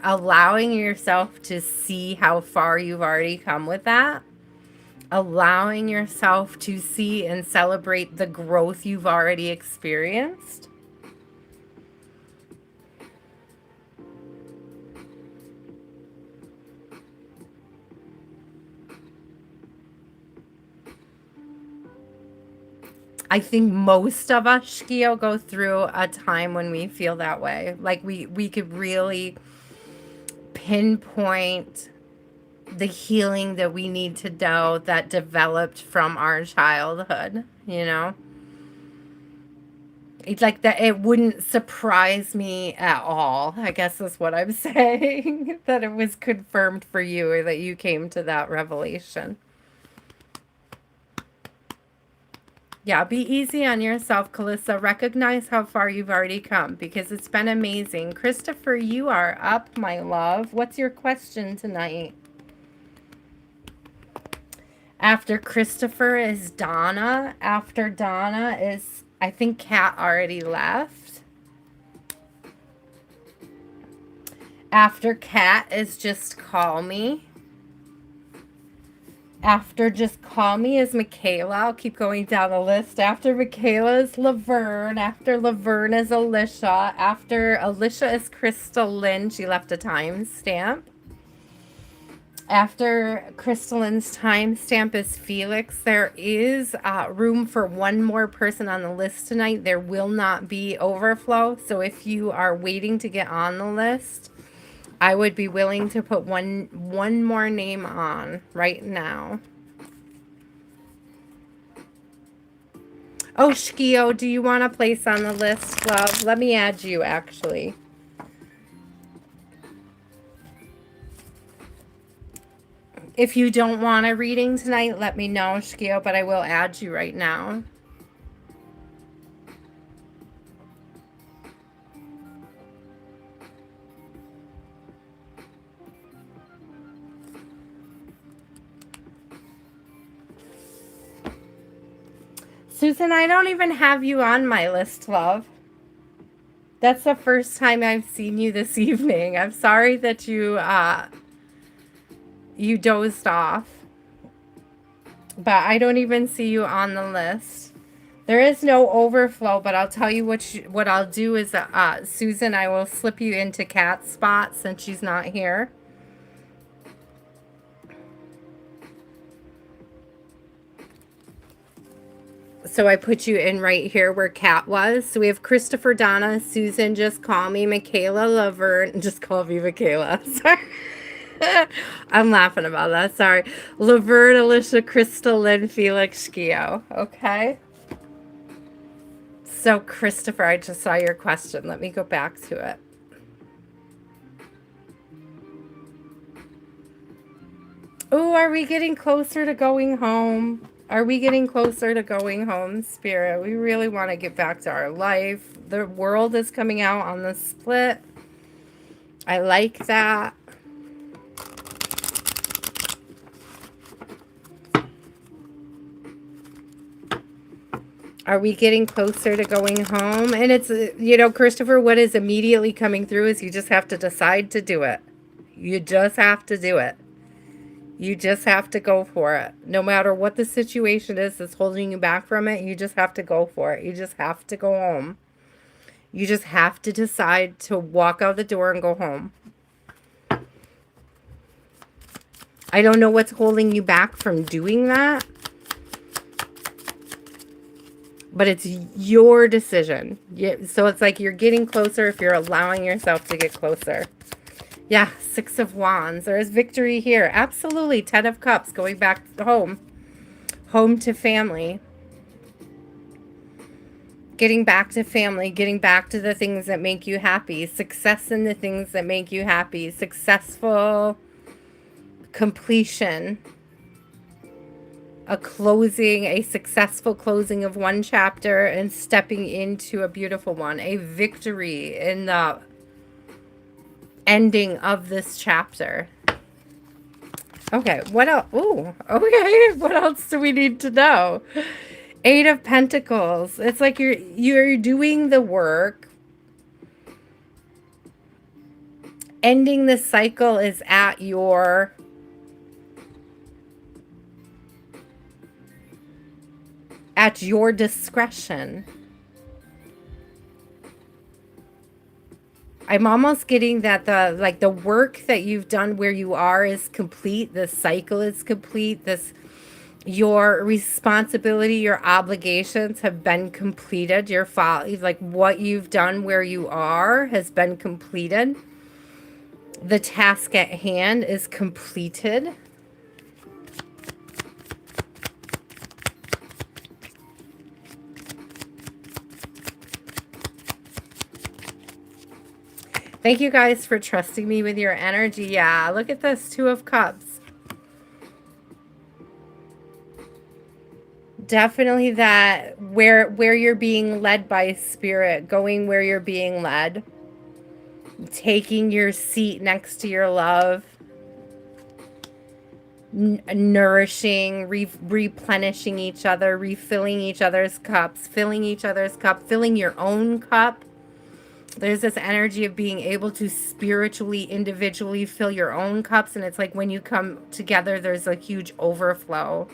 allowing yourself to see how far you've already come with that. Allowing yourself to see and celebrate the growth you've already experienced. I think most of us, Shkio, go through a time when we feel that way. Like we could really pinpoint the healing that we need to know that developed from our childhood, you know? It's like that. It wouldn't surprise me at all. I guess that's what I'm saying. That it was confirmed for you, or that you came to that revelation. Yeah, be easy on yourself, Calissa. Recognize how far you've already come, because it's been amazing. Christopher, you are up, my love. What's your question tonight? After Christopher is Donna. After Donna is, I think Kat already left. After Kat is Just Call Me. After Just Call Me is Michaela. I'll keep going down the list. After Michaela is Laverne. After Laverne is Alicia. After Alicia is Crystal Lynn. She left a timestamp. After Crystalline's timestamp is Felix. There is room for one more person on the list tonight. There will not be overflow. So if you are waiting to get on the list, I would be willing to put one more name on right now. Oh, Shkio, do you want a place on the list, love? Let me add you, actually. If you don't want a reading tonight, let me know, Shkio, but I will add you right now. Susan, I don't even have you on my list, love. That's the first time I've seen you this evening. I'm sorry that you dozed off, but I don't even see you on the list. There is no overflow, but I'll tell you what I'll do is, Susan, I will slip you into Kat's spot since she's not here. So I put you in right here where Kat was. So we have Christopher, Donna, Susan, just call me Michaela, Laverne, just call me Michaela. Sorry. I'm laughing about that. Sorry. Laverne, Alicia, Crystal, Lynn, Felix, Gio. Okay. So Christopher, I just saw your question. Let me go back to it. Oh, are we getting closer to going home? Are we getting closer to going home, Spirit? We really want to get back to our life. The world is coming out on the split. I like that. Are we getting closer to going home? And it's, you know, Christopher, what is immediately coming through is you just have to decide to do it. You just have to do it. You just have to go for it. No matter what the situation is that's holding you back from it, you just have to go for it. You just have to go home. You just have to decide to walk out the door and go home. I don't know what's holding you back from doing that, but it's your decision. So it's like you're getting closer if you're allowing yourself to get closer. Yeah, 6 of Wands. There is victory here. Absolutely. 10 of Cups, going back home. Home to family. Getting back to family. Getting back to the things that make you happy. Success in the things that make you happy. Successful completion. A closing, a successful closing of one chapter and stepping into a beautiful one. A victory in the ending of this chapter. Okay, what else? Ooh, okay, what else do we need to know? 8 of Pentacles. It's like you're doing the work. Ending the cycle is at your discretion. I'm almost getting that the work that you've done where you are is complete. The cycle is complete. Your responsibility, your obligations have been completed. Like what you've done where you are has been completed. The task at hand is completed. Thank you guys for trusting me with your energy. Yeah, look at this, 2 of Cups. Definitely that where you're being led by Spirit, going where you're being led. Taking your seat next to your love. Nourishing, replenishing each other, refilling each other's cups, filling each other's cup, filling your own cup. There's this energy of being able to spiritually, individually fill your own cups. And it's like when you come together, there's a huge overflow.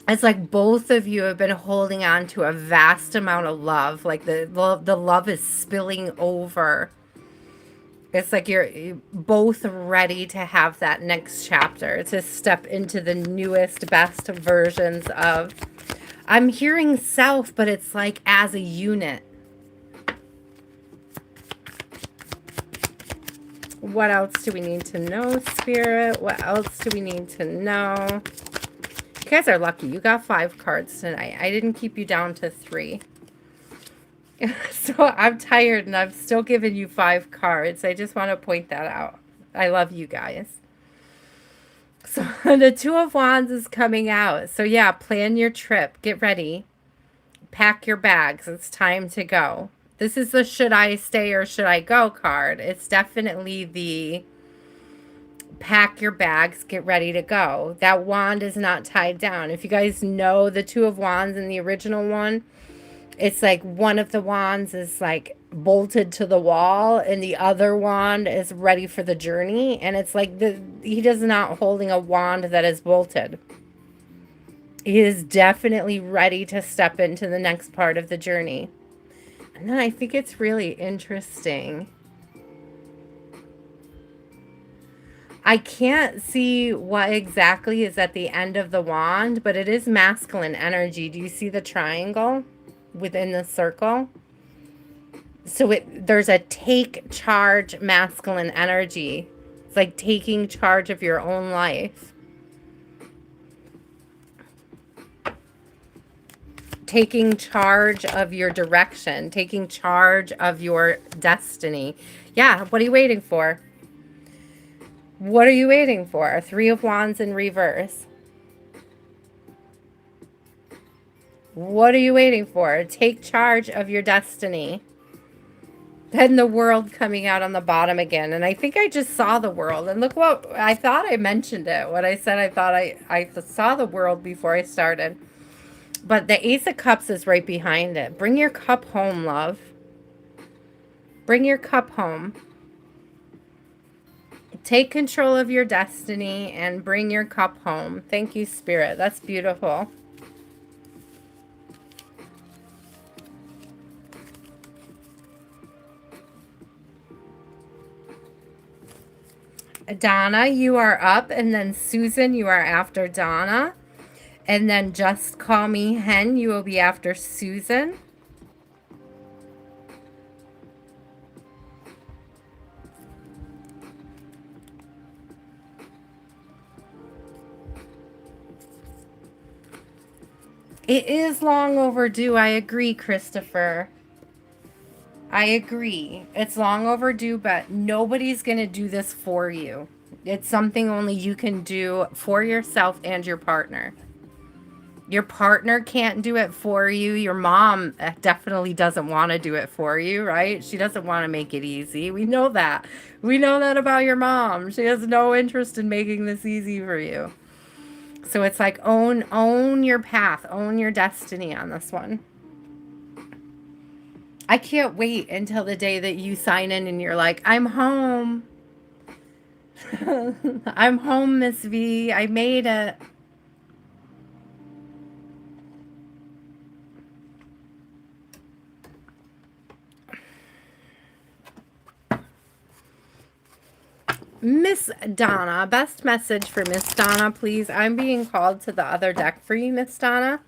It's like both of you have been holding on to a vast amount of love. Like the love is spilling over. It's like you're both ready to have that next chapter, to step into the newest, best versions of, I'm hearing self, but it's like as a unit. What else do we need to know, Spirit? What else do we need to know? You guys are lucky. You got 5 cards tonight. I didn't keep you down to 3. So I'm tired and I'm still giving you 5 cards. I just want to point that out. I love you guys. So the 2 of Wands is coming out. So yeah, plan your trip. Get ready. Pack your bags. It's time to go. This is the should I stay or should I go card. It's definitely pack your bags, get ready to go. That wand is not tied down. If you guys know the Two of Wands in the original one, it's like one of the wands is like bolted to the wall and the other wand is ready for the journey. And it's like he does not holding a wand that is bolted. He is definitely ready to step into the next part of the journey. And then I think it's really interesting. I can't see what exactly is at the end of the wand, but it is masculine energy. Do you see the triangle within the circle? So there's a take charge masculine energy. It's like taking charge of your own life. Taking charge of your direction. Taking charge of your destiny. Yeah, what are you waiting for? What are you waiting for? Three of Wands in reverse. What are you waiting for? Take charge of your destiny. Then the world coming out on the bottom again. And I think I just saw the world. And look what, I thought I mentioned it. What I said, I thought I saw the world before I started. But the Ace of Cups is right behind it. Bring your cup home, love. Bring your cup home. Take control of your destiny and bring your cup home. Thank you, Spirit. That's beautiful. Donna, you are up. And then Susan, you are after Donna. And then Just Call Me Hen, you will be after Susan. It is long overdue. I agree, Christopher. I agree. It's long overdue, but nobody's going to do this for you. It's something only you can do for yourself and your partner. Your partner can't do it for you. Your mom definitely doesn't want to do it for you, right? She doesn't want to make it easy. We know that. We know that about your mom. She has no interest in making this easy for you. So it's like own your path, own your destiny on this one. I can't wait until the day that you sign in and you're like, I'm home. I'm home, Miss V. I made it. Miss Donna, best message for Miss Donna, please. I'm being called to the other deck for you, Miss Donna.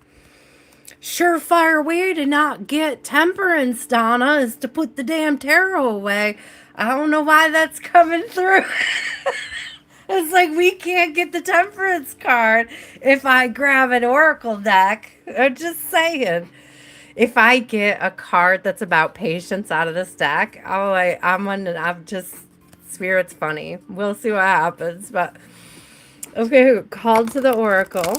Surefire way to not get temperance, Donna, is to put the damn tarot away. I don't know why that's coming through. It's like we can't get the temperance card if I grab an oracle deck. I'm just saying. If I get a card that's about patience out of this deck, I'm just, Spirit's funny. We'll see what happens. But okay, called to the oracle.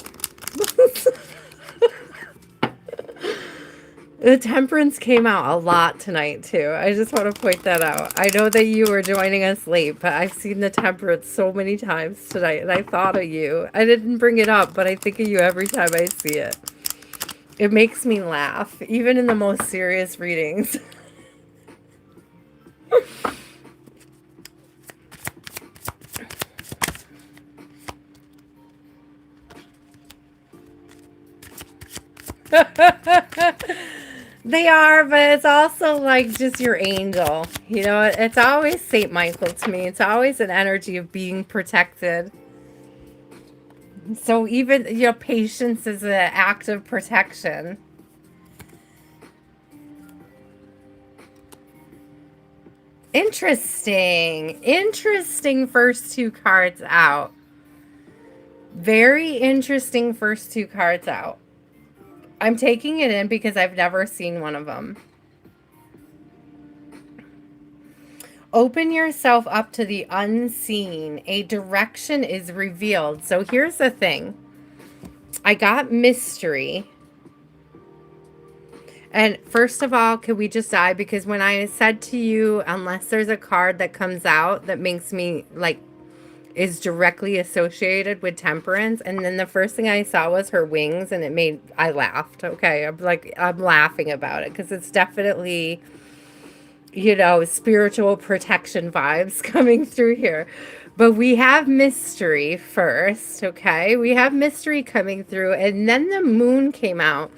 The temperance came out a lot tonight too. I just want to point that out. I know that you were joining us late, but I've seen the temperance so many times tonight and I thought of you. I didn't bring it up, but I think of you every time I see it. It makes me laugh, even in the most serious readings. They are, but it's also like just your angel. You know, it's always Saint Michael to me. It's always an energy of being protected. So even, you know, patience is an act of protection. Interesting. Interesting first two cards out. Very interesting first two cards out. I'm taking it in because I've never seen one of them. Open yourself up to the unseen. A direction is revealed. So here's the thing. I got mystery. And first of all, could we just die? Because when I said to you, unless there's a card that comes out that makes me like, is directly associated with temperance. And then the first thing I saw was her wings, and I laughed. Okay. I'm laughing about it because it's definitely, spiritual protection vibes coming through here. But we have mystery first. Okay. We have mystery coming through, and then the moon came out.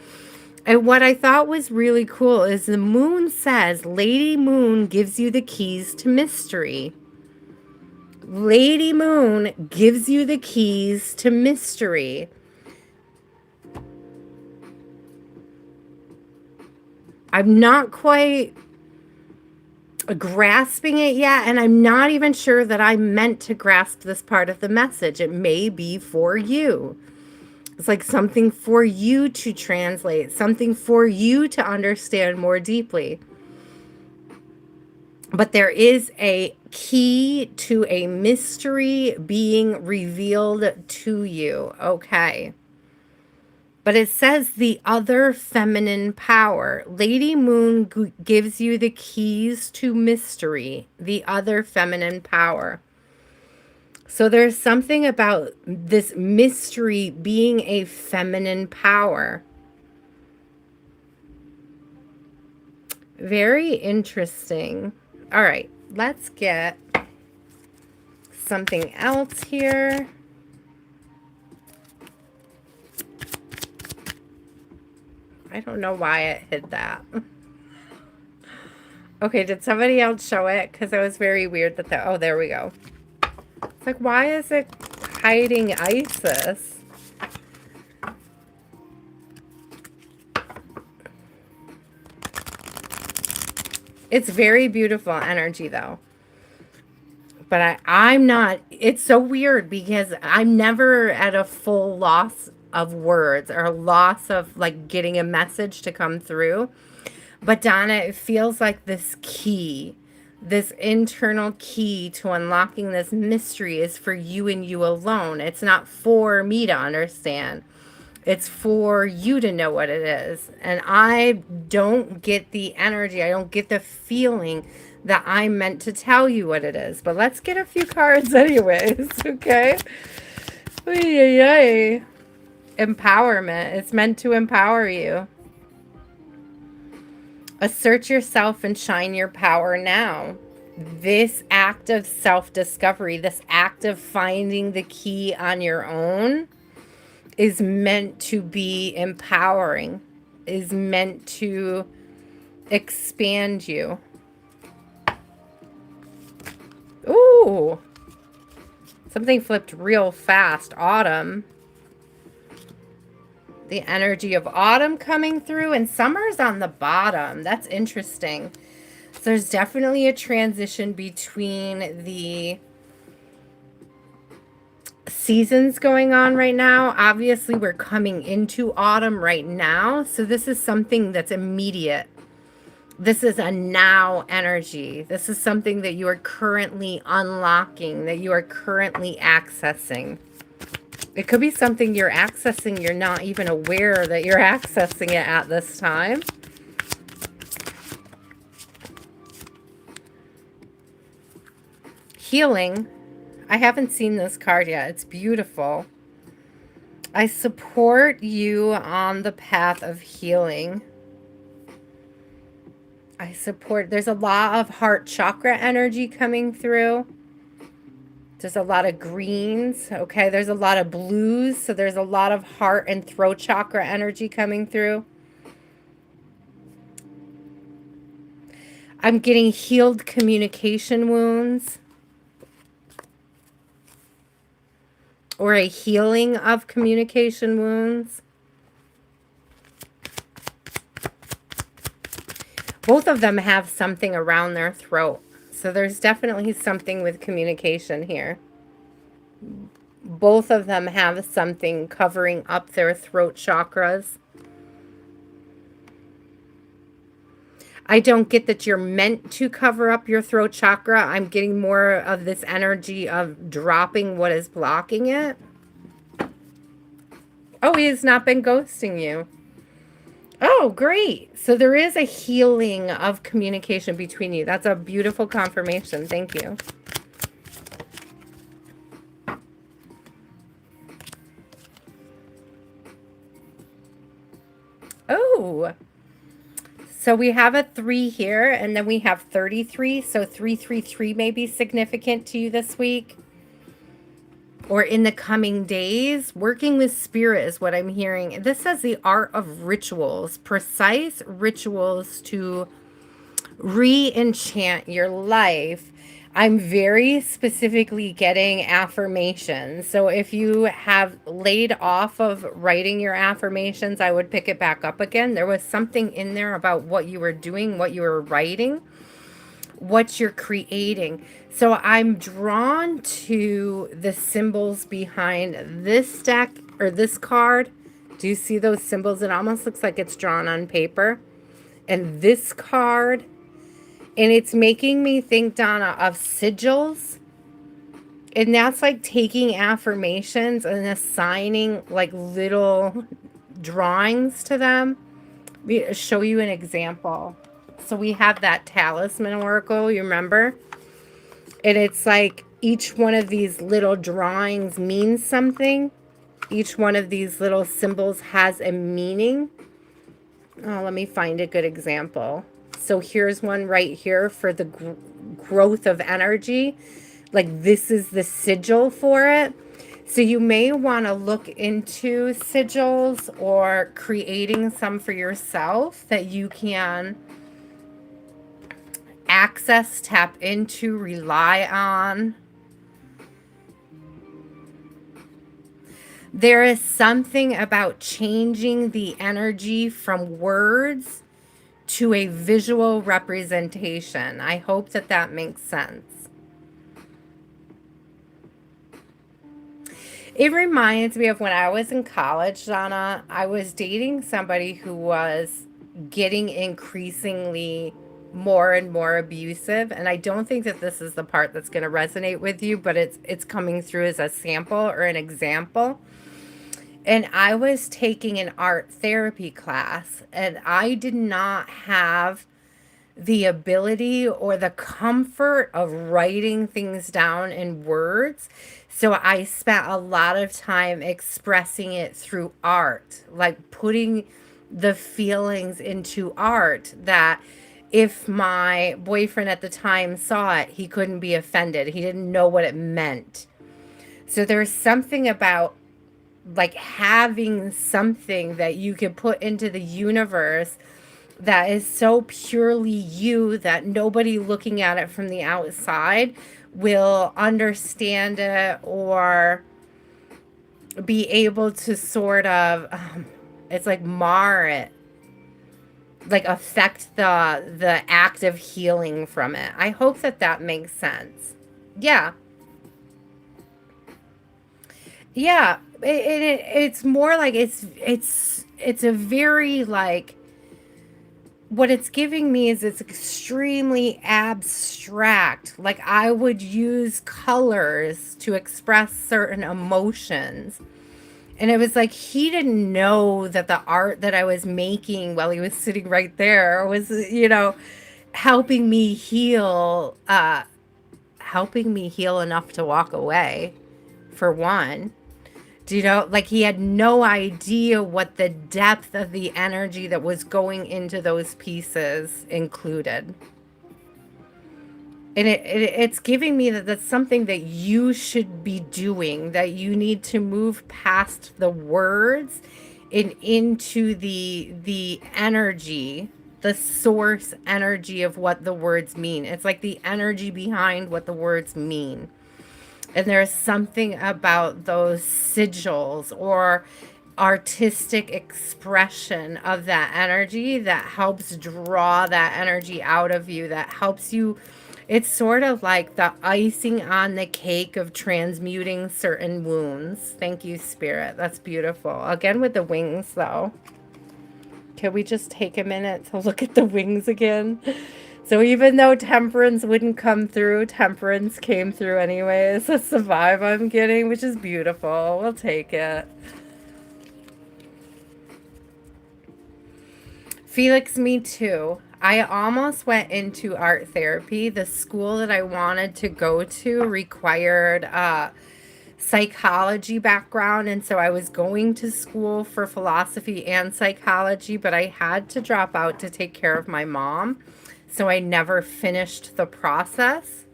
And what I thought was really cool is the moon says, Lady Moon gives you the keys to mystery. Lady Moon gives you the keys to mystery. I'm not quite grasping it yet, and I'm not even sure that I meant to grasp this part of the message. It may be for you. It's like something for you to translate, something for you to understand more deeply. But there is a key to a mystery being revealed to you, okay? But it says the other feminine power. Lady Moon gives you the keys to mystery, the other feminine power. So there's something about this mystery being a feminine power. Very interesting. All right, let's get something else here. I don't know why it hid that. Okay, did somebody else show it? Because it was very weird that oh, there we go. It's like, why is it hiding Isis? It's very beautiful energy, though. But I'm not, it's so weird because I'm never at a full loss of words or a loss of like getting a message to come through. But Donna, it feels like this key, this internal key to unlocking this mystery is for you and you alone. It's not for me to understand. It's for you to know what it is. And I don't get the energy. I don't get the feeling that I'm meant to tell you what it is. But let's get a few cards anyways, okay? Empowerment. It's meant to empower you. Assert yourself and shine your power now. This act of self-discovery, this act of finding the key on your own is meant to be empowering, is meant to expand you. Ooh, something flipped real fast. Autumn. The energy of autumn coming through, and summer's on the bottom. That's interesting. So there's definitely a transition between the seasons going on right now. Obviously, we're coming into autumn right now. So this is something that's immediate. This is a now energy. This is something that you are currently unlocking, that you are currently accessing. It could be something you're accessing. You're not even aware that you're accessing it at this time. Healing. I haven't seen this card yet. It's beautiful. I support you on the path of healing. There's a lot of heart chakra energy coming through. There's a lot of greens, okay? There's a lot of blues, so there's a lot of heart and throat chakra energy coming through. I'm getting healed communication wounds. Or a healing of communication wounds. Both of them have something around their throat. So there's definitely something with communication here. Both of them have something covering up their throat chakras. I don't get that you're meant to cover up your throat chakra. I'm getting more of this energy of dropping what is blocking it. Oh, he has not been ghosting you. Oh, great. So there is a healing of communication between you. That's a beautiful confirmation. Thank you. So we have a 3 here, and then we have 33. So 333 may be significant to you this week or in the coming days. Working with spirit is what I'm hearing. This says the art of rituals, precise rituals to re-enchant your life. I'm very specifically getting affirmations. So if you have laid off of writing your affirmations, I would pick it back up again. There was something in there about what you were doing, what you were writing, what you're creating. So I'm drawn to the symbols behind this deck or this card. Do you see those symbols? It almost looks like it's drawn on paper. And this card, and it's making me think, Donna, of sigils. And that's like taking affirmations and assigning like little drawings to them. Let me show you an example. So we have that talisman oracle, you remember? And it's like each one of these little drawings means something. Each one of these little symbols has a meaning. Oh, let me find a good example. So here's one right here for the growth of energy. Like this is the sigil for it. So you may want to look into sigils or creating some for yourself that you can access, tap into, rely on. There is something about changing the energy from words to a visual representation. I hope that that makes sense. It reminds me of when I was in college, Donna. I was dating somebody who was getting increasingly more and more abusive, and I don't think that this is the part that's going to resonate with you, but it's coming through as a sample or an example. And I was taking an art therapy class, and I did not have the ability or the comfort of writing things down in words. So I spent a lot of time expressing it through art, like putting the feelings into art that if my boyfriend at the time saw it, he couldn't be offended. He didn't know what it meant. So there's something about like having something that you can put into the universe that is so purely you that nobody looking at it from the outside will understand it or be able to sort of it's like mar it, like affect the act of healing from it. I hope that that makes sense. Yeah. Yeah, it's more like it's a very like what it's giving me is it's extremely abstract. Like I would use colors to express certain emotions. And it was like he didn't know that the art that I was making while he was sitting right there was, helping me heal, helping me heal enough to walk away, for one. Do you know, like he had no idea what the depth of the energy that was going into those pieces included. And it's giving me that that's something that you should be doing, that you need to move past the words and into the energy, the source energy of what the words mean. It's like the energy behind what the words mean. And there's something about those sigils or artistic expression of that energy that helps draw that energy out of you, that helps you. It's sort of like the icing on the cake of transmuting certain wounds. Thank you, Spirit. That's beautiful. Again, with the wings, though. Can we just take a minute to look at the wings again? So even though temperance wouldn't come through, temperance came through anyways. That's the vibe I'm getting, which is beautiful. We'll take it. Felix, me too. I almost went into art therapy. The school that I wanted to go to required psychology background, and so I was going to school for philosophy and psychology, but I had to drop out to take care of my mom, so I never finished the process.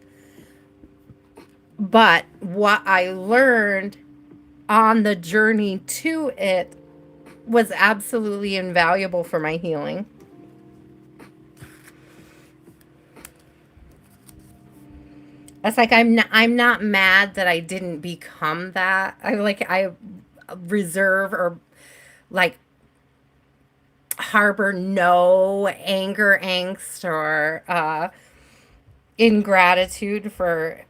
But what I learned on the journey to it was absolutely invaluable for my healing. It's like I'm not mad that I didn't become that. I reserve or like harbor no anger, angst, or ingratitude for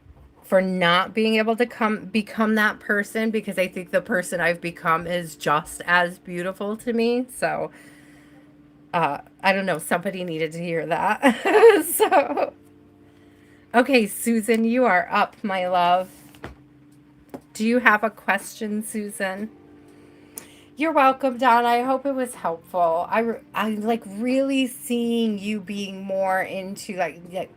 not being able to become that person, because I think the person I've become is just as beautiful to me. So I don't know, somebody needed to hear that. So okay, Susan, you are up, my love. Do you have a question, Susan? You're welcome, Donna. I hope it was helpful. I like really seeing you being more into like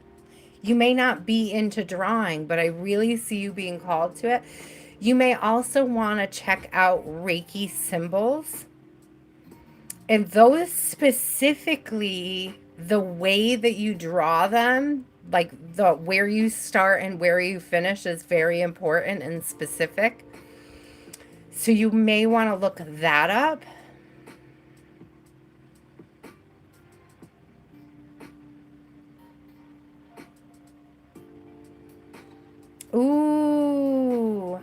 you may not be into drawing, but I really see you being called to it. You may also want to check out Reiki symbols. And those specifically, the way that you draw them, like the where you start and where you finish is very important and specific. So you may want to look that up. Ooh.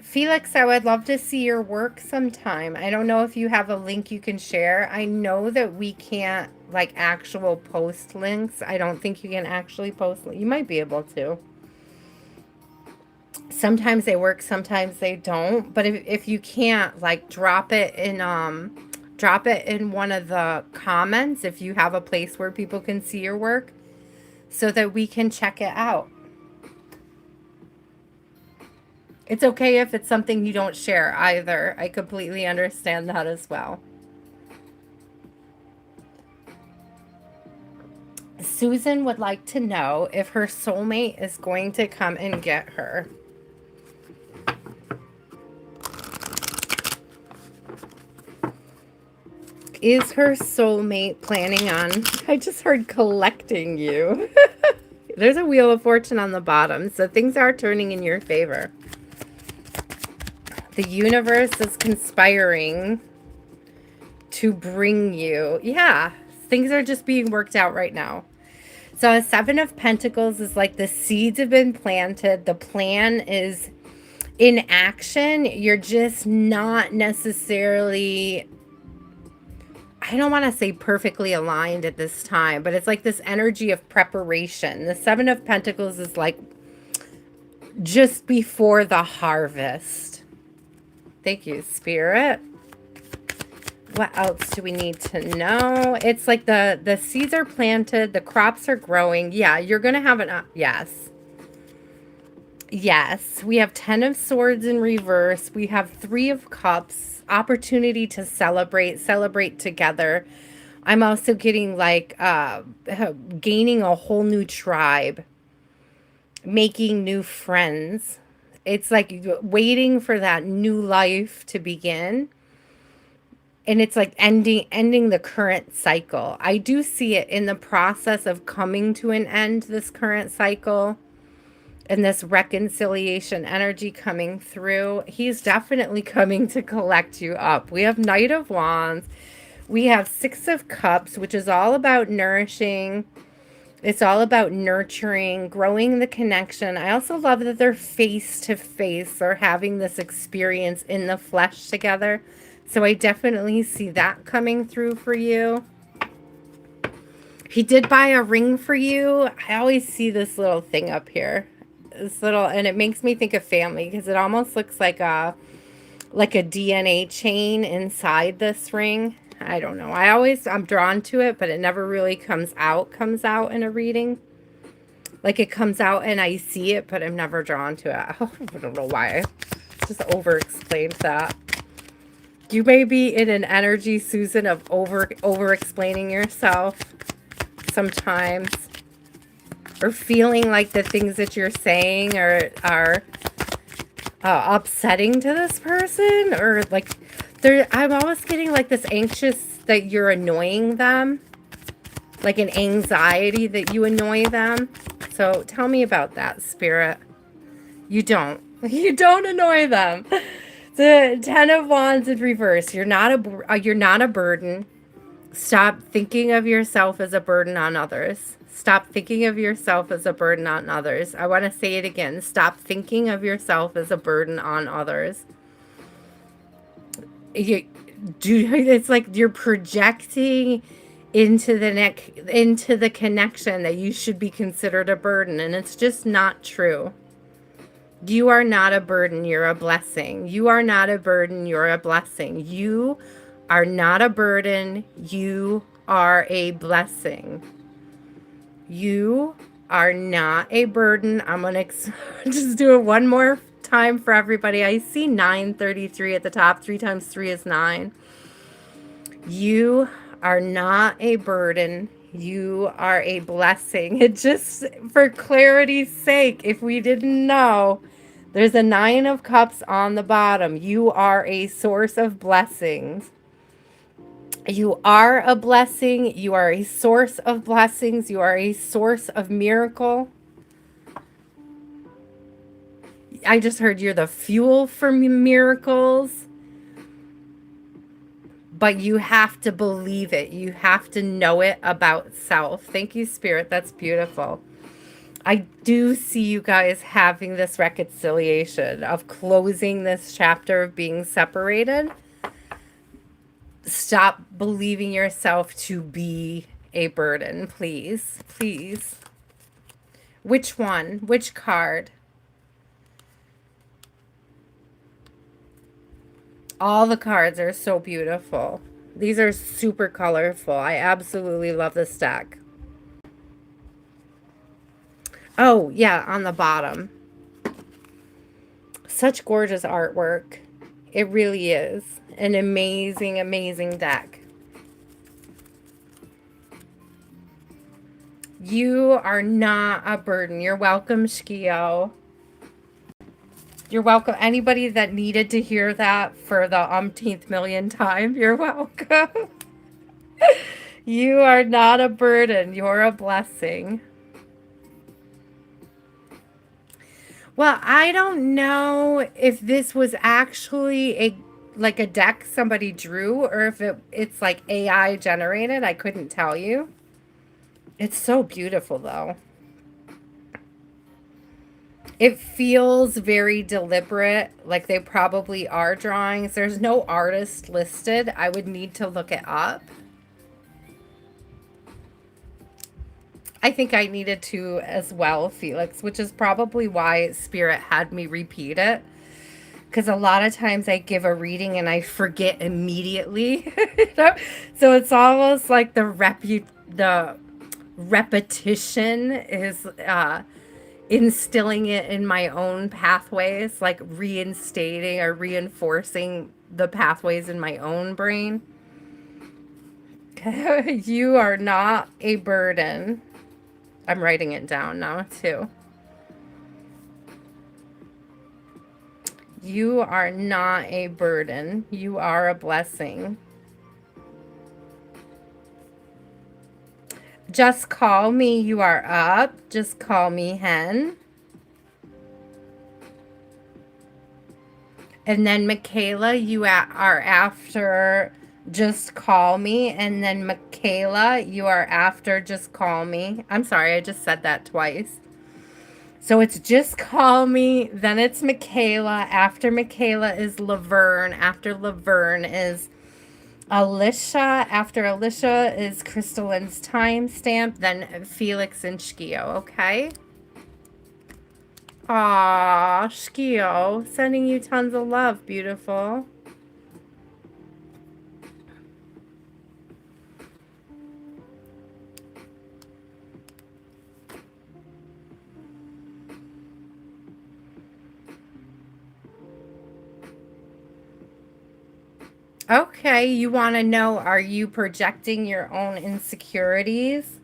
Felix, I would love to see your work sometime. I don't know if you have a link you can share. I know that we can't like actual post links. I don't think you can actually post. You might be able to. Sometimes they work, sometimes they don't. But if you can't, like drop it in one of the comments if you have a place where people can see your work so that we can check it out. It's okay if it's something you don't share either. I completely understand that as well. Susan would like to know if her soulmate is going to come and get her. Is her soulmate planning on... I just heard collecting you. There's a Wheel of Fortune on the bottom, so things are turning in your favor. The universe is conspiring to bring you. Yeah, things are just being worked out right now. So a Seven of Pentacles is like the seeds have been planted. The plan is in action. You're just not necessarily... I don't want to say perfectly aligned at this time, but it's like this energy of preparation. The Seven of Pentacles is like just before the harvest. Thank you, Spirit. What else do we need to know? It's like the seeds are planted, the crops are growing. Yeah, you're going to have an... yes. Yes, we have 10 of Swords in reverse. We have 3 of Cups. Opportunity to celebrate together. I'm also getting like gaining a whole new tribe, making new friends. It's like waiting for that new life to begin. And it's like ending the current cycle. I do see it in the process of coming to an end, this current cycle. And this reconciliation energy coming through. He's definitely coming to collect you up. We have Knight of Wands. We have 6 of Cups, which is all about nourishing. It's all about nurturing, growing the connection. I also love that they're face to face. They're having this experience in the flesh together. So I definitely see that coming through for you. He did buy a ring for you. I always see this little thing up here. This little, and it makes me think of family because it almost looks like a DNA chain inside this ring. I don't know. I'm drawn to it, but it never really comes out in a reading. Like it comes out and I see it, but I'm never drawn to it. I don't know why. I just over-explained that. You may be in an energy, Susan, of over-explaining yourself sometimes. or feeling like the things that you're saying are upsetting to this person, or like I'm always getting like this anxious that you're annoying them, like an anxiety that you annoy them. So tell me about that, Spirit. You don't. You don't annoy them. The Ten of Wands in reverse. You're not a burden. Stop thinking of yourself as a burden on others. Stop thinking of yourself as a burden on others. I want to say it again. Stop thinking of yourself as a burden on others. It's like you're projecting into the connection that you should be considered a burden, and it's just not true. You are not a burden, you're a blessing. You are not a burden, you're a blessing. You are not a burden, you are a blessing. You are not a burden. I'm going to just do it one more time for everybody. I see 933 at the top. 3 times 3 is 9. You are not a burden. You are a blessing. It just, for clarity's sake, if we didn't know, there's a 9 of Cups on the bottom. You are a source of blessings. You are a blessing. You are a source of blessings. You are a source of miracle. I just heard you're the fuel for miracles. But you have to believe it. You have to know it about self. Thank you, Spirit. That's beautiful. I do see you guys having this reconciliation of closing this chapter of being separated. Stop believing yourself to be a burden, please. Please. Which one? Which card? All the cards are so beautiful. These are super colorful. I absolutely love this deck. Oh, yeah, on the bottom. Such gorgeous artwork. It really is an amazing, amazing deck. You are not a burden. You're welcome, Shkio. You're welcome. Anybody that needed to hear that for the umpteenth million time, you're welcome. You are not a burden. You're a blessing. Well, I don't know if this was actually a deck somebody drew, or if it's like AI generated. I couldn't tell you. It's so beautiful though. It feels very deliberate, like they probably are drawings. There's no artist listed. I would need to look it up. I think I needed to as well, Felix, which is probably why Spirit had me repeat it. Because a lot of times I give a reading and I forget immediately. So it's almost like the repetition is instilling it in my own pathways, like reinstating or reinforcing the pathways in my own brain. You are not a burden. I'm writing it down now too. You are not a burden. You are a blessing. Just call me. You are up. Just call me hen. And then Michaela, you are after just call me. And then Michaela, you are after just call me. I'm sorry, I just said that twice. So it's just call me, then it's Michaela. After Michaela is Laverne. After Laverne is Alicia. After Alicia is Crystalline's timestamp. Then Felix and Shkio, okay? Aw, Shkio, sending you tons of love, beautiful. Okay, you want to know, are you projecting your own insecurities?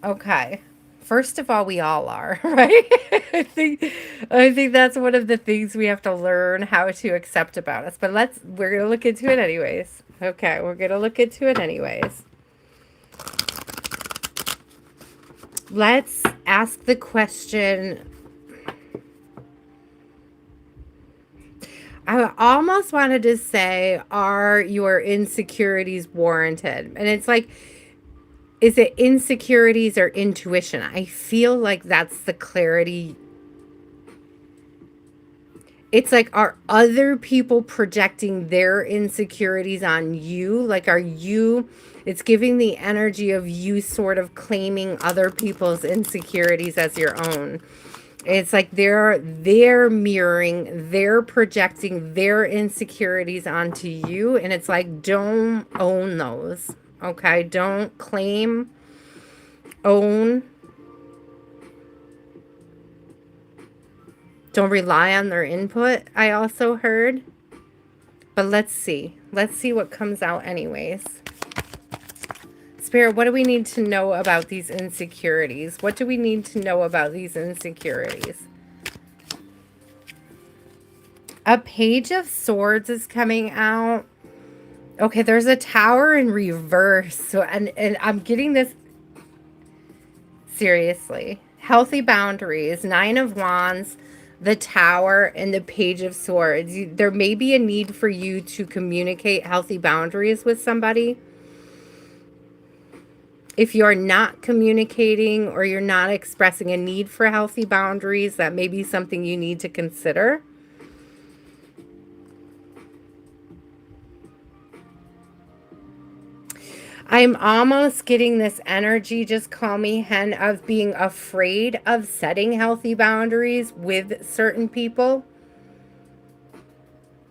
Okay. First of all, we all are, right? I think that's one of the things we have to learn how to accept about us. But we're gonna look into it anyways. Okay, we're gonna look into it anyways. Let's ask the question. I almost wanted to say, are your insecurities warranted? And it's like, is it insecurities or intuition? I feel like that's the clarity. It's like, are other people projecting their insecurities on you? Like, are you, it's giving the energy of you sort of claiming other people's insecurities as your own. It's like they're mirroring, they're projecting their insecurities onto you. And it's like, don't own those. Okay. Don't claim, own. Don't rely on their input, I also heard. But let's see. Let's see what comes out anyways. Spirit, what do we need to know about these insecurities? What do we need to know about these insecurities? A Page of Swords is coming out. Okay, there's a Tower in reverse. So, and I'm getting this seriously. Healthy boundaries, Nine of Wands, the Tower, and the Page of Swords. There may be a need for you to communicate healthy boundaries with somebody. If you're not communicating or you're not expressing a need for healthy boundaries, that may be something you need to consider. I'm almost getting this energy, just call me hen, of being afraid of setting healthy boundaries with certain people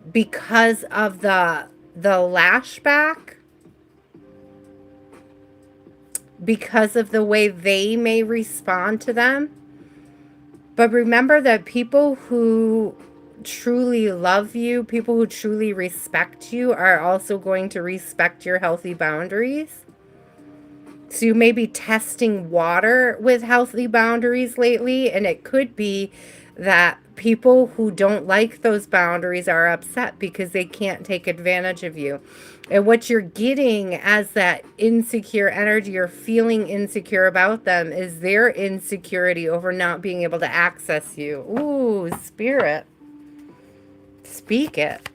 because of the lashback, because of the way they may respond to them. But remember that people who truly love you, people who truly respect you, are also going to respect your healthy boundaries. So you may be testing water with healthy boundaries lately, and it could be that people who don't like those boundaries are upset because they can't take advantage of you. And what you're getting as that insecure energy or feeling insecure about them is their insecurity over not being able to access you. Ooh, Spirit. Speak it.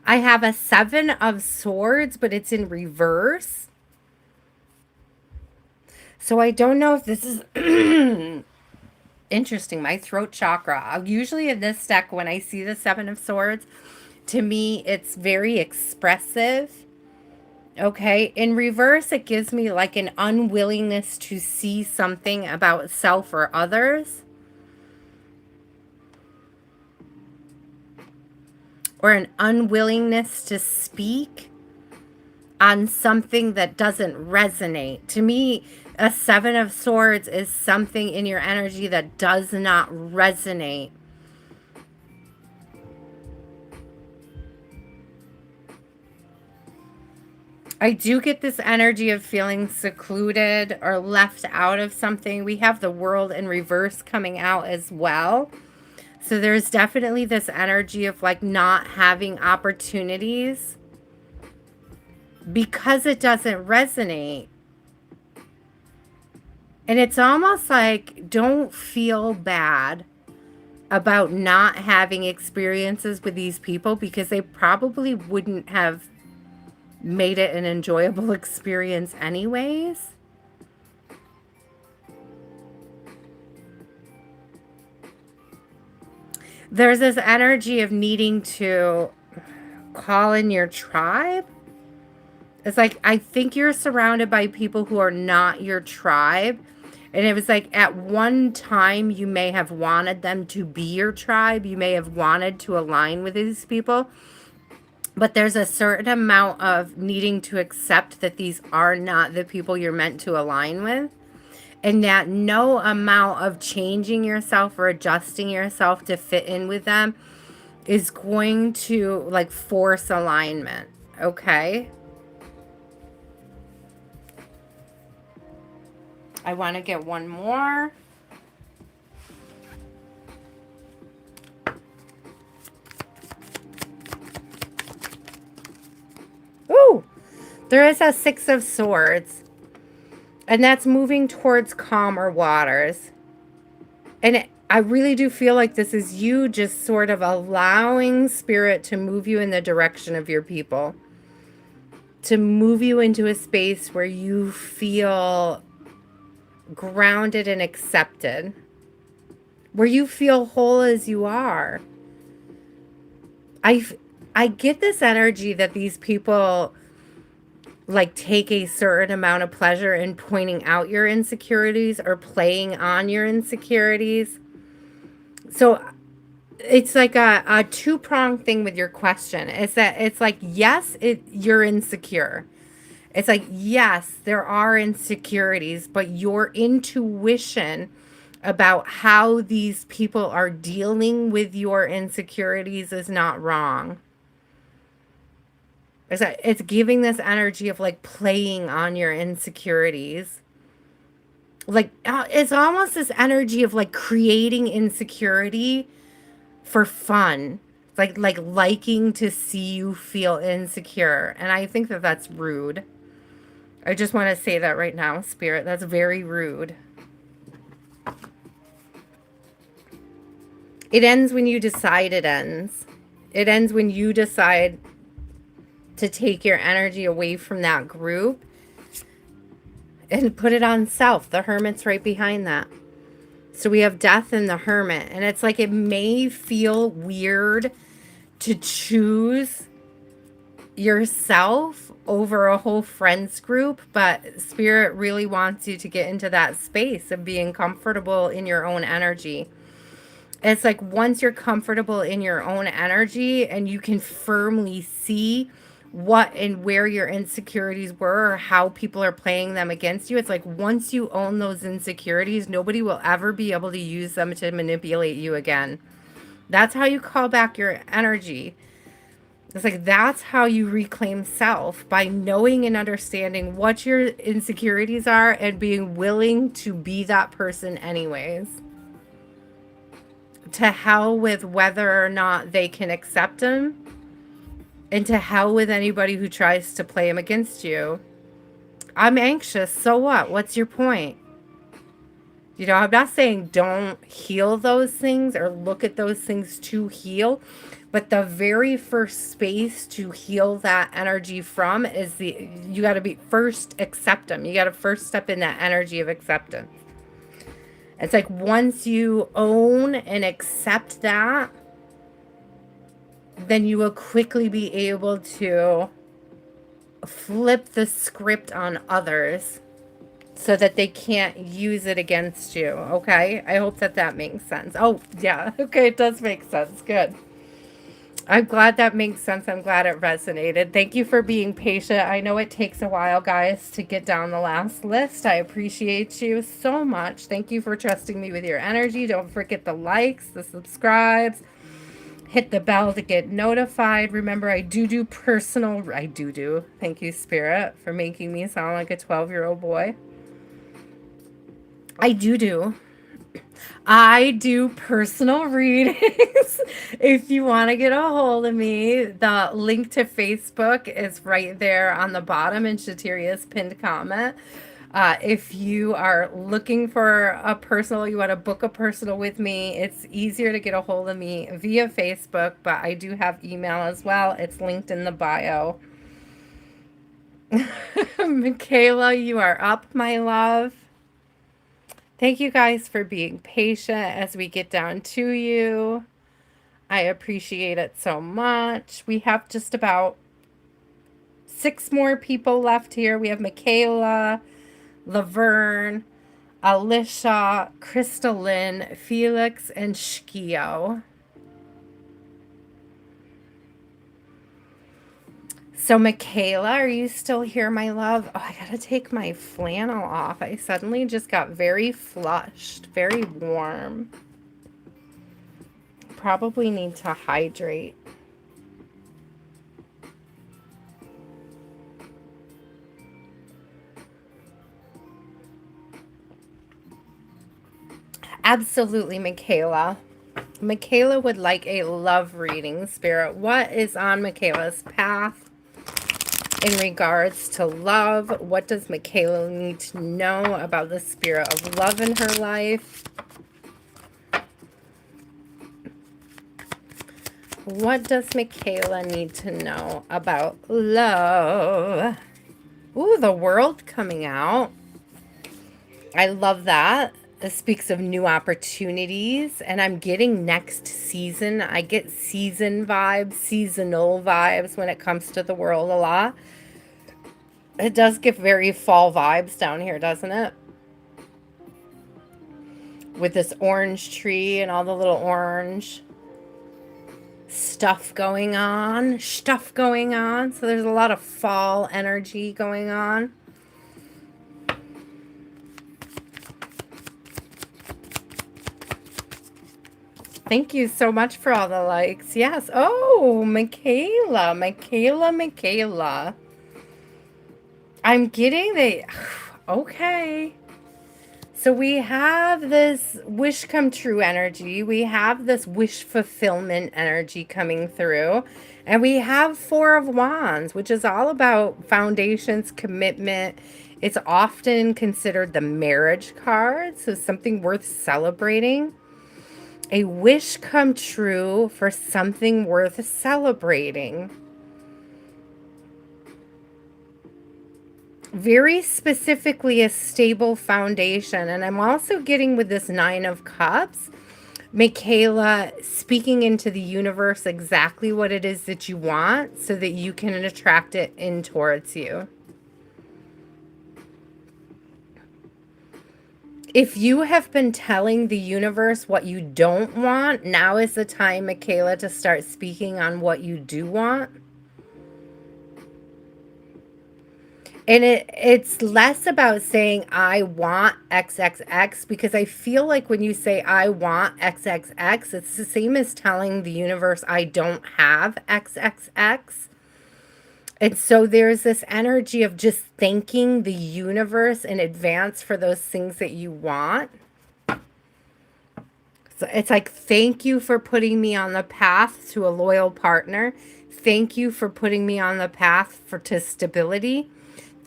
I have a Seven of Swords, but it's in reverse. So I don't know if this is interesting. My throat chakra. Usually in this deck, when I see the Seven of Swords, to me, it's very expressive. Okay. In reverse, it gives me like an unwillingness to see something about self or others. Or an unwillingness to speak on something that doesn't resonate. To me, a Seven of Swords is something in your energy that does not resonate. I do get this energy of feeling secluded or left out of something. We have the World in reverse coming out as well. So there's definitely this energy of like not having opportunities because it doesn't resonate. And it's almost like, don't feel bad about not having experiences with these people because they probably wouldn't have made it an enjoyable experience anyways. There's this energy of needing to call in your tribe. It's like, I think you're surrounded by people who are not your tribe. And it was like at one time you may have wanted them to be your tribe. You may have wanted to align with these people. But there's a certain amount of needing to accept that these are not the people you're meant to align with. And that no amount of changing yourself or adjusting yourself to fit in with them is going to like force alignment. Okay. I want to get one more. Ooh, there is a Six of Swords. And that's moving towards calmer waters. And I really do feel like this is you just sort of allowing spirit to move you in the direction of your people. To move you into a space where you feel grounded and accepted. Where you feel whole as you are. I get this energy that these people like take a certain amount of pleasure in pointing out your insecurities or playing on your insecurities. So it's like a two-pronged thing with your question. Is that it's like, yes, you're insecure. It's like, yes, there are insecurities, but your intuition about how these people are dealing with your insecurities is not wrong. It's giving this energy of like playing on your insecurities. Like it's almost this energy of like creating insecurity for fun. Like liking to see you feel insecure. And I think that that's rude. I just want to say that right now, Spirit. That's very rude. It ends when you decide it ends. It ends when you decide to take your energy away from that group and put it on self. The Hermit's right behind that. So we have Death and the Hermit. And it's like it may feel weird to choose yourself over a whole friends group, but Spirit really wants you to get into that space of being comfortable in your own energy. It's like once you're comfortable in your own energy and you can firmly see what and where your insecurities were or how people are playing them against you, it's like once you own those insecurities, nobody will ever be able to use them to manipulate you again. That's how you call back your energy. It's like that's how you reclaim self, by knowing and understanding what your insecurities are and being willing to be that person anyways. To hell with whether or not they can accept them, and to hell with anybody who tries to play them against you. I'm anxious, so what? What's your point? You know, I'm not saying don't heal those things or look at those things to heal, but the very first space to heal that energy from is you got to be first accept them. You got to first step in that energy of acceptance. It's like once you own and accept that, then you will quickly be able to flip the script on others so that they can't use it against you. Okay? I hope that that makes sense. Oh, yeah. Okay, it does make sense. Good. I'm glad that makes sense. I'm glad it resonated. Thank you for being patient. I know it takes a while, guys, to get down the last list. I appreciate you so much. Thank you for trusting me with your energy. Don't forget the likes, the subscribes. Hit the bell to get notified. Remember, I do personal... Thank you, Spirit, for making me sound like a 12-year-old boy. I do personal readings. If you want to get a hold of me, the link to Facebook is right there on the bottom in Shatiria's pinned comment. If you are looking for a personal, you want to book a personal with me, it's easier to get a hold of me via Facebook, but I do have email as well. It's linked in the bio. Michaela, you are up, my love. Thank you guys for being patient as we get down to you. I appreciate it so much. We have just about 6 more people left here. We have Michaela, Laverne, Alicia, Crystalline, Felix, and Shkio. So, Michaela, are you still here, my love? Oh, I gotta take my flannel off. I suddenly just got very flushed, very warm. Probably need to hydrate. Absolutely, Michaela. Michaela would like a love reading, Spirit. What is on Michaela's path in regards to love? What does Michaela need to know about the spirit of love in her life? What does Michaela need to know about love? Ooh, the world coming out. I love that. It speaks of new opportunities, and I'm getting next season. I get season vibes, seasonal vibes when it comes to the world a lot. It does give very fall vibes down here, doesn't it? With this orange tree and all the little orange stuff going on. So there's a lot of fall energy going on. Thank you so much for all the likes. Yes. Oh, Michaela. I'm getting the... Okay. So we have this wish come true energy. We have this wish fulfillment energy coming through. And we have Four of Wands, which is all about foundations, commitment. It's often considered the marriage card, so something worth celebrating. A wish come true for something worth celebrating. Very specifically a stable foundation. And I'm also getting with this Nine of Cups, Michaela, speaking into the universe exactly what it is that you want so that you can attract it in towards you. If you have been telling the universe what you don't want, now is the time, Michaela, to start speaking on what you do want. And it's less about saying, I want XXX, because I feel like when you say, I want XXX, it's the same as telling the universe, I don't have XXX. And so there's this energy of just thanking the universe in advance for those things that you want. So it's like, thank you for putting me on the path to a loyal partner. Thank you for putting me on the path to stability.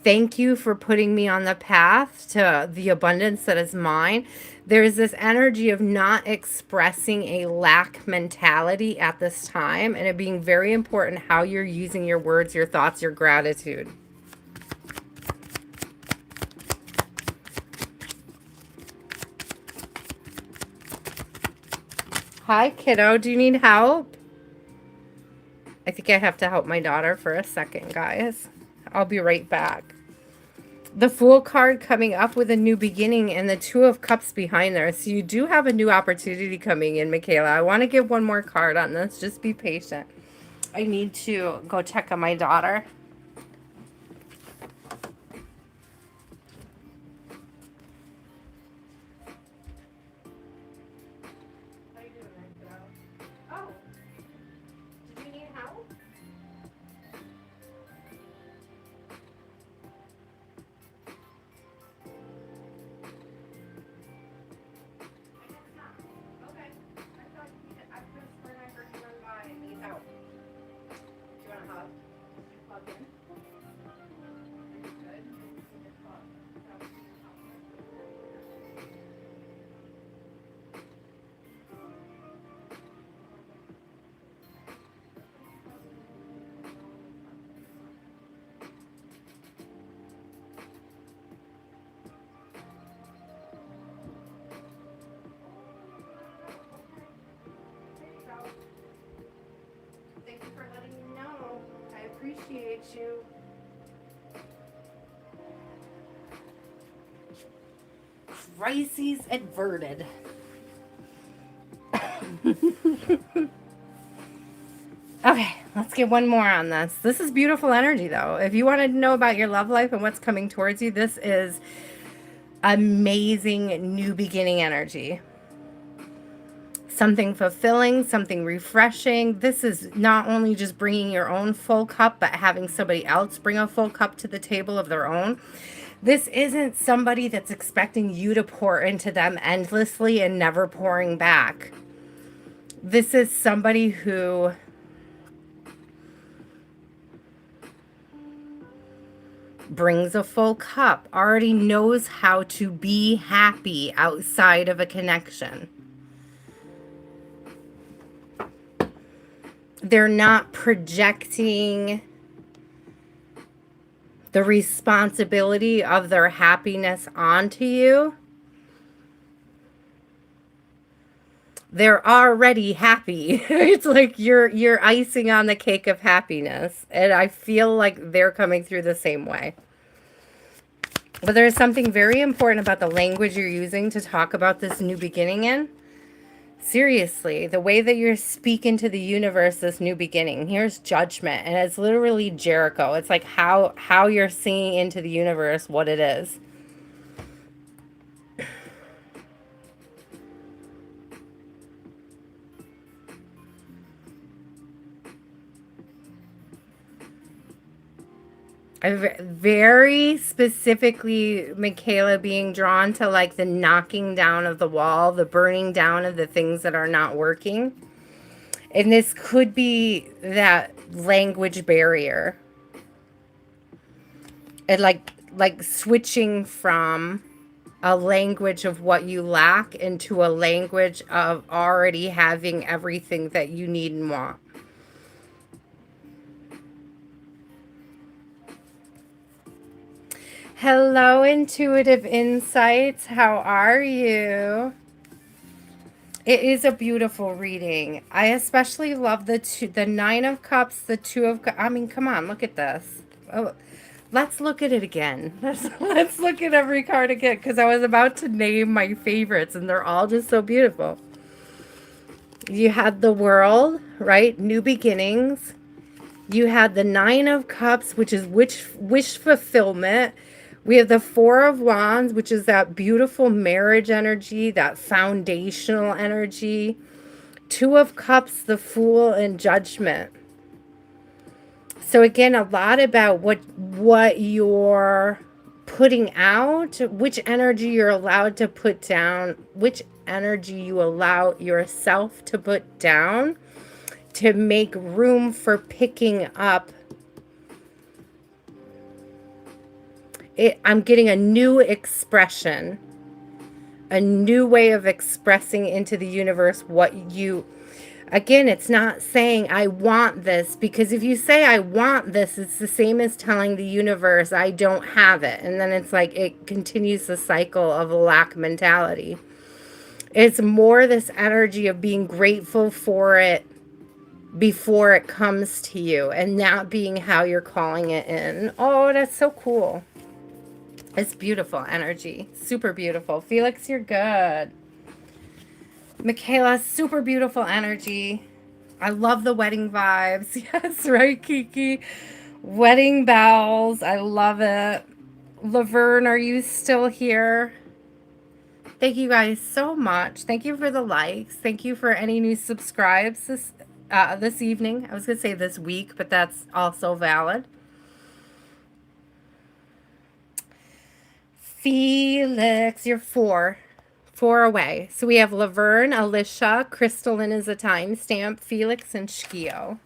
Thank you for putting me on the path to the abundance that is mine. There's this energy of not expressing a lack mentality at this time, and it being very important how you're using your words, your thoughts, your gratitude. Hi, kiddo. Do you need help? I think I have to help my daughter for a second, guys. I'll be right back. The Fool card coming up with a new beginning and the Two of Cups behind there. So you do have a new opportunity coming in, Michaela. I want to give one more card on this. Just be patient. I need to go check on my daughter. How you doing there, kiddo? Oh, did you need help? I guess not. Okay. I thought I could have sworn I heard you run by and need help. Do you want a hug? Did you plug in? Are you good? You need a plug. Thank you for letting me know. I appreciate you. Crises averted. Okay, let's get one more on this. This is beautiful energy, though. If you wanted to know about your love life and what's coming towards you, this is amazing new beginning energy. Something fulfilling, something refreshing. This is not only just bringing your own full cup, but having somebody else bring a full cup to the table of their own. This isn't somebody that's expecting you to pour into them endlessly and never pouring back. This is somebody who brings a full cup, already knows how to be happy outside of a connection. They're not projecting the responsibility of their happiness onto you. They're already happy. It's like you're icing on the cake of happiness. And I feel like they're coming through the same way. But there's something very important about the language you're using to talk about this new beginning in. Seriously, the way that you're speaking to the universe, this new beginning. Here's judgment, and it's literally Jericho. It's like how you're singing into the universe what it is. I very specifically, Michaela, being drawn to like the knocking down of the wall, the burning down of the things that are not working. And this could be that language barrier. And like switching from a language of what you lack into a language of already having everything that you need and want. Hello, Intuitive Insights. How are you? It is a beautiful reading. I especially love the Nine of Cups, the Two of Cups. I mean, come on, look at this. Oh, let's look at it again. Let's look at every card again because I was about to name my favorites and they're all just so beautiful. You had the World, right? New beginnings. You had the Nine of Cups, which is wish fulfillment. We have the Four of Wands, which is that beautiful marriage energy, that foundational energy. Two of Cups, the Fool, and Judgment. So again, a lot about what you're putting out, which energy you're allowed to put down, which energy you allow yourself to put down to make room for picking up. I'm getting a new expression, a new way of expressing into the universe what you, again, it's not saying I want this, because if you say I want this, it's the same as telling the universe I don't have it. And then it's like it continues the cycle of a lack mentality. It's more this energy of being grateful for it before it comes to you and that being how you're calling it in. Oh, that's so cool. It's beautiful energy. Super beautiful. Felix, you're good. Michaela, super beautiful energy. I love the wedding vibes. Yes, right, Kiki? Wedding bells. I love it. Laverne, are you still here? Thank you guys so much. Thank you for the likes. Thank you for any new subscribes this evening. I was going to say this week, but that's also valid. Felix, you're four away. So we have Laverne, Alicia, Crystalline is a timestamp, Felix, and Shkio.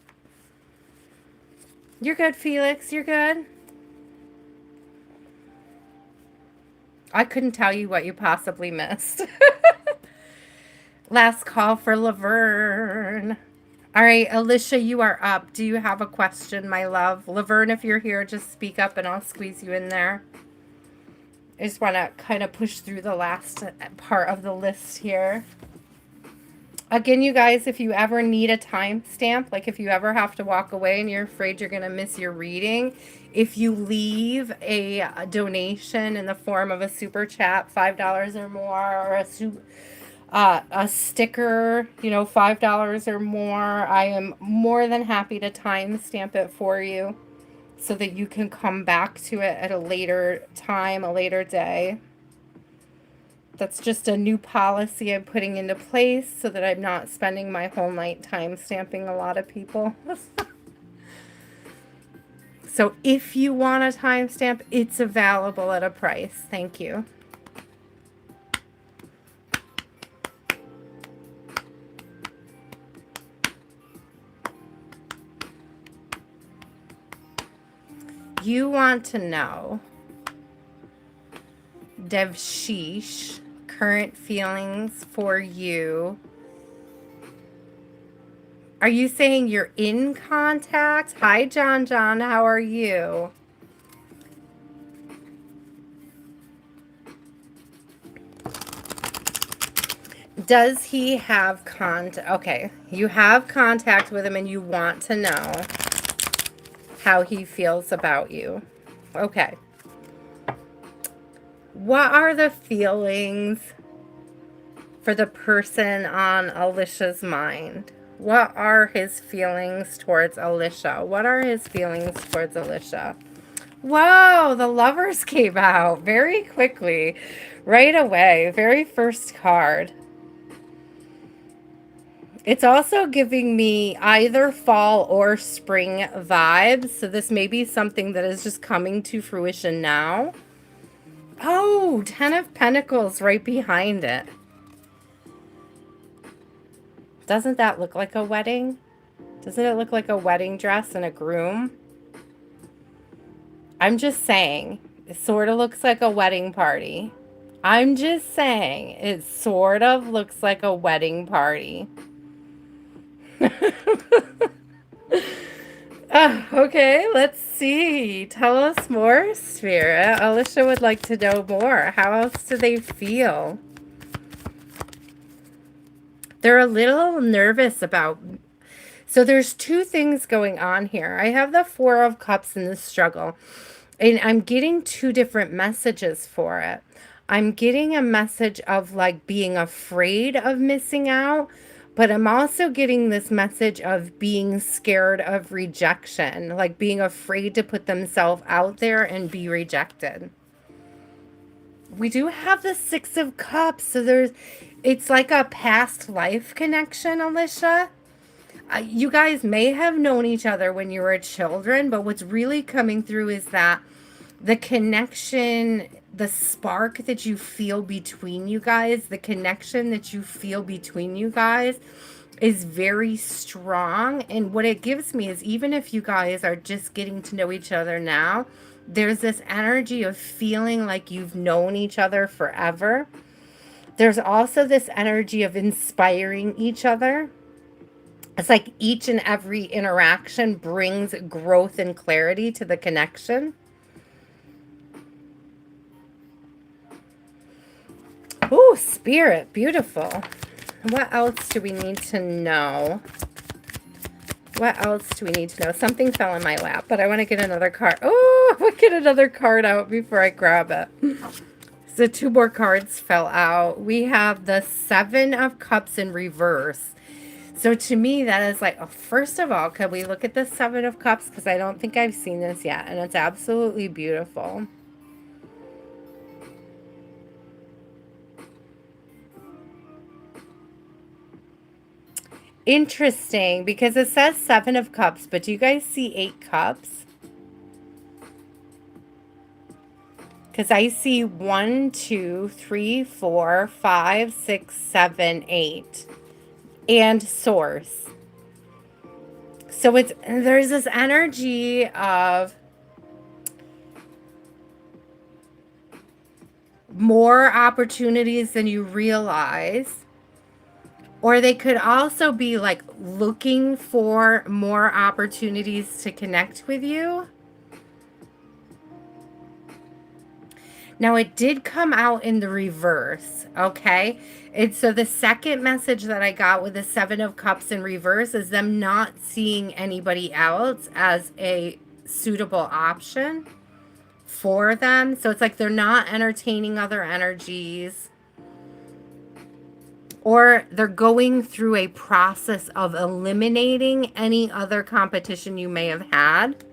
You're good, Felix. You're good. I couldn't tell you what you possibly missed. Last call for Laverne. All right, Alicia, you are up. Do you have a question, my love? Laverne, if you're here, just speak up and I'll squeeze you in there. I just want to kind of push through the last part of the list here. Again, you guys, if you ever need a timestamp, like if you ever have to walk away and you're afraid you're going to miss your reading, if you leave a donation in the form of a super chat, $5 or more, or a sticker, you know, $5 or more, I am more than happy to timestamp it for you so that you can come back to it at a later time, a later day. That's just a new policy I'm putting into place so that I'm not spending my whole night timestamping a lot of people. So if you want a timestamp, it's available at a price. Thank you. You want to know, Devshish, current feelings for you. Are you saying you're in contact? Hi, John. How are you? Does he have contact? Okay, you have contact with him and you want to know how he feels about you. Okay. What are the feelings for the person on Alicia's mind? What are his feelings towards Alicia? What are his feelings towards Alicia? Whoa, the lovers came out very quickly, right away. Very first card. It's also giving me either fall or spring vibes. So this may be something that is just coming to fruition now. Oh, 10 of Pentacles right behind it. Doesn't that look like a wedding? Doesn't it look like a wedding dress and a groom? I'm just saying, it sort of looks like a wedding party. I'm just saying, it sort of looks like a wedding party. Okay, let's see. Tell us more, Spirit. Alicia would like to know more. How else do they feel? They're a little nervous about... So there's two things going on here. I have the Four of Cups in the struggle. And I'm getting two different messages for it. I'm getting a message of like being afraid of missing out. But I'm also getting this message of being scared of rejection, like being afraid to put themselves out there and be rejected. We do have the Six of Cups, so it's like a past life connection, Alicia. You guys may have known each other when you were children, but what's really coming through is that the connection, the spark that you feel between you guys, the connection that you feel between you guys is very strong. And what it gives me is, even if you guys are just getting to know each other now, there's this energy of feeling like you've known each other forever. There's also this energy of inspiring each other. It's like each and every interaction brings growth and clarity to the connection. Oh, Spirit, beautiful. What else do we need to know? What else do we need to know? Something fell in my lap, but I want to get another card. Oh, we'll get another card out before I grab it. So two more cards fell out. We have the Seven of Cups in reverse. So to me, that is like, oh, first of all, could we look at the Seven of Cups? Because I don't think I've seen this yet, and it's absolutely beautiful. Interesting, because it says Seven of Cups, but do you guys see 8 cups? Because I see 1, 2, 3, 4, 5, 6, 7, 8. And Source. So there's this energy of more opportunities than you realize. Or they could also be like looking for more opportunities to connect with you. Now, it did come out in the reverse, okay? And so the second message that I got with the Seven of Cups in reverse is them not seeing anybody else as a suitable option for them. So it's like they're not entertaining other energies. or they're going through a process of eliminating any other competition you may have had.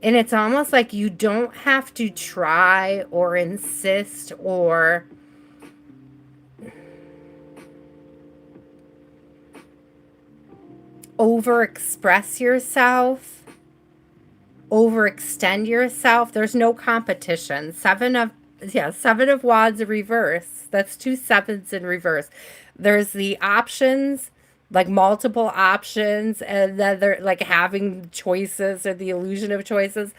And it's almost like you don't have to try or insist or overexpress yourself, overextend yourself. There's no competition. Seven of Wands in reverse. That's 2 sevens in reverse. There's the options, like multiple options, and then they're like having choices or the illusion of choices.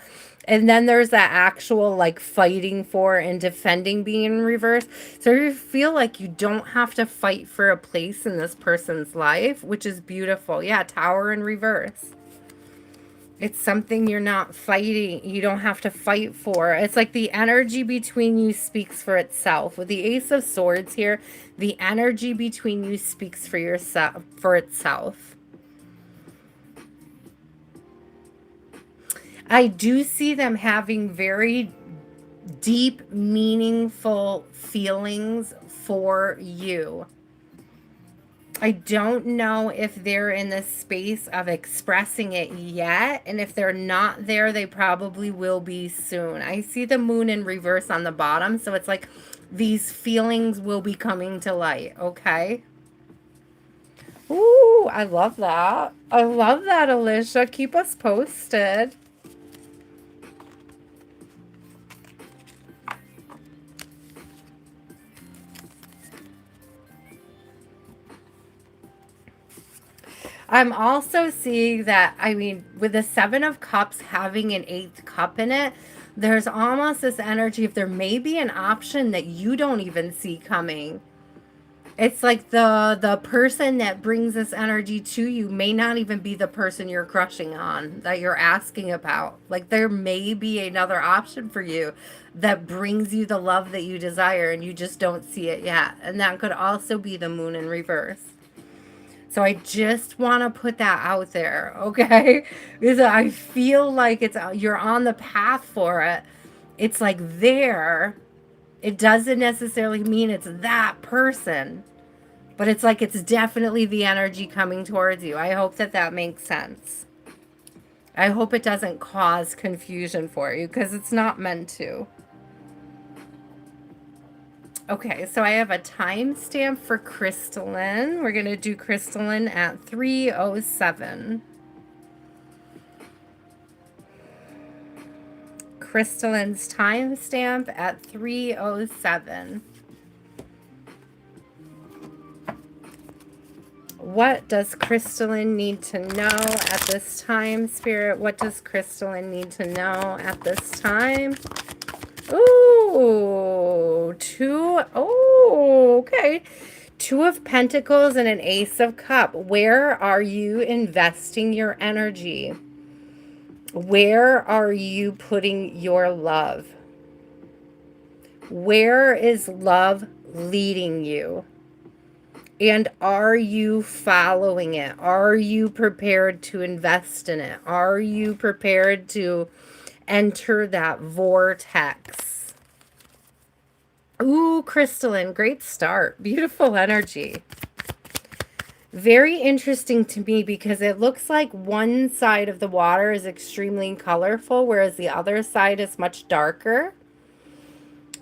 And then there's that actual like fighting for and defending being in reverse. So you feel like you don't have to fight for a place in this person's life, which is beautiful. Yeah, Tower in reverse. It's something you're not fighting. You don't have to fight for. It's like the energy between you speaks for itself. With the Ace of Swords here, the energy between you speaks for yourself, for itself. I do see them having very deep, meaningful feelings for you. I don't know if they're in the space of expressing it yet. And if they're not there, they probably will be soon. I see the moon in reverse on the bottom. So it's like these feelings will be coming to light. Okay. Ooh, I love that. I love that, Alicia. Keep us posted. I'm also seeing that, I mean, with the 7 of Cups having an 8th cup in it, there's almost this energy if there may be an option that you don't even see coming. It's like the person that brings this energy to you may not even be the person you're crushing on, that you're asking about. Like there may be another option for you that brings you the love that you desire and you just don't see it yet. And that could also be the moon in reverse. So I just want to put that out there, okay? Because I feel like you're on the path for it. It's like there. It doesn't necessarily mean it's that person, but it's like it's definitely the energy coming towards you. I hope that that makes sense. I hope it doesn't cause confusion for you because it's not meant to. Okay, so I have a timestamp for crystalline. We're going to do crystalline at 3:07. Crystalline's timestamp at 3:07. What does crystalline need to know at this time, Spirit? What does crystalline need to know at this time? Ooh, okay. 2 of Pentacles and an Ace of Cup. Where are you investing your energy? Where are you putting your love? Where is love leading you? And are you following it? Are you prepared to invest in it? Are you prepared to enter that vortex? Ooh, crystalline, great start. Beautiful energy. Very interesting to me because it looks like one side of the water is extremely colorful, whereas the other side is much darker.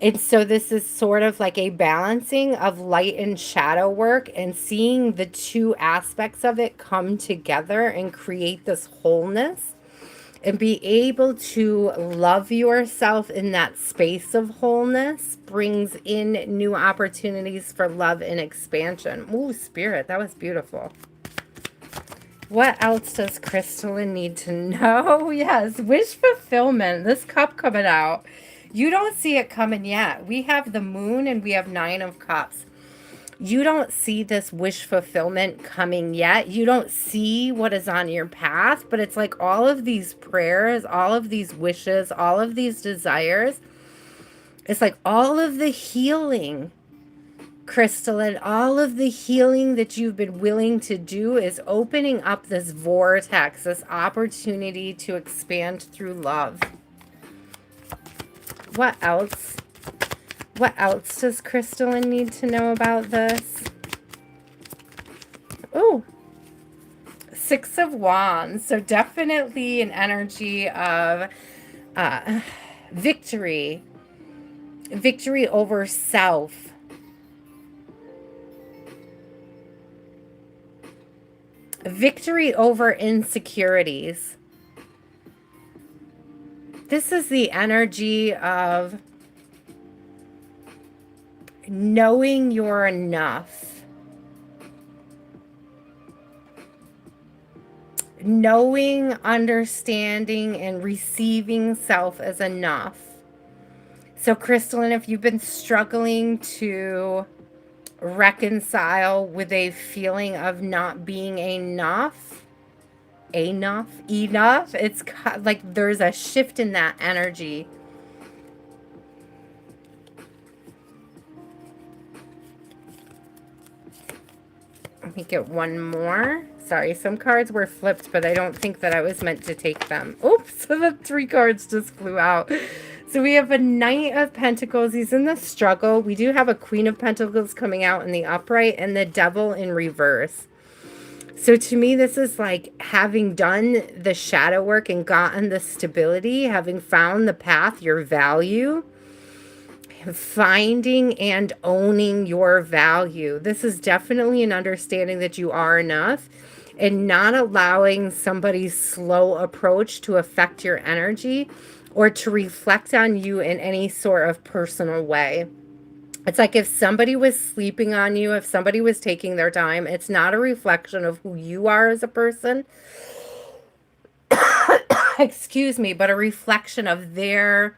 And so this is sort of like a balancing of light and shadow work and seeing the two aspects of it come together and create this wholeness and be able to love yourself in that space of wholeness brings in new opportunities for love and expansion. Ooh, Spirit, that was beautiful. What else does crystalline need to know? Yes, wish fulfillment. This cup coming out. You don't see it coming yet. We have the moon and we have 9 of Cups. You don't see this wish fulfillment coming yet. You don't see what is on your path, but it's like all of these prayers, all of these wishes, all of these desires. It's like all of the healing, crystalline, all of the healing that you've been willing to do is opening up this vortex, this opportunity to expand through love. What else? What else does crystalline need to know about this? Six of Wands. So definitely an energy of victory. Victory over self. Victory over insecurities. This is the energy of knowing you're enough. Knowing, understanding, and receiving self as enough. So, Crystalline, if you've been struggling to reconcile with a feeling of not being enough, it's like there's a shift in that energy. Let me get one more. Sorry, some cards were flipped, but I don't think that I was meant to take them. Oops, the 3 cards just flew out. So we have a Knight of Pentacles. He's in the struggle. We do have a Queen of Pentacles coming out in the upright and the Devil in reverse. So to me, this is like having done the shadow work and gotten the stability, having found the path, your value, finding and owning your value. This is definitely an understanding that you are enough and not allowing somebody's slow approach to affect your energy or to reflect on you in any sort of personal way. It's like if somebody was sleeping on you, if somebody was taking their time, it's not a reflection of who you are as a person, excuse me, but a reflection of their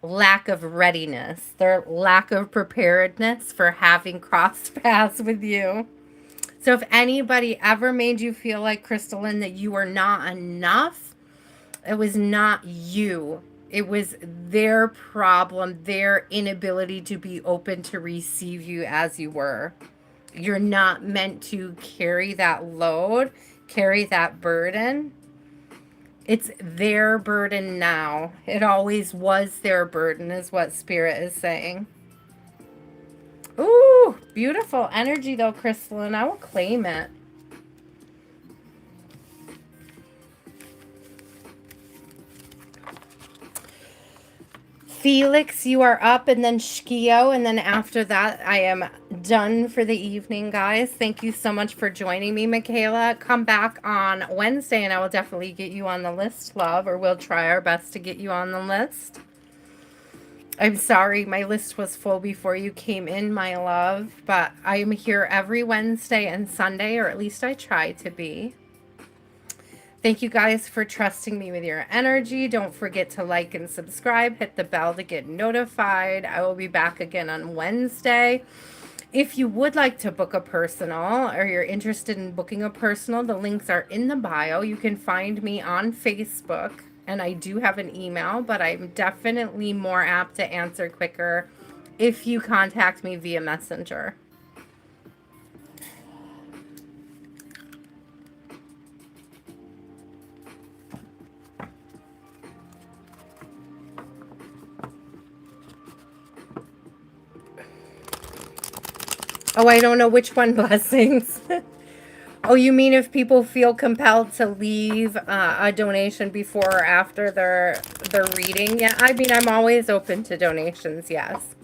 lack of readiness, their lack of preparedness for having crossed paths with you. So if anybody ever made you feel like, Crystalline, that you are not enough, it was not you. It was their problem, their inability to be open to receive you as you were. You're not meant to carry that load, carry that burden. It's their burden now. It always was their burden, is what Spirit is saying. Ooh, beautiful energy though, Crystalline. I will claim it. Felix, you are up, and then Shkio, and then after that, I am done for the evening, guys. Thank you so much for joining me, Michaela. Come back on Wednesday, and I will definitely get you on the list, love, or we'll try our best to get you on the list. I'm sorry, my list was full before you came in, my love, but I am here every Wednesday and Sunday, or at least I try to be. Thank you guys for trusting me with your energy. Don't forget to like and subscribe. Hit the bell to get notified. I will be back again on Wednesday. If you would like to book a personal or you're interested in booking a personal, the links are in the bio. You can find me on Facebook, and I do have an email, but I'm definitely more apt to answer quicker if you contact me via Messenger. Oh, I don't know which one, blessings. Oh, you mean if people feel compelled to leave a donation before or after their reading? Yeah, I mean, I'm always open to donations, yes.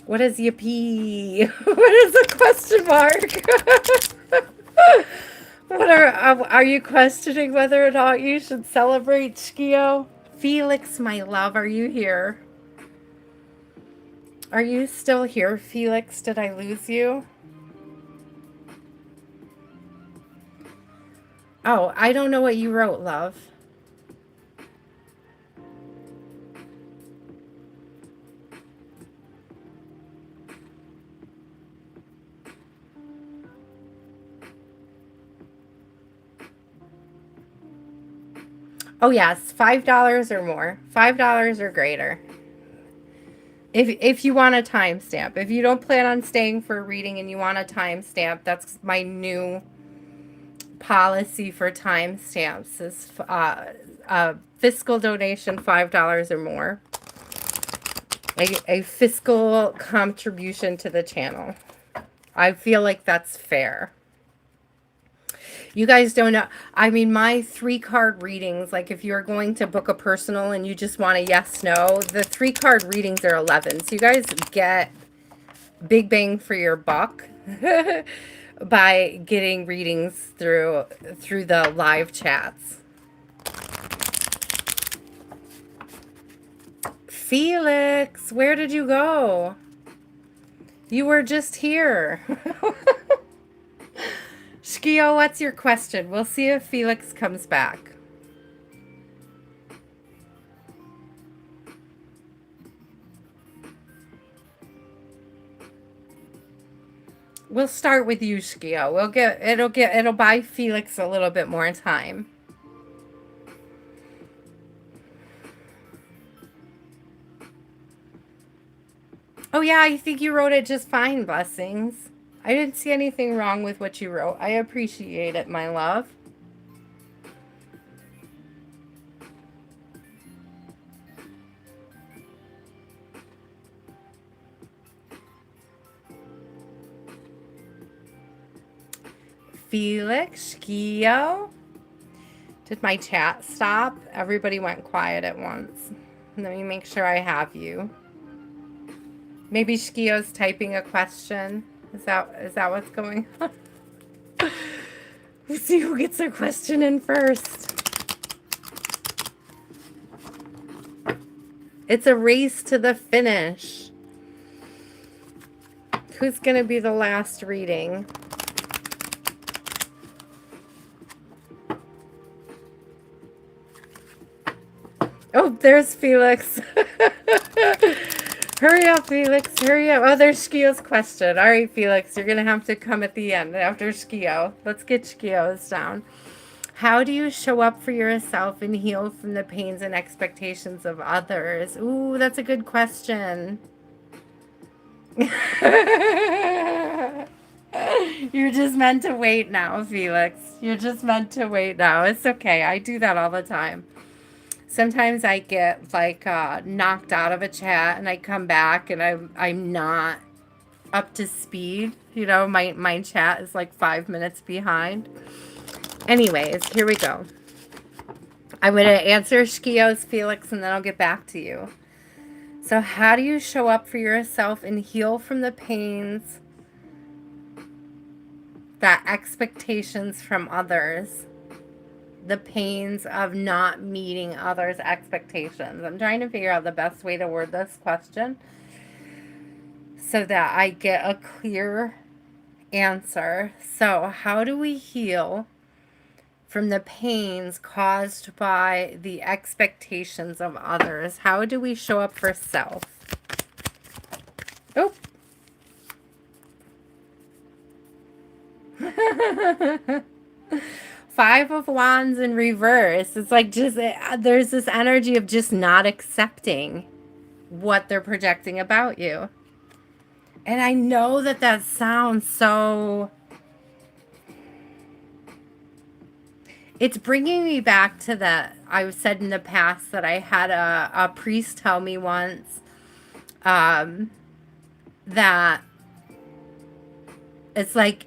What is yippee? What is a question mark? What are you questioning whether or not you should celebrate Shkio? Felix, my love, are you here? Are you still here, Felix? Did I lose you? Oh, I don't know what you wrote, love. Oh, yes, $5 or more. $5 or greater. If you want a timestamp. If you don't plan on staying for a reading and you want a timestamp, that's my new policy for timestamps is fiscal donation $5 or more. A fiscal contribution to the channel. I feel like that's fair. You guys don't know. I mean, my 3 card readings, like if you're going to book a personal and you just want a yes, no, the 3 card readings are 11. So you guys get big bang for your buck by getting readings through the live chats. Felix, where did you go? You were just here. Shkio, what's your question? We'll see if Felix comes back. We'll start with you, Shkio. It'll buy Felix a little bit more time. Oh yeah, I think you wrote it just fine, blessings. I didn't see anything wrong with what you wrote. I appreciate it, my love. Felix, Shkio. Did my chat stop? Everybody went quiet at once. Let me make sure I have you. Maybe Shkio's typing a question. Is that what's going on? We'll see who gets their question in first. It's a race to the finish. Who's going to be the last reading? Oh, there's Felix. Hurry up, Felix. Hurry up. Oh, there's Shkio's question. All right, Felix, you're going to have to come at the end after Shkio. Let's get Shkio's down. How do you show up for yourself and heal from the pains and expectations of others? Ooh, that's a good question. You're just meant to wait now, Felix. You're just meant to wait now. It's okay. I do that all the time. Sometimes I get like knocked out of a chat and I come back and I'm not up to speed. You know, my chat is like 5 minutes behind. Anyways, here we go. I'm going to answer Shkio's, Felix, and then I'll get back to you. So how do you show up for yourself and heal from the pains, that expectations from others, the pains of not meeting others' expectations? I'm trying to figure out the best way to word this question so that I get a clear answer. So how do we heal from the pains caused by the expectations of others? How do we show up for self? Oh. Five of Wands in reverse. It's like just, there's this energy of just not accepting what they're projecting about you. And I know that that sounds so... It's bringing me back to that. I've said in the past that I had a priest tell me once that it's like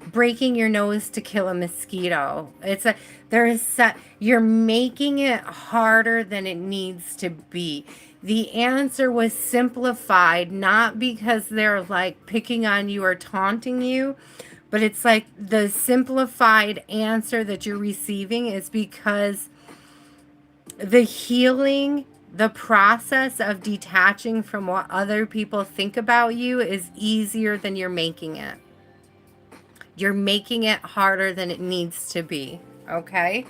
breaking your nose to kill a mosquito. It's a you're making it harder than it needs to be. The answer was simplified, not because they're like picking on you or taunting you, but it's like the simplified answer that you're receiving is because the healing, the process of detaching from what other people think about you is easier than you're making it. You're making it harder than it needs to be, okay?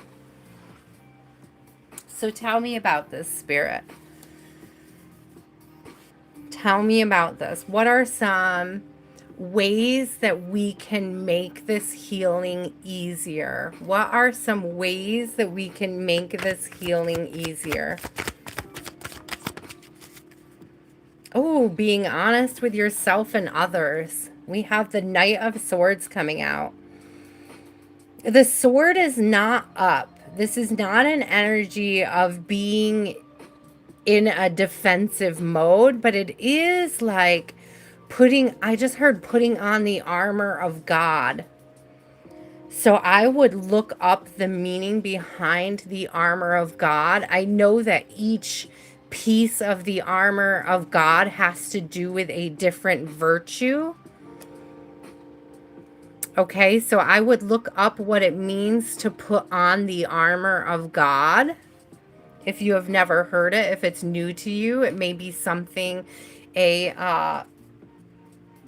So tell me about this, Spirit. Tell me about this. What are some ways that we can make this healing easier? What are some ways that we can make this healing easier? Oh, being honest with yourself and others. We have the Knight of Swords coming out. The sword is not up. This is not an energy of being in a defensive mode, but it is like putting, I just heard putting on the armor of God. So I would look up the meaning behind the armor of God. I know that each piece of the armor of God has to do with a different virtue. Okay, so I would look up what it means to put on the armor of God. If you have never heard it, if it's new to you, it may be something, a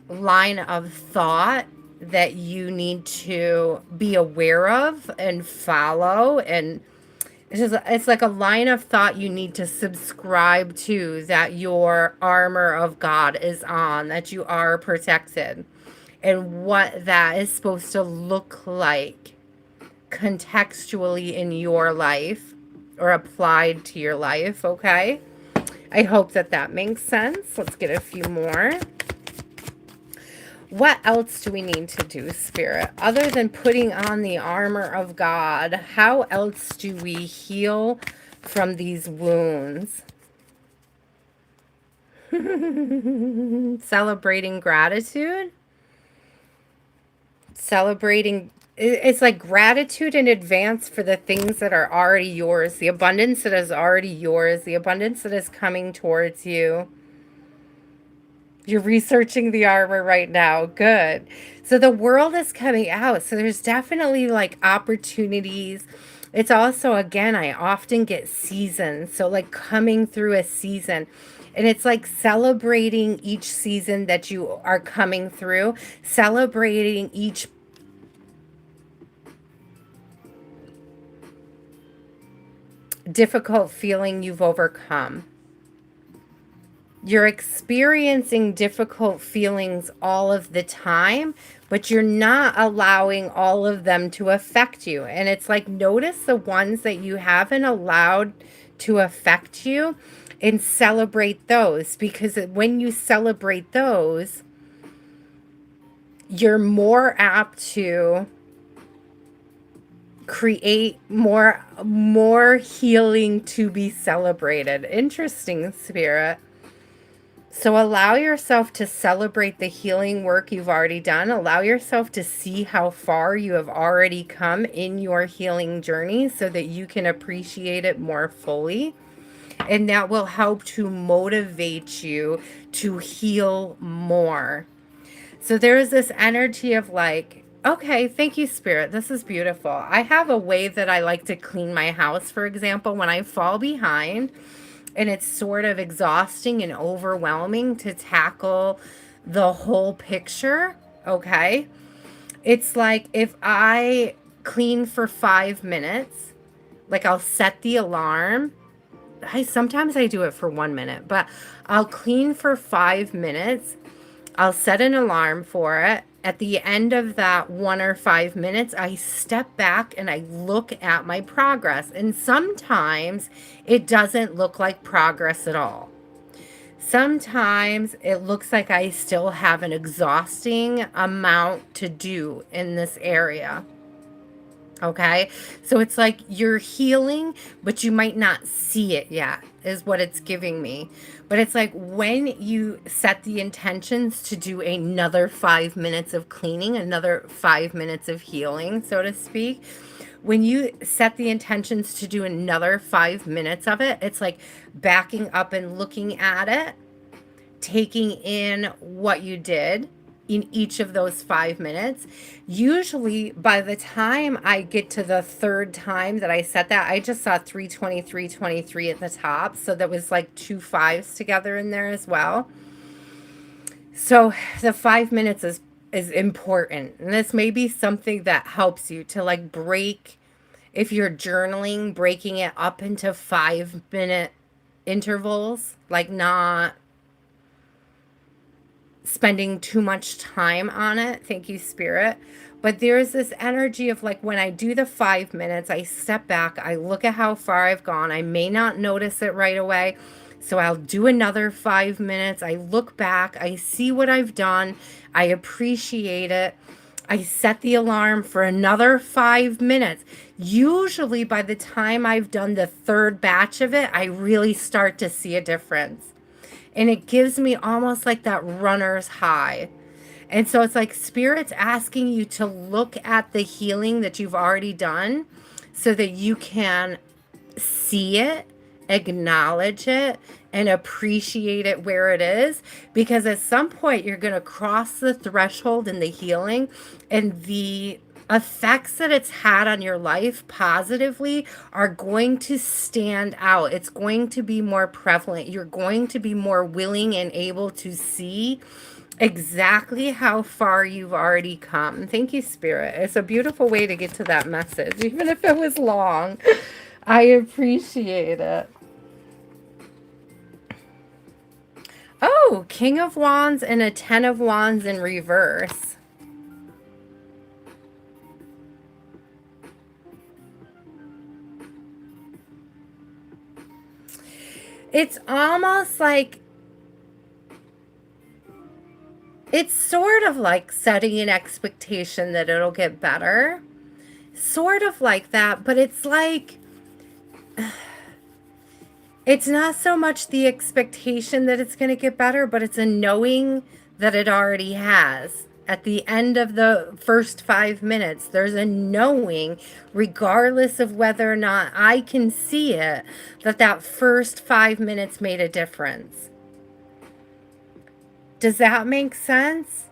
line of thought that you need to be aware of and follow. And it's like a line of thought you need to subscribe to, that your armor of God is on, that you are protected, and what that is supposed to look like contextually in your life or applied to your life. Okay, I hope that that makes sense. Let's get a few more. What else do we need to do, Spirit, other than putting on the armor of God? How else do we heal from these wounds? Celebrating gratitude. Celebrating, it's like gratitude in advance for the things that are already yours, the abundance that is already yours, the abundance that is coming towards you. You're researching the armor right now. Good. So the world is coming out. So there's definitely like opportunities. It's also, again, I often get seasons. So like coming through a season. And it's like celebrating each season that you are coming through, celebrating each difficult feeling you've overcome. You're experiencing difficult feelings all of the time, but you're not allowing all of them to affect you. And it's like, notice the ones that you haven't allowed to affect you and celebrate those, because when you celebrate those, you're more apt to create more healing to be celebrated. Interesting, Spirit. So allow yourself to celebrate the healing work you've already done. Allow yourself to see how far you have already come in your healing journey so that you can appreciate it more fully. And that will help to motivate you to heal more. So there is this energy of like, okay, thank you, Spirit. This is beautiful. I have a way that I like to clean my house, for example, when I fall behind. And it's sort of exhausting and overwhelming to tackle the whole picture. Okay. It's like if I clean for 5 minutes, like I'll set the alarm. Sometimes I do it for 1 minute, but I'll clean for 5 minutes. I'll set an alarm for it. At the end of that 1 or 5 minutes, I step back and I look at my progress. And sometimes it doesn't look like progress at all. Sometimes it looks like I still have an exhausting amount to do in this area. Okay, so it's like you're healing, but you might not see it yet, is what it's giving me. But it's like when you set the intentions to do another 5 minutes of cleaning, another 5 minutes of healing, so to speak, when you set the intentions to do another 5 minutes of it, it's like backing up and looking at it, taking in what you did in each of those 5 minutes. Usually by the time I get to the third time that I set that, I just saw 323 at the top. So that was like 2 5s together in there as well. So the 5 minutes is important. And this may be something that helps you to like break, if you're journaling, breaking it up into 5 minute intervals, like not spending too much time on it. Thank you, Spirit. But there's this energy of like when I do the 5 minutes, I step back, I look at how far I've gone. I may not notice it right away. So I'll do another 5 minutes. I look back, I see what I've done, I appreciate it. I set the alarm for another 5 minutes. Usually by the time I've done the third batch of it, I really start to see a difference. And it gives me almost like that runner's high. And so it's like Spirit's asking you to look at the healing that you've already done so that you can see it, acknowledge it, and appreciate it where it is. Because at some point, you're going to cross the threshold in the healing, and the effects that it's had on your life positively are going to stand out. It's going to be more prevalent. You're going to be more willing and able to see exactly how far you've already come. Thank you, Spirit. It's a beautiful way to get to that message, even if it was long. I appreciate it. Oh, King of Wands and a Ten of Wands in reverse. It's almost like, it's sort of like setting an expectation that it'll get better. Sort of like that, but it's like, it's not so much the expectation that it's going to get better, but it's a knowing that it already has. At the end of the first 5 minutes, there's a knowing, regardless of whether or not I can see it, that that first 5 minutes made a difference. Does that make sense?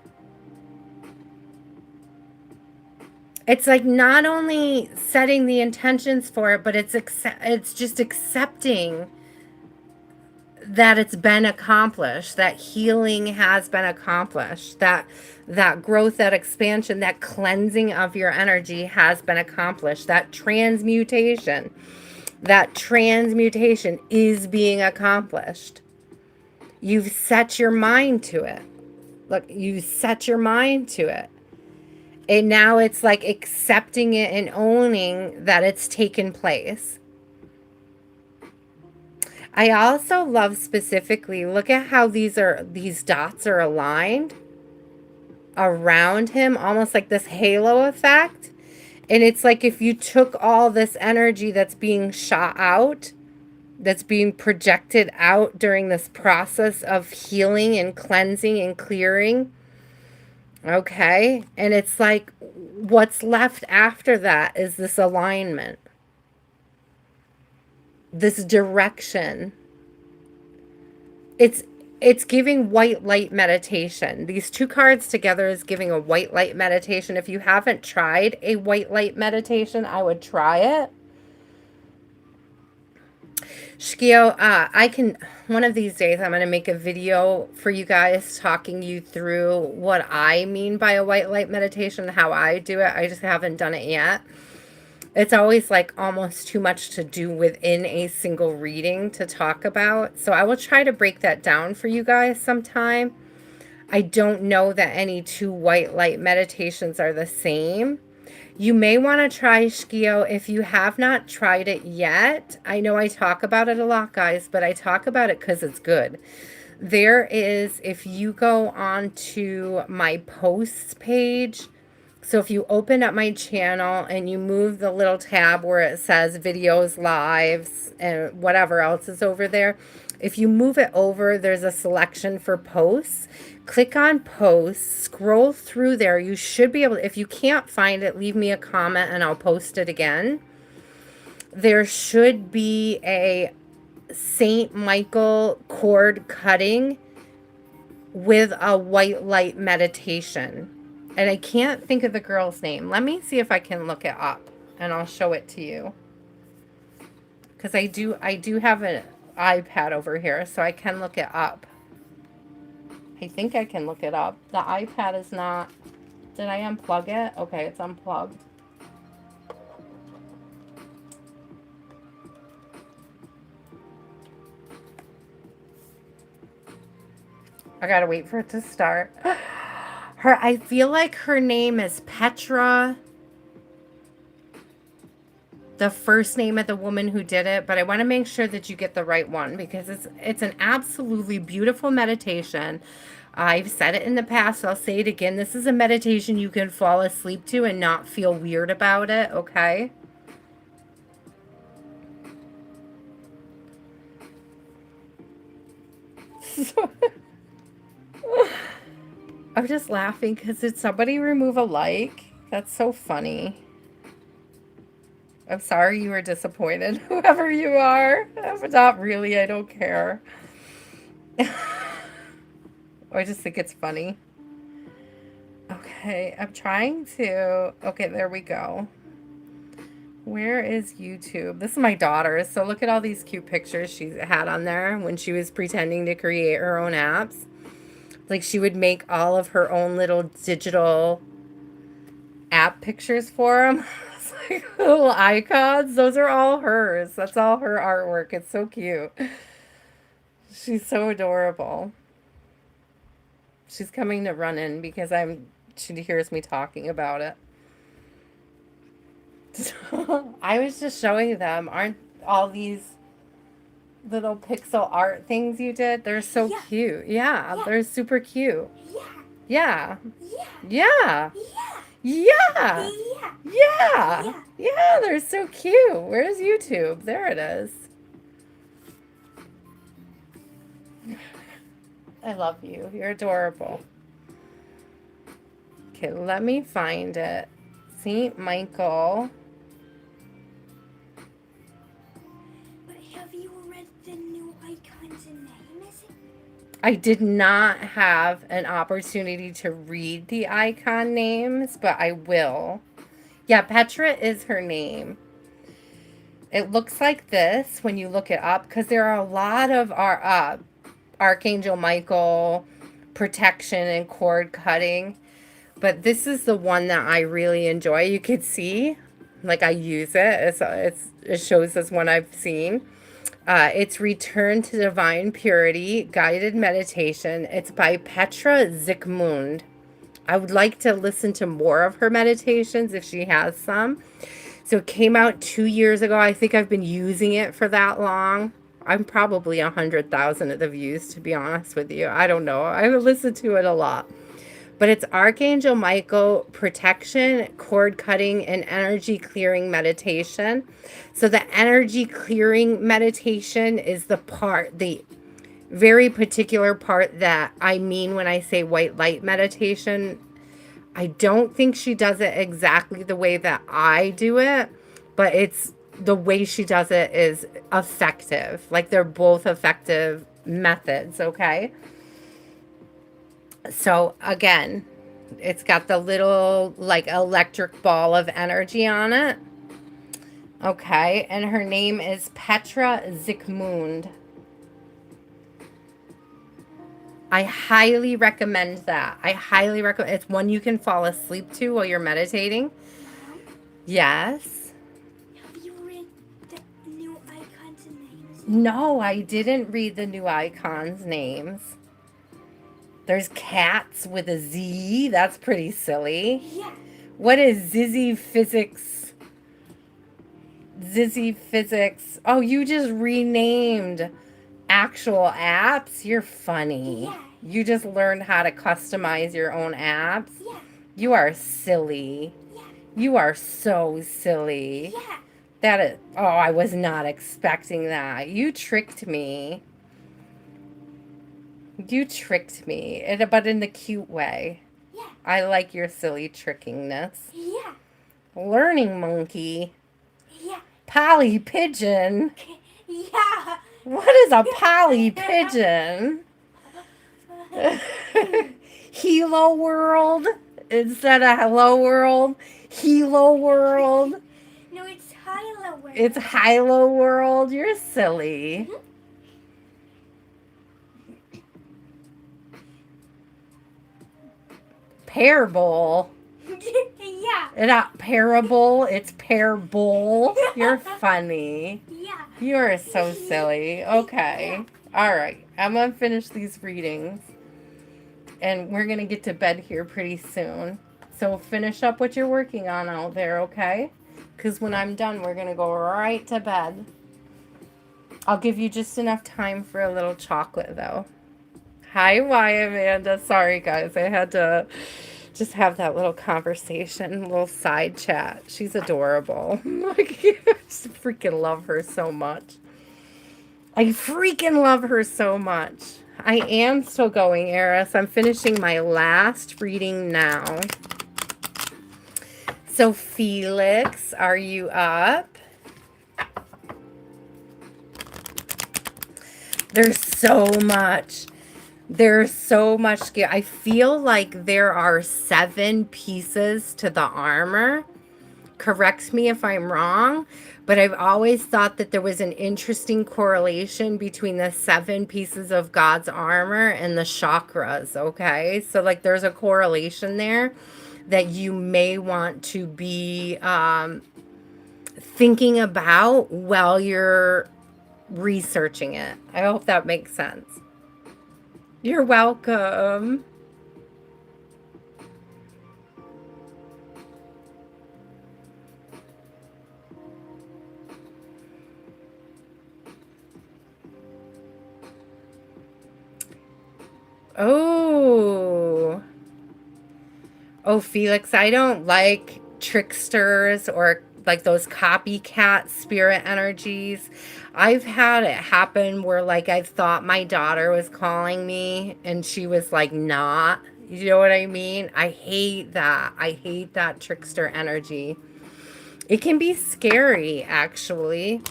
It's like not only setting the intentions for it, but it's just accepting that it's been accomplished, that healing has been accomplished, that growth, that expansion, that cleansing of your energy has been accomplished, that transmutation is being accomplished. You've set your mind to it. Look, you set your mind to it. And now it's like accepting it and owning that it's taken place. I also love specifically, look at how these dots are aligned around him, almost like this halo effect. And it's like if you took all this energy that's being shot out, that's being projected out during this process of healing and cleansing and clearing. Okay. And it's like what's left after that is this alignment, this direction. It's giving white light meditation. These two cards together is giving a white light meditation. If you haven't tried a white light meditation, I would try it. Shkio, one of these days, I'm going to make a video for you guys talking you through what I mean by a white light meditation, how I do it. I just haven't done it yet. It's always like almost too much to do within a single reading to talk about. So I will try to break that down for you guys sometime. I don't know that any two white light meditations are the same. You may want to try Shkio if you have not tried it yet. I know I talk about it a lot, guys, but I talk about it because it's good. There is, if you go on to my posts page, so if you open up my channel and you move the little tab where it says videos, lives, and whatever else is over there, if you move it over, there's a selection for posts. Click on posts, scroll through there. You should be able to, if you can't find it, leave me a comment and I'll post it again. There should be a St. Michael cord cutting with a white light meditation. And I can't think of the girl's name. Let me see if I can look it up and I'll show it to you. Because I do have an iPad over here, so I can look it up. I think I can look it up. The iPad is not... Did I unplug it? Okay, it's unplugged. I gotta wait for it to start. I feel like her name is Petra. The first name of the woman who did it, but I want to make sure that you get the right one because it's an absolutely beautiful meditation. I've said it in the past, I'll say it again. This is a meditation you can fall asleep to and not feel weird about it, okay? I'm just laughing because did somebody remove a like? That's so funny. I'm sorry you were disappointed, whoever you are. But not really, I don't care. I just think it's funny. Okay, I'm trying to... Okay, there we go. Where is YouTube? This is my daughter, so look at all these cute pictures she had on there when she was pretending to create her own apps. Like, she would make all of her own little digital app pictures for them. It's like little icons. Those are all hers. That's all her artwork. It's so cute. She's so adorable. She's coming to run in because she hears me talking about it. I was just showing them, aren't all these little pixel art things you did? They're so cute. Yeah, they're super cute. Yeah. Yeah. Yeah. Yeah, they're so cute. Where's YouTube? There it is. I love you. You're adorable. Okay, let me find it. St. Michael. But have you read the new icons and names? I did not have an opportunity to read the icon names, but I will. Yeah, Petra is her name. It looks like this when you look it up because there are a lot of our Archangel Michael protection and cord cutting. But this is the one that I really enjoy. You could see, like I use it. It shows as one I've seen. It's Return to Divine Purity, Guided Meditation. It's by Petra Zikmund. I would like to listen to more of her meditations if she has some. So it came out 2 years ago. I think I've been using it for that long. I'm probably 100,000 of the views, to be honest with you. I don't know. I listen to it a lot. But it's Archangel Michael protection, cord cutting, and energy clearing meditation. So the energy clearing meditation is the very particular part that I mean when I say white light meditation. I don't think she does it exactly the way that I do it, but it's the way she does it is effective. Like they're both effective methods, okay? So again, it's got the little like electric ball of energy on it. Okay, and her name is Petra Zikmund. I highly recommend that. I highly recommend. It's one you can fall asleep to while you're meditating. Yes. Have you read the new icons and names? No, I didn't read the new icons' names. There's cats with a Z. That's pretty silly. Yeah. What is Zizzy Physics? Zizzy Physics. Oh, you just renamed actual apps? You're funny. Yeah. You just learned how to customize your own apps? Yeah. You are silly. Yeah. You are so silly. Yeah. That is, oh, I was not expecting that. You tricked me. You tricked me, but in the cute way. Yeah. I like your silly trickingness. Yeah. Learning monkey. Yeah. Polly pigeon. Yeah. What is a polly pigeon? Hilo world instead of hello world. Hilo world. No, it's Hilo World. It's Hilo world. You're silly. Mhm. Parable. Yeah. It's not parable. It's parable. You're funny. Yeah. You're so silly. Okay. All right. I'm going to finish these readings. And we're going to get to bed here pretty soon. So finish up what you're working on out there, okay? Because when I'm done, we're going to go right to bed. I'll give you just enough time for a little chocolate, though. Hi, why, Amanda. Sorry, guys. I had to just have that little conversation, little side chat. She's adorable. Like, I just freaking love her so much. I freaking love her so much. I am still going, Eris. I'm finishing my last reading now. So, Felix, are you up? There's so much. There's so much. I feel like there are 7 pieces to the armor. Correct me if I'm wrong, but I've always thought that there was an interesting correlation between the 7 pieces of God's armor and the chakras, okay? So, like, there's a correlation there that you may want to be thinking about while you're researching it. I hope that makes sense. You're welcome. Oh. Oh, Felix, I don't like tricksters or like those copycat spirit energies. I've had it happen where like I thought my daughter was calling me and she was like not. You know what I mean? I hate that. I hate that trickster energy. It can be scary, actually.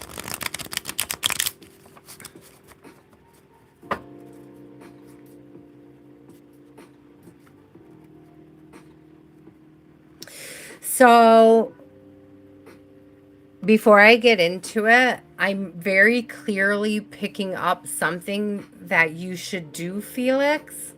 So, before I get into it, I'm very clearly picking up something that you should do, Felix.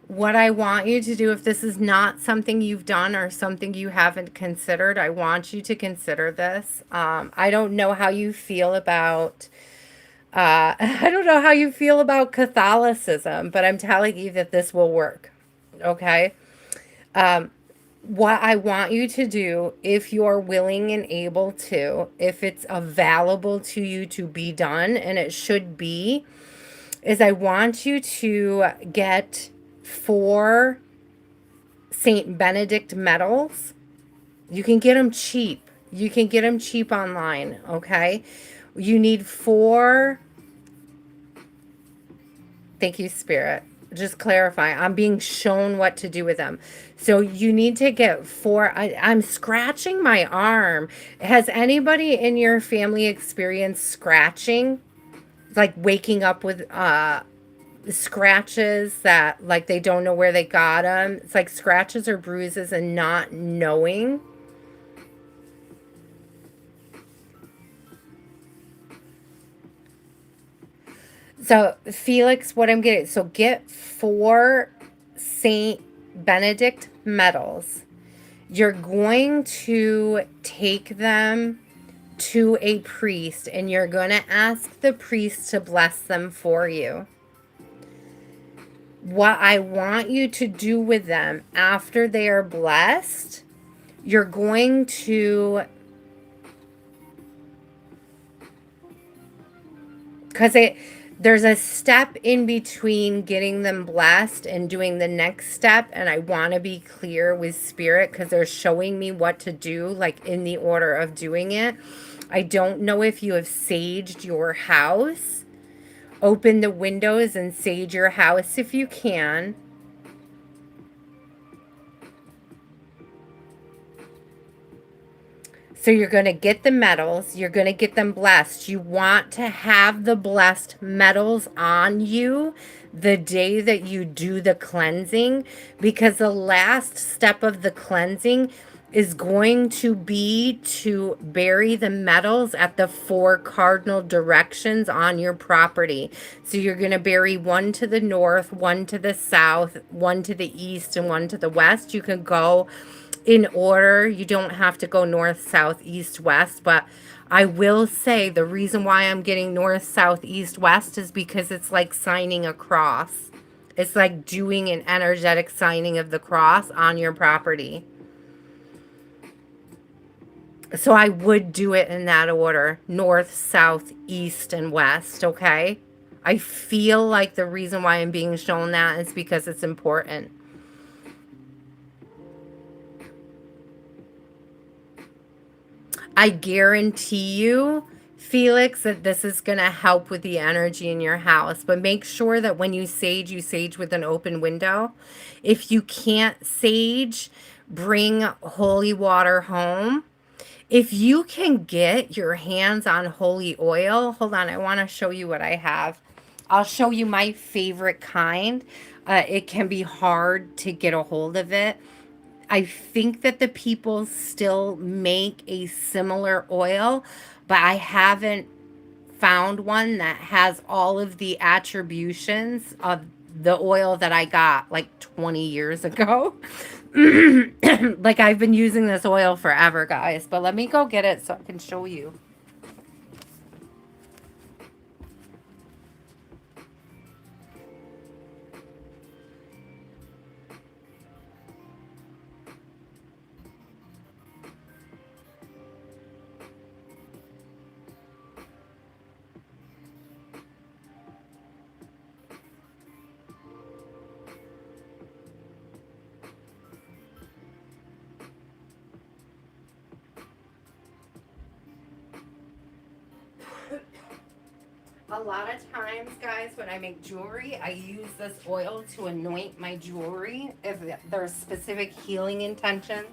What I want you to do, if this is not something you've done or something you haven't considered, I want you to consider this. I don't know how you feel about, I don't know how you feel about Catholicism, but I'm telling you that this will work. Okay. What I want you to do, if you're willing and able to, if it's available to you to be done, and it should be, is I want you to get 4 Saint Benedict medals. You can get them cheap. You can get them cheap online, okay? You need 4. Thank you, Spirit. Just clarify. I'm being shown what to do with them. So you need to get 4. I'm scratching my arm. Has anybody in your family experienced scratching? Like waking up with scratches that like they don't know where they got them. It's like scratches or bruises and not knowing. So Felix, what I'm getting, so get 4 Saint Benedict medals. You're going to take them to a priest and you're going to ask the priest to bless them for you. What I want you to do with them after they are blessed, you're going to, because there's a step in between getting them blessed and doing the next step, and I want to be clear with Spirit because they're showing me what to do, like in the order of doing it. I don't know if you have saged your house. Open the windows and sage your house if you can. So you're going to get the medals. You're going to get them blessed. You want to have the blessed medals on you the day that you do the cleansing, because the last step of the cleansing is going to be to bury the medals at the 4 cardinal directions on your property. So you're going to bury 1 to the north, 1 to the south, 1 to the east, and 1 to the west. You can go in order. You don't have to go north, south, east, west, but I will say the reason why I'm getting north, south, east, west is because it's like signing a cross. It's like doing an energetic signing of the cross on your property. So I would do it in that order: north, south, east, and west, okay? I feel like the reason why I'm being shown that is because it's important. I guarantee you, Felix, that this is going to help with the energy in your house. But make sure that when you sage with an open window. If you can't sage, bring holy water home. If you can get your hands on holy oil, hold on, I want to show you what I have. I'll show you my favorite kind. It can be hard to get a hold of it. I think that the people still make a similar oil, but I haven't found one that has all of the attributions of the oil that I got like 20 years ago. Like, I've been using this oil forever, guys, but let me go get it so I can show you. A lot of times, guys, when I make jewelry, I use this oil to anoint my jewelry if there's specific healing intentions.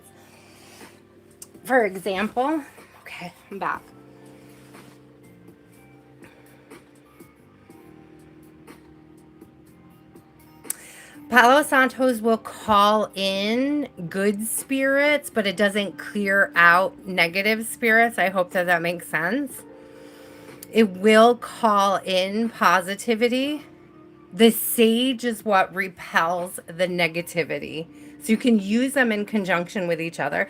For example, okay, I'm back. Palo Santos will call in good spirits, but it doesn't clear out negative spirits. I hope that that makes sense. It will call in positivity. The sage is what repels the negativity. So you can use them in conjunction with each other.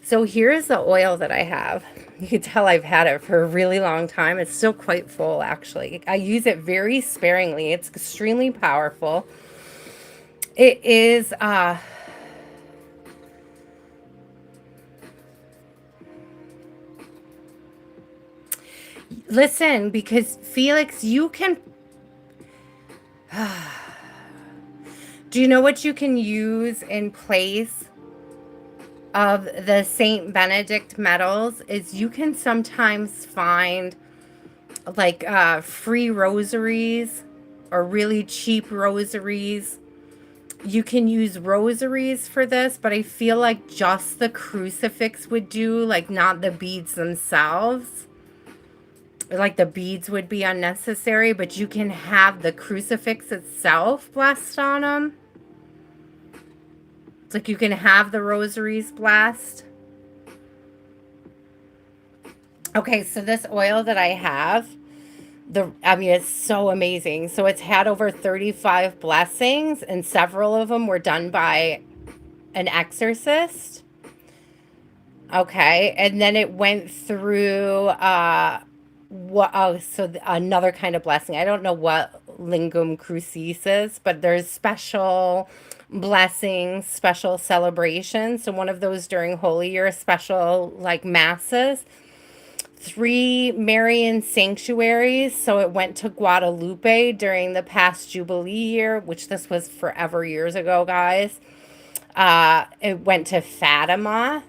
So here's the oil that I have. You can tell I've had it for a really long time. It's still quite full, actually. I use it very sparingly. It's extremely powerful. It is listen, because Felix, you can do you know what you can use in place of the Saint Benedict medals is you can sometimes find like free rosaries or really cheap rosaries. You can use rosaries for this, but I feel like just the crucifix would do, like not the beads themselves. Like the beads would be unnecessary, but you can have the crucifix itself blessed on them. It's like you can have the rosaries blessed. Okay, so this oil that I have, I mean, it's so amazing. So it's had over 35 blessings, and several of them were done by an exorcist. Okay, and then it went through another kind of blessing. I don't know what lingum crucis is, but there's special blessings, special celebrations. So one of those during Holy Year, special like masses. 3 Marian sanctuaries. So it went to Guadalupe during the past Jubilee year, which this was forever years ago, guys. It went to Fatima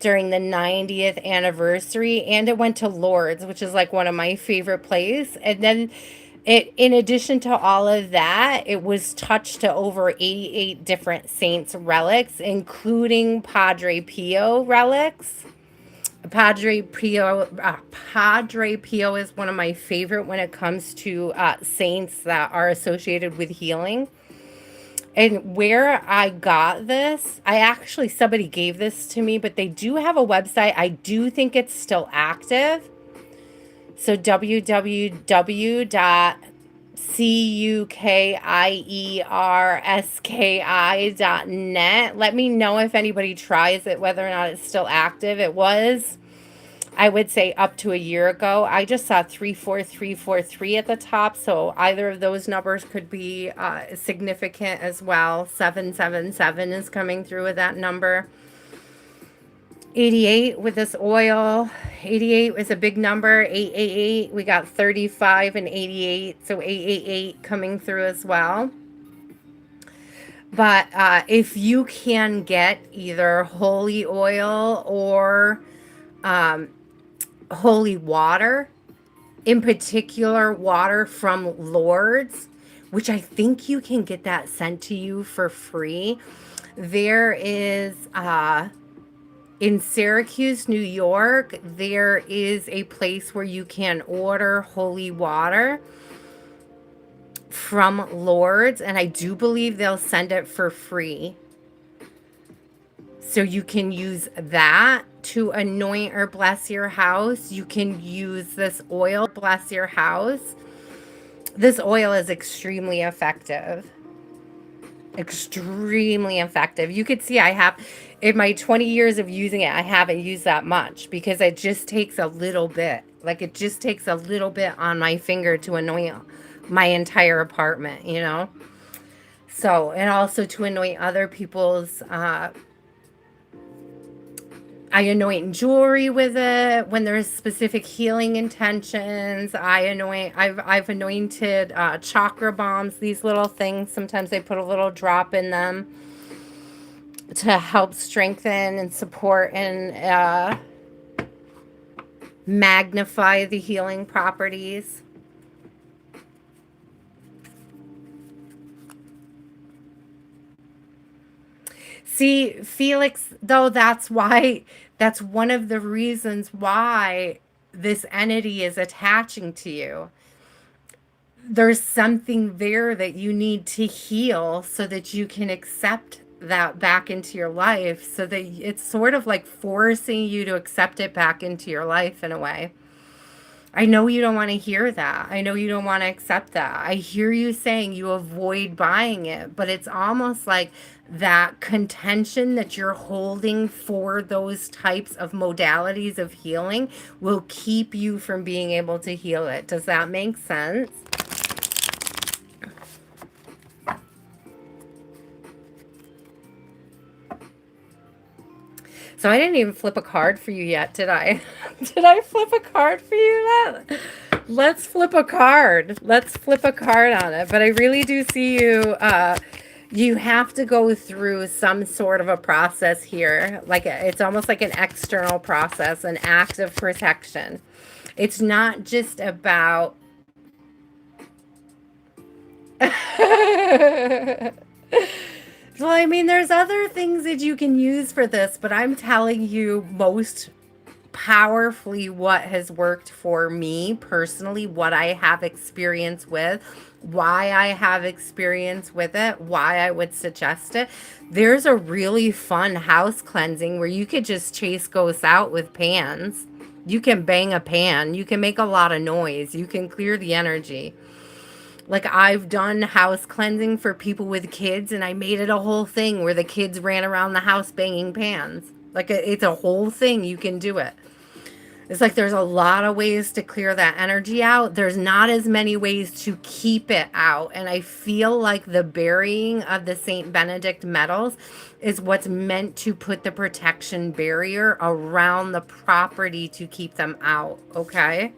during the 90th anniversary, and it went to Lourdes, which is like one of my favorite places. And then in addition to all of that, it was touched to over 88 different saints' relics, including Padre Pio relics. Padre Pio is one of my favorite when it comes to saints that are associated with healing. And where I got this, somebody gave this to me, but they do have a website. I do think it's still active. So www.cukierski.net. Let me know if anybody tries it, whether or not it's still active. It was, I would say, up to a year ago. I just saw 34343 at the top, so either of those numbers could be significant as well. 777 is coming through with that number. 88 with this oil. 88 is a big number. 888. We got 35 and 88. So 888 coming through as well. But if you can get either holy oil or holy water, in particular water from Lourdes, which I think you can get that sent to you for free. There is in Syracuse, New York, there is a place where you can order holy water from Lourdes, and I do believe they'll send it for free. So you can use that to anoint or bless your house. You can use this oil to bless your house. This oil is extremely effective. Extremely effective. You could see I have, in my 20 years of using it, I haven't used that much because it just takes a little bit. Like it just takes a little bit on my finger to anoint my entire apartment, you know? So, and also to anoint other people's, I anoint jewelry with it when there's specific healing intentions. I've anointed chakra bombs, these little things. Sometimes I put a little drop in them to help strengthen and support and magnify the healing properties. See, Felix, though, that's one of the reasons why this entity is attaching to you. There's something there that you need to heal so that you can accept that back into your life, so that it's sort of like forcing you to accept it back into your life in a way. I know you don't want to hear that. I know you don't want to accept that. I hear you saying you avoid buying it, but it's almost like that contention that you're holding for those types of modalities of healing will keep you from being able to heal it. Does that make sense? So I didn't even flip a card for you yet, did I? Did I flip a card for you? Let's flip a card. Let's flip a card on it. But I really do see you. You have to go through some sort of a process here. Like it's almost like an external process, an act of protection. It's not just about. Well, I mean, there's other things that you can use for this, but I'm telling you most powerfully what has worked for me personally, what I have experience with, why I have experience with it, why I would suggest it. There's a really fun house cleansing where you could just chase ghosts out with pans. You can bang a pan. You can make a lot of noise. You can clear the energy. Like I've done house cleansing for people with kids, and I made it a whole thing where the kids ran around the house banging pans. Like it's a whole thing. You can do it. It's like there's a lot of ways to clear that energy out. There's not as many ways to keep it out. And I feel like the burying of the Saint Benedict metals is what's meant to put the protection barrier around the property to keep them out. Okay?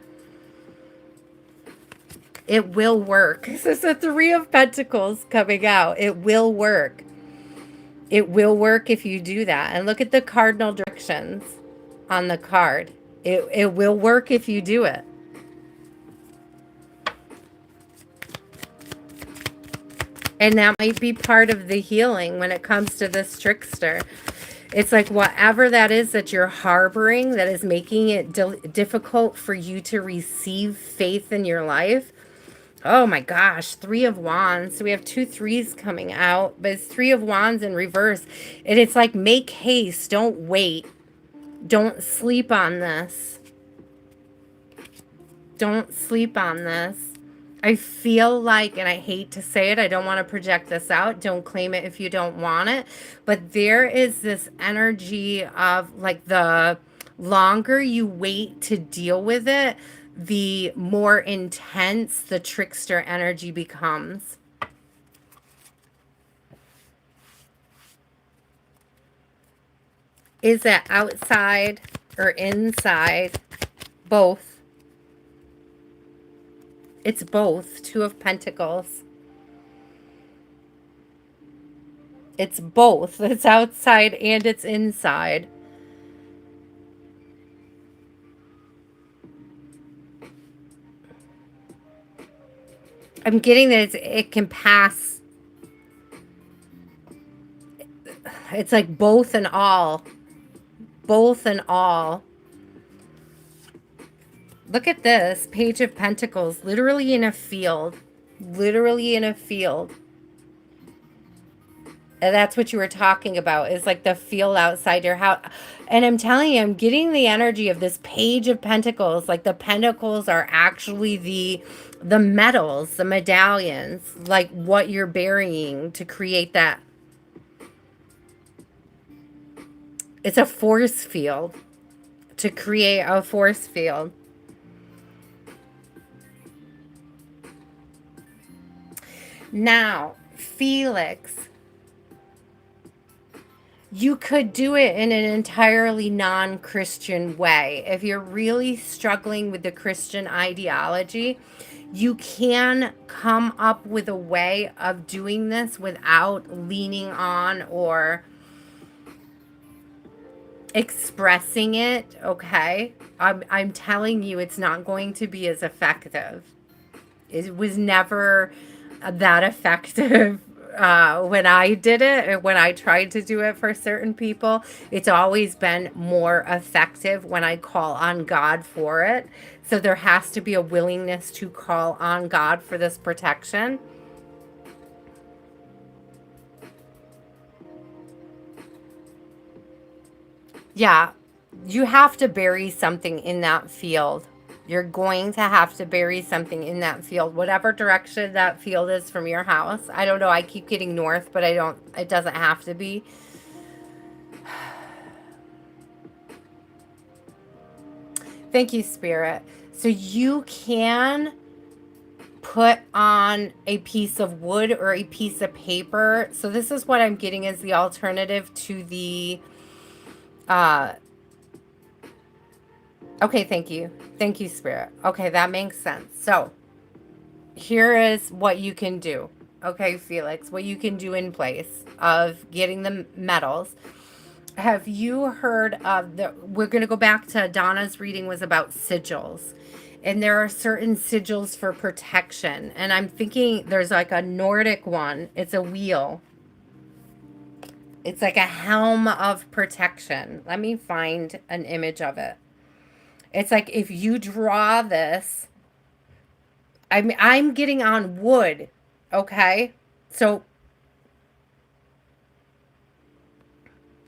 It will work. This is the Three of Pentacles coming out. It will work. It will work if you do that. And look at the cardinal directions on the card. It will work if you do it. And that might be part of the healing when it comes to this trickster. It's like whatever that is that you're harboring that is making it difficult for you to receive faith in your life. Oh my gosh, Three of Wands. So we have 2 threes coming out, but it's Three of Wands in reverse. And it's like, make haste. Don't wait. Don't sleep on this. Don't sleep on this. I feel like, and I hate to say it, I don't want to project this out. Don't claim it if you don't want it. But there is this energy of like the longer you wait to deal with it, the more intense the trickster energy becomes. Is it outside or inside? Both. It's both. Two of Pentacles. It's both. It's outside and it's inside. I'm getting that it can pass. It's like both and all. Both and all. Look at this. Page of Pentacles. Literally in a field. Literally in a field. And that's what you were talking about. Is like the field outside your house. And I'm telling you, I'm getting the energy of this Page of Pentacles. Like the pentacles are actually the medals, the medallions. Like what you're burying to create that. It's a force field. To create a force field. Now, Felix, you could do it in an entirely non-Christian way. If you're really struggling with the Christian ideology, you can come up with a way of doing this without leaning on or expressing it, okay? I'm telling you, it's not going to be as effective. It was never that effective when I did it, or when I tried to do it for certain people. It's always been more effective when I call on God for it. So there has to be a willingness to call on God for this protection. Yeah, you have to bury something in that field. You're going to have to bury something in that field, whatever direction that field is from your house. I don't know. I keep getting north, but it doesn't have to be. Thank you, Spirit. So you can put on a piece of wood or a piece of paper. So this is what I'm getting as the alternative to the, okay, thank you. Thank you, Spirit. Okay, that makes sense. So here is what you can do. Okay, Felix, what you can do in place of getting the medals. Have you heard of we're going to go back to Donna's reading was about sigils. And there are certain sigils for protection. And I'm thinking there's like a Nordic one. It's a wheel. It's like a helm of protection. Let me find an image of it. It's like if you draw this, I'm getting on wood, okay? So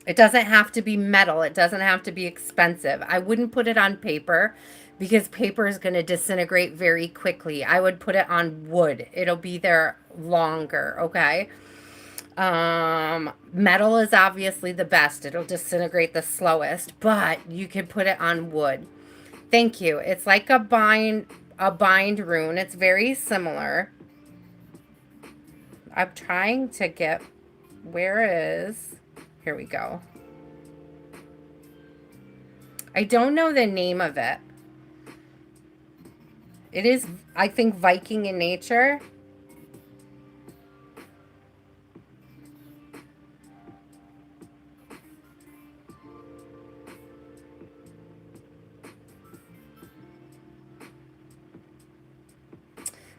it doesn't have to be metal. It doesn't have to be expensive. I wouldn't put it on paper because paper is going to disintegrate very quickly. I would put it on wood. It'll be there longer, okay? Metal is obviously the best. It'll disintegrate the slowest, but you can put it on wood. Thank you. It's like a bind rune. It's very similar. I'm trying to get, where is, here we go. I don't know the name of it. It is, I think, Viking in nature.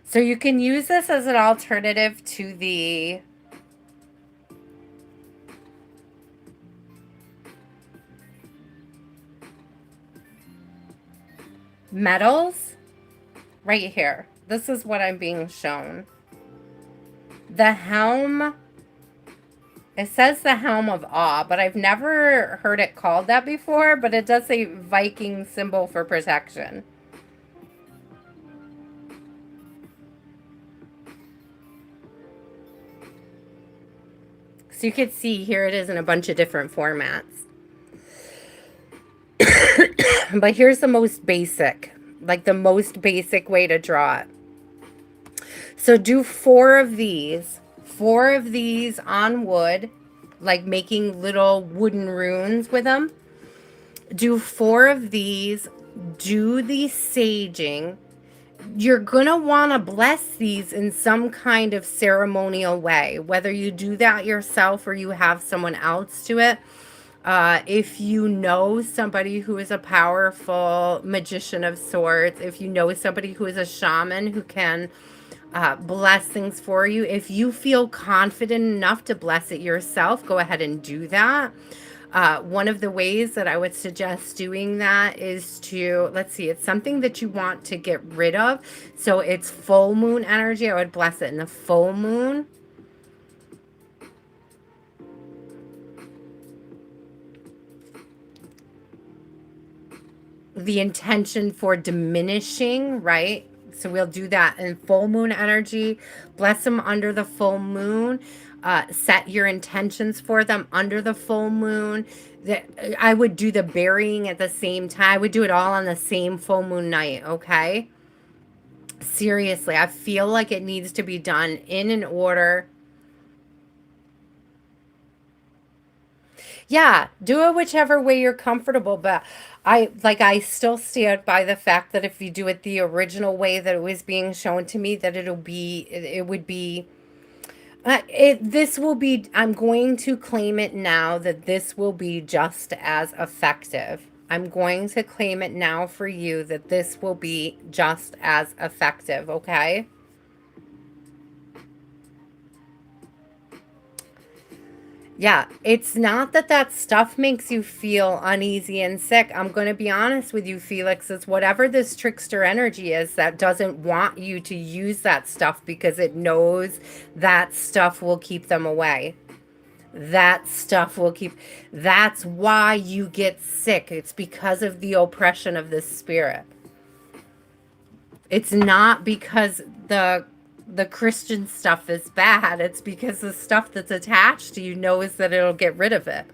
So you can use this as an alternative to the metals right here. This is what I'm being shown. The helm, it says the helm of awe, but I've never heard it called that before, but it does say Viking symbol for protection. So you can see here it is in a bunch of different formats. But here's the most basic, like the most basic way to draw it. So do 4 of these on wood. like making little wooden runes with them. Do 4 of these. Do the saging. You're going to want to bless these in some kind of ceremonial way, whether you do that yourself or you have someone else do it. If you know somebody who is a powerful magician of sorts, if you know somebody who is a shaman who can bless things for you, if you feel confident enough to bless it yourself, go ahead and do that. One of the ways that I would suggest doing that is to, let's see, it's something that you want to get rid of. So it's full moon energy. I would bless it in the full moon. The intention for diminishing, right? So we'll do that in full moon energy. Bless them under the full moon. Set your intentions for them under the full moon. I would do the burying at the same time. I would do it all on the same full moon night, okay? Seriously, I feel like it needs to be done in an order. Yeah, do it whichever way you're comfortable, but I still stand by the fact that if you do it the original way that it was being shown to me, that it would be this will be, I'm going to claim it now that this will be just as effective. I'm going to claim it now for you that this will be just as effective, okay? Yeah, it's not that that stuff makes you feel uneasy and sick. I'm going to be honest with you, Felix. It's whatever this trickster energy is that doesn't want you to use that stuff because it knows that stuff will keep them away. That stuff will keep. That's why you get sick. It's because of the oppression of this spirit. It's not because the Christian stuff is bad. It's because the stuff that's attached to you knows that it'll get rid of it.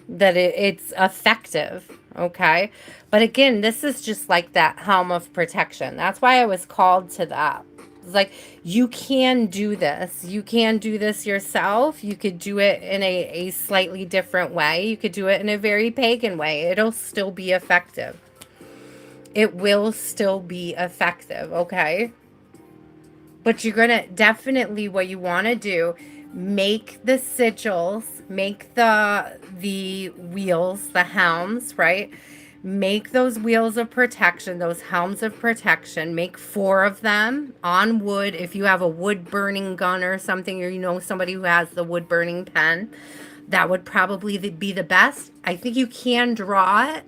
That it's effective. Okay. But again, this is just like that helm of protection. That's why I was called to that. It's like, you can do this. You can do this yourself. You could do it in a slightly different way. You could do it in a very pagan way. It'll still be effective. It will still be effective. Okay. But you're going to definitely, what you want to do, make the sigils, make the wheels, the helms, right? Make those wheels of protection, those helms of protection. Make 4 of them on wood. If you have a wood burning gun or something, or you know somebody who has the wood burning pen, that would probably be the best. I think you can draw it.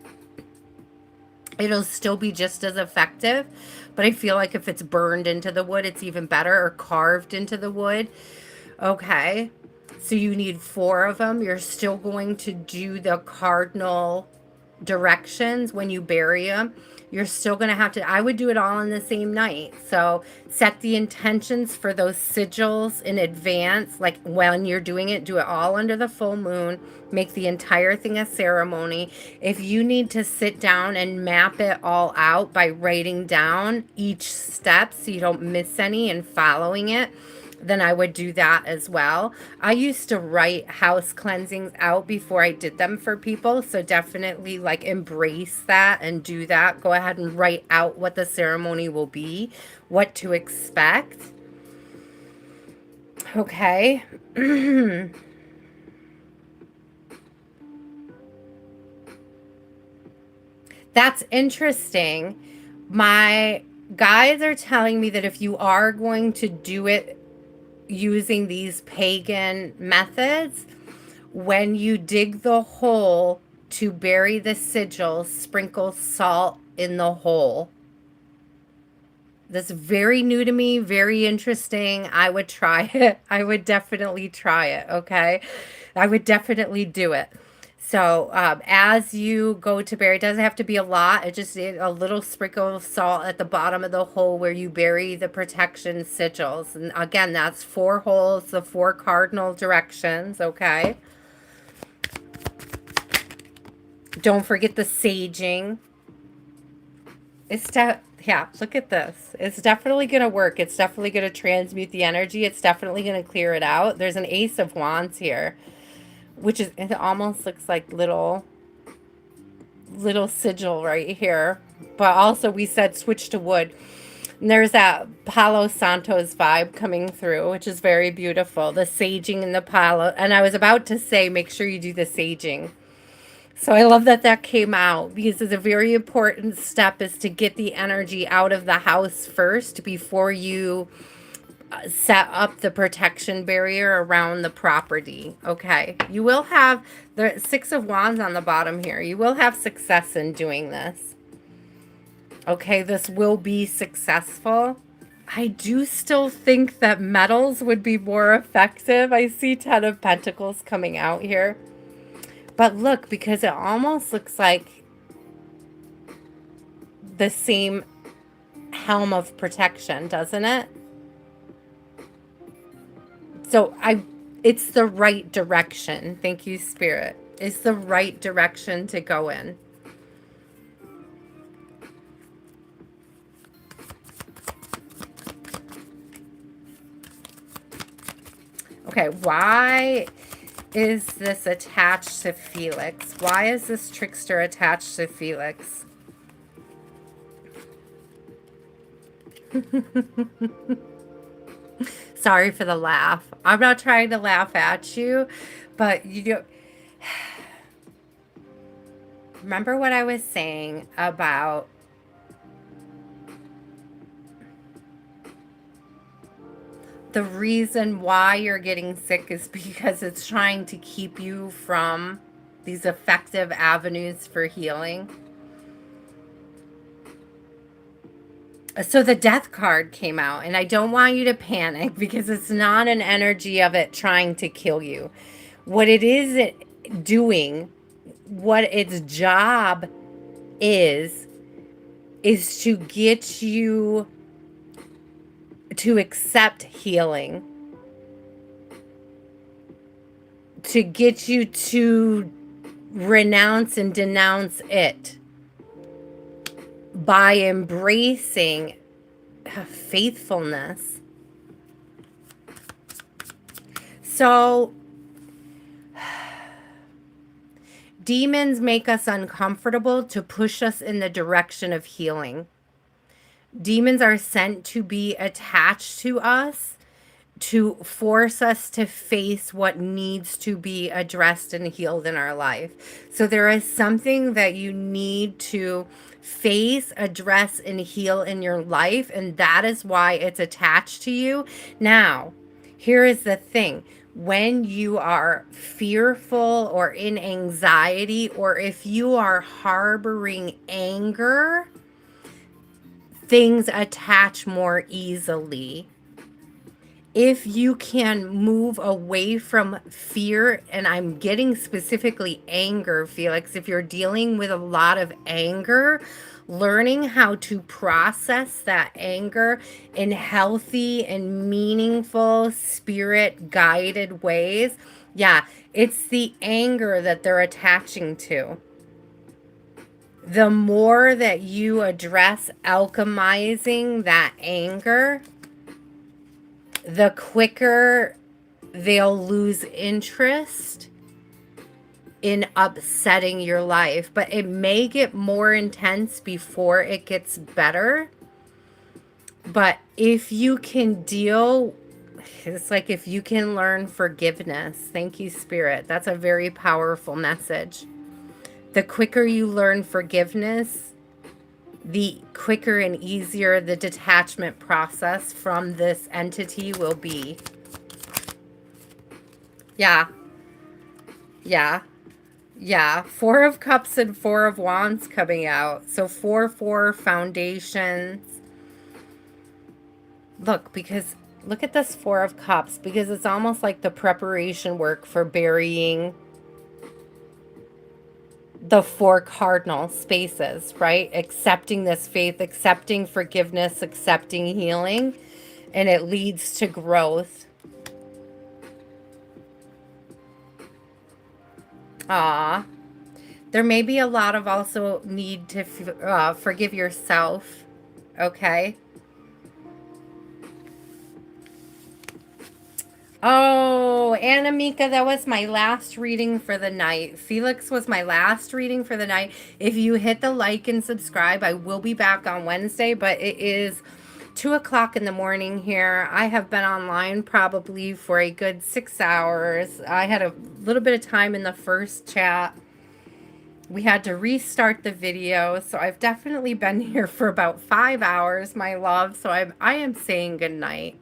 It'll still be just as effective, but I feel like if it's burned into the wood, it's even better, or carved into the wood. Okay, so you need 4 of them. You're still going to do the cardinal directions when you bury them. You're still going to have to, I would do it all in the same night. So set the intentions for those sigils in advance. Like when you're doing it, do it all under the full moon. Make the entire thing a ceremony. If you need to sit down and map it all out by writing down each step so you don't miss any and following it, then I would do that as well. I used to write house cleansings out before I did them for people. So definitely like embrace that and do that. Go ahead and write out what the ceremony will be, what to expect. Okay. That's interesting. My guides are telling me that if you are going to do it using these pagan methods, when you dig the hole to bury the sigil, sprinkle salt in the hole. That's very new to me, very interesting. I would try it. I would definitely try it, okay? I would definitely do it. So as you go to bury, it doesn't have to be a lot. It just a little sprinkle of salt at the bottom of the hole where you bury the protection sigils. And again, that's 4 holes, the 4 cardinal directions, okay? Don't forget the saging. Yeah, look at this. It's definitely going to work. It's definitely going to transmute the energy. It's definitely going to clear it out. There's an Ace of Wands here. which is, it almost looks like little sigil right here. But also we said switch to wood. And there's that Palo Santos vibe coming through, which is very beautiful. The saging and the palo. And I was about to say, make sure you do the saging. So I love that that came out, because it's a very important step is to get the energy out of the house first before you set up the protection barrier around the property. Okay. You will have the Six of Wands on the bottom here. You will have success in doing this. Okay. This will be successful. I do still think that metals would be more effective. I see Ten of Pentacles coming out here. But look, because it almost looks like the same helm of protection, doesn't it? So it's the right direction. Thank you, Spirit. It's the right direction to go in. Okay, why is this attached to Felix? Why is this trickster attached to Felix? Sorry for the laugh. I'm not trying to laugh at you, but you do. Remember what I was saying about the reason why you're getting sick is because it's trying to keep you from these effective avenues for healing. So the death card came out, and I don't want you to panic because it's not an energy of it trying to kill you. What it is doing, what its job is to get you to accept healing, to get you to renounce and denounce it by embracing faithfulness. So demons make us uncomfortable to push us in the direction of healing. Demons are sent to be attached to us to force us to face what needs to be addressed and healed in our life. So there is something that you need to face, address, and heal in your life, and that is why it's attached to you. Now, here is the thing. When you are fearful or in anxiety, or if you are harboring anger, things attach more easily. If you can move away from fear, and I'm getting specifically anger, Felix, if you're dealing with a lot of anger, learning how to process that anger in healthy and meaningful, spirit-guided ways. Yeah, it's the anger that they're attaching to. The more that you address alchemizing that anger, the quicker they'll lose interest in upsetting your life. But it may get more intense before it gets better. But if you can deal, it's like if you can learn forgiveness. Thank you, Spirit. That's a very powerful message. The quicker you learn forgiveness, the quicker and easier the detachment process from this entity will be. Yeah. Yeah. Yeah. Four of Cups and Four of Wands coming out. So 4 foundations. Look, because look at this Four of Cups, because it's almost like the preparation work for burying the 4 cardinal spaces, right? Accepting this faith, accepting forgiveness, accepting healing, and it leads to growth. There may be a lot of also need to forgive yourself, okay? Oh, Anna Mika, that was my last reading for the night. Felix was my last reading for the night. If you hit the like and subscribe, I will be back on Wednesday, but it is 2 o'clock in the morning here. I have been online probably for a good 6 hours. I had a little bit of time in the first chat. We had to restart the video, so I've definitely been here for about 5 hours, my love. So I am saying good night.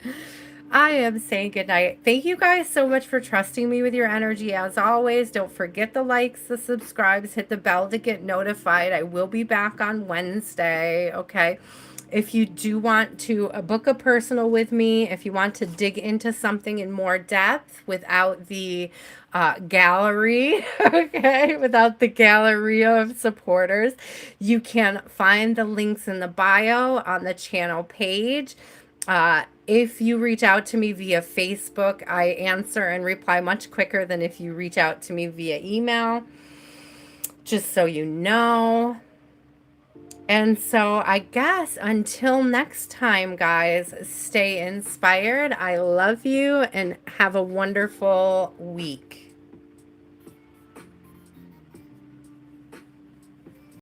I am saying good night. Thank you guys so much for trusting me with your energy. As always, don't forget the likes, the subscribes, hit the bell to get notified. I will be back on Wednesday, okay? If you do want to book a personal with me, if you want to dig into something in more depth without the gallery, okay, without the gallery of supporters, you can find the links in the bio on the channel page. If you reach out to me via Facebook, I answer and reply much quicker than if you reach out to me via email, just so you know. And so I guess until next time, guys, stay inspired. I love you and have a wonderful week.